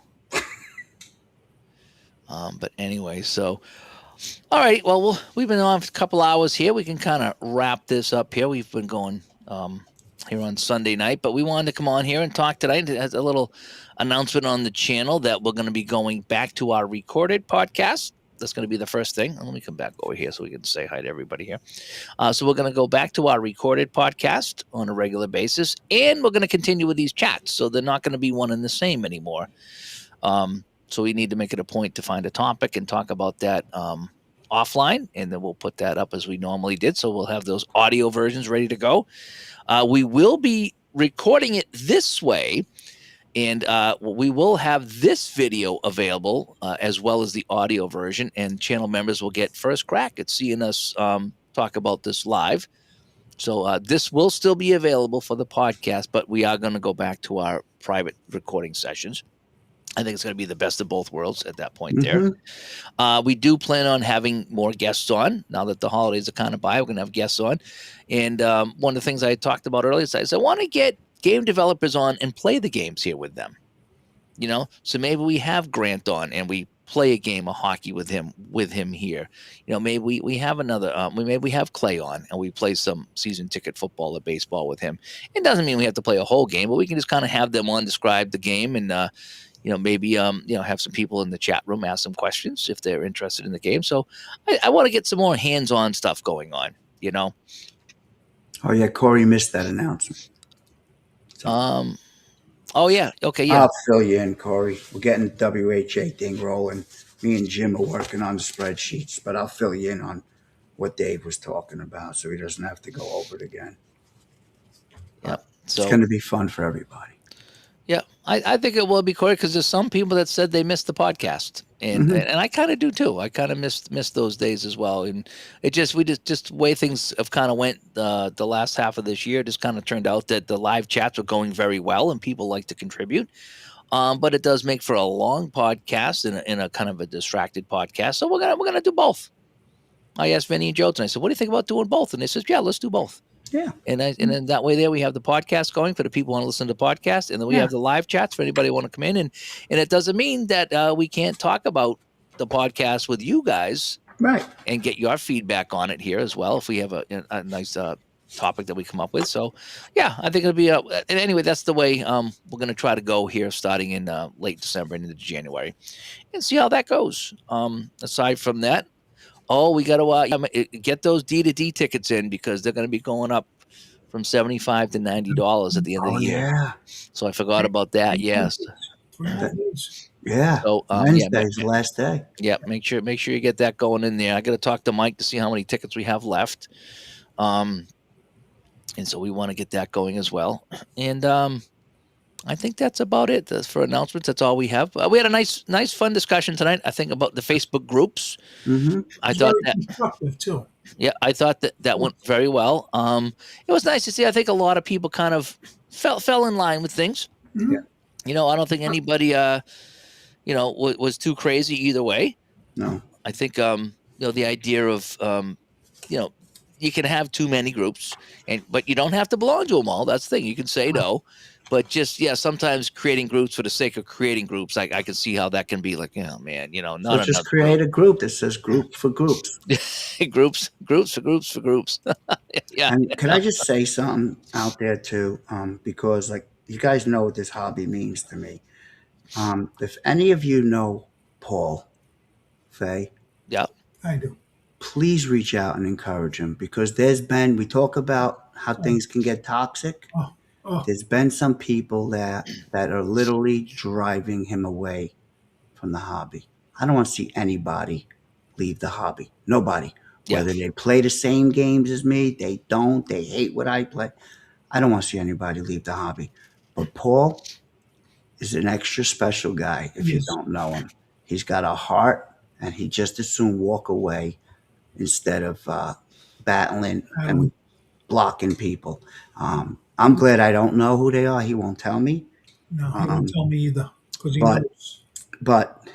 But anyway, so all right. Well, we've been on for a couple hours here. We can kind of wrap this up here. We've been going here on Sunday night, but we wanted to come on here and talk tonight. It has a little announcement on the channel that we're going to be going back to our recorded podcast. That's going to be the first thing. Let me come back over here so we can say hi to everybody here. So we're going to go back to our recorded podcast on a regular basis, and we're going to continue with these chats. So they're not going to be one and the same anymore. So we need to make it a point to find a topic and talk about that offline, and then we'll put that up as we normally did. So we'll have those audio versions ready to go. We will be recording it this way, and we will have this video available as well as the audio version, and channel members will get first crack at seeing us talk about this live. So this will still be available for the podcast, but we are going to go back to our private recording sessions. I think it's going to be the best of both worlds at that point there. We do plan on having more guests on. Now that the holidays are kind of by, we're going to have guests on. And one of the things I talked about earlier is I want to get game developers on and play the games here with them. You know, so maybe we have Grant on and we play a game of hockey with him here. You know, maybe we have another, maybe we have Clay on and we play some season ticket football or baseball with him. It doesn't mean we have to play a whole game, but we can just kind of have them on, describe the game, and maybe have some people in the chat room ask some questions if they're interested in the game. So I want to get some more hands-on stuff going on, you know. Oh yeah, Corey missed that announcement. So. Oh yeah, okay, yeah. I'll fill you in, Corey. We're getting the WHA thing rolling. Me and Jim are working on the spreadsheets, but I'll fill you in on what Dave was talking about, so he doesn't have to go over it again. Yep. So it's going to be fun for everybody. Yeah, I think it will be, Corey, because there's some people that said they missed the podcast, and I kind of do too. I kind of missed those days as well, and it just way things have kind of went the last half of this year. Just kind of turned out that the live chats were going very well, and people like to contribute. But it does make for a long podcast and a kind of a distracted podcast. So we're gonna do both. I asked Vinny and Joe tonight. I said, "What do you think about doing both?" And they said, "Yeah, let's do both." Yeah. And then that way there we have the podcast going for the people who want to listen to the podcast. And then we have the live chats for anybody who want to come in. And it doesn't mean that we can't talk about the podcast with you guys. Right. And get your feedback on it here as well if we have a nice topic that we come up with. So, yeah, I think it'll be and anyway, that's the way we're going to try to go here starting in late December and into January and see how that goes. Aside from that, we got to get those D2D tickets in because they're going to be going up from $75 to $90 at the end of the year. Yeah. So I forgot about that. Yes. Yeah. So Wednesday's the last day. Yeah. Make sure you get that going in there. I got to talk to Mike to see how many tickets we have left. And so we want to get that going as well. And I think that's about it for announcements. That's all we have. We had a nice, fun discussion tonight. I think about the Facebook groups. Mm-hmm. I thought that too. Yeah, I thought that went very well. It was nice to see. I think a lot of people kind of fell in line with things. Mm-hmm. Yeah. You know, I don't think anybody, was too crazy either way. No. I think the idea of you can have too many groups, but you don't have to belong to them all. That's the thing. You can say no. But just yeah, sometimes creating groups for the sake of creating groups, I can see how that can be like, oh man, So not just another group. create a group that says group for groups. groups for groups for groups. Yeah. And could I just say something out there too? Because like you guys know what this hobby means to me. If any of you know Paul Fay, Yeah. I do. please reach out and encourage him because we talk about how things can get toxic. Oh, oh, There's been some people that are literally driving him away from the hobby. I don't want to see anybody leave the hobby. Nobody. Yeah. Whether they play the same games as me, they don't, they hate what I play. I don't want to see anybody leave the hobby. But Paul is an extra special guy if you yes. don't know him. He's got a heart and he just as soon walk away instead of battling and blocking people. I'm glad I don't know who they are. He won't tell me. No, he won't tell me either because he but- knows. But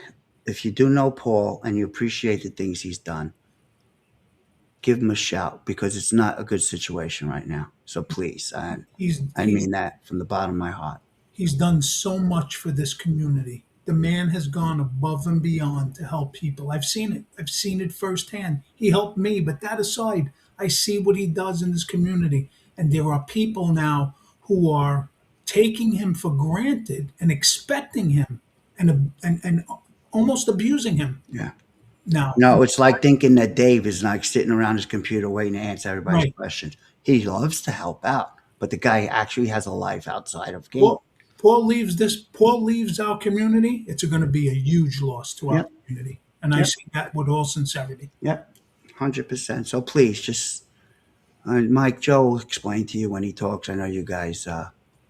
if you do know Paul and you appreciate the things he's done, give him a shout because it's not a good situation right now. So please, I mean that from the bottom of my heart. He's done so much for this community. The man has gone above and beyond to help people. I've seen it. I've seen it firsthand. He helped me, but that aside, I see what he does in this community. And there are people now who are taking him for granted and expecting him and almost abusing him. Yeah. Now, No, it's like thinking that Dave is like sitting around his computer waiting to answer everybody's Right. questions. He loves to help out, but the guy actually has a life outside of game. Paul leaves our community, it's going to be a huge loss to our Yep. community. And I Yep. say that with all sincerity. Yep, 100%. So please, just Mike, Joe will explain to you when he talks. I know you guys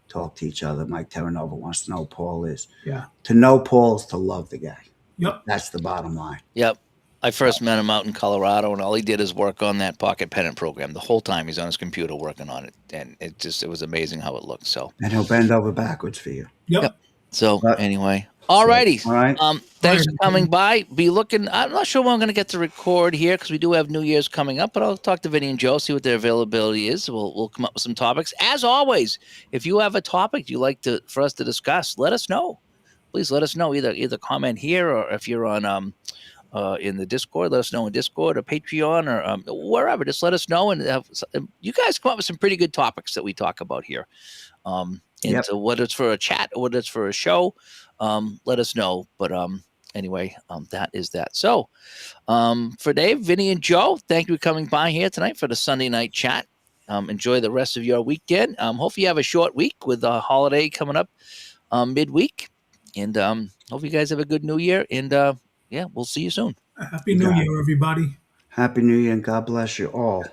talk to each other. Mike Terranova wants to know who Paul is. Yeah. To know Paul is to love the guy. Yep. That's the bottom line. Yep. I first met him out in Colorado, and all he did is work on that pocket pennant program. The whole time he's on his computer working on it, and it was amazing how it looked. So, And he'll bend over backwards for you. Yep. so But- anyway, all righty. All right. Thanks for Alright. coming by. Be looking. I'm not sure when I'm going to get to record here because we do have New Year's coming up, but I'll talk to Vinny and Joe, see what their availability is. We'll come up with some topics. As always, if you have a topic you'd like for us to discuss, let us know. Please let us know. Either comment here or if you're on in the Discord, let us know in Discord or Patreon or wherever. Just let us know, and you guys come up with some pretty good topics that we talk about here. And Yep. so whether it's for a chat or whether it's for a show, let us know. But anyway, that is that. So for Dave, Vinny, and Joe, thank you for coming by here tonight for the Sunday night chat. Enjoy the rest of your weekend. Hopefully you have a short week with the holiday coming up midweek. And hope you guys have a good New Year. And yeah, we'll see you soon. Happy New Year, everybody. Happy New Year and God bless you all.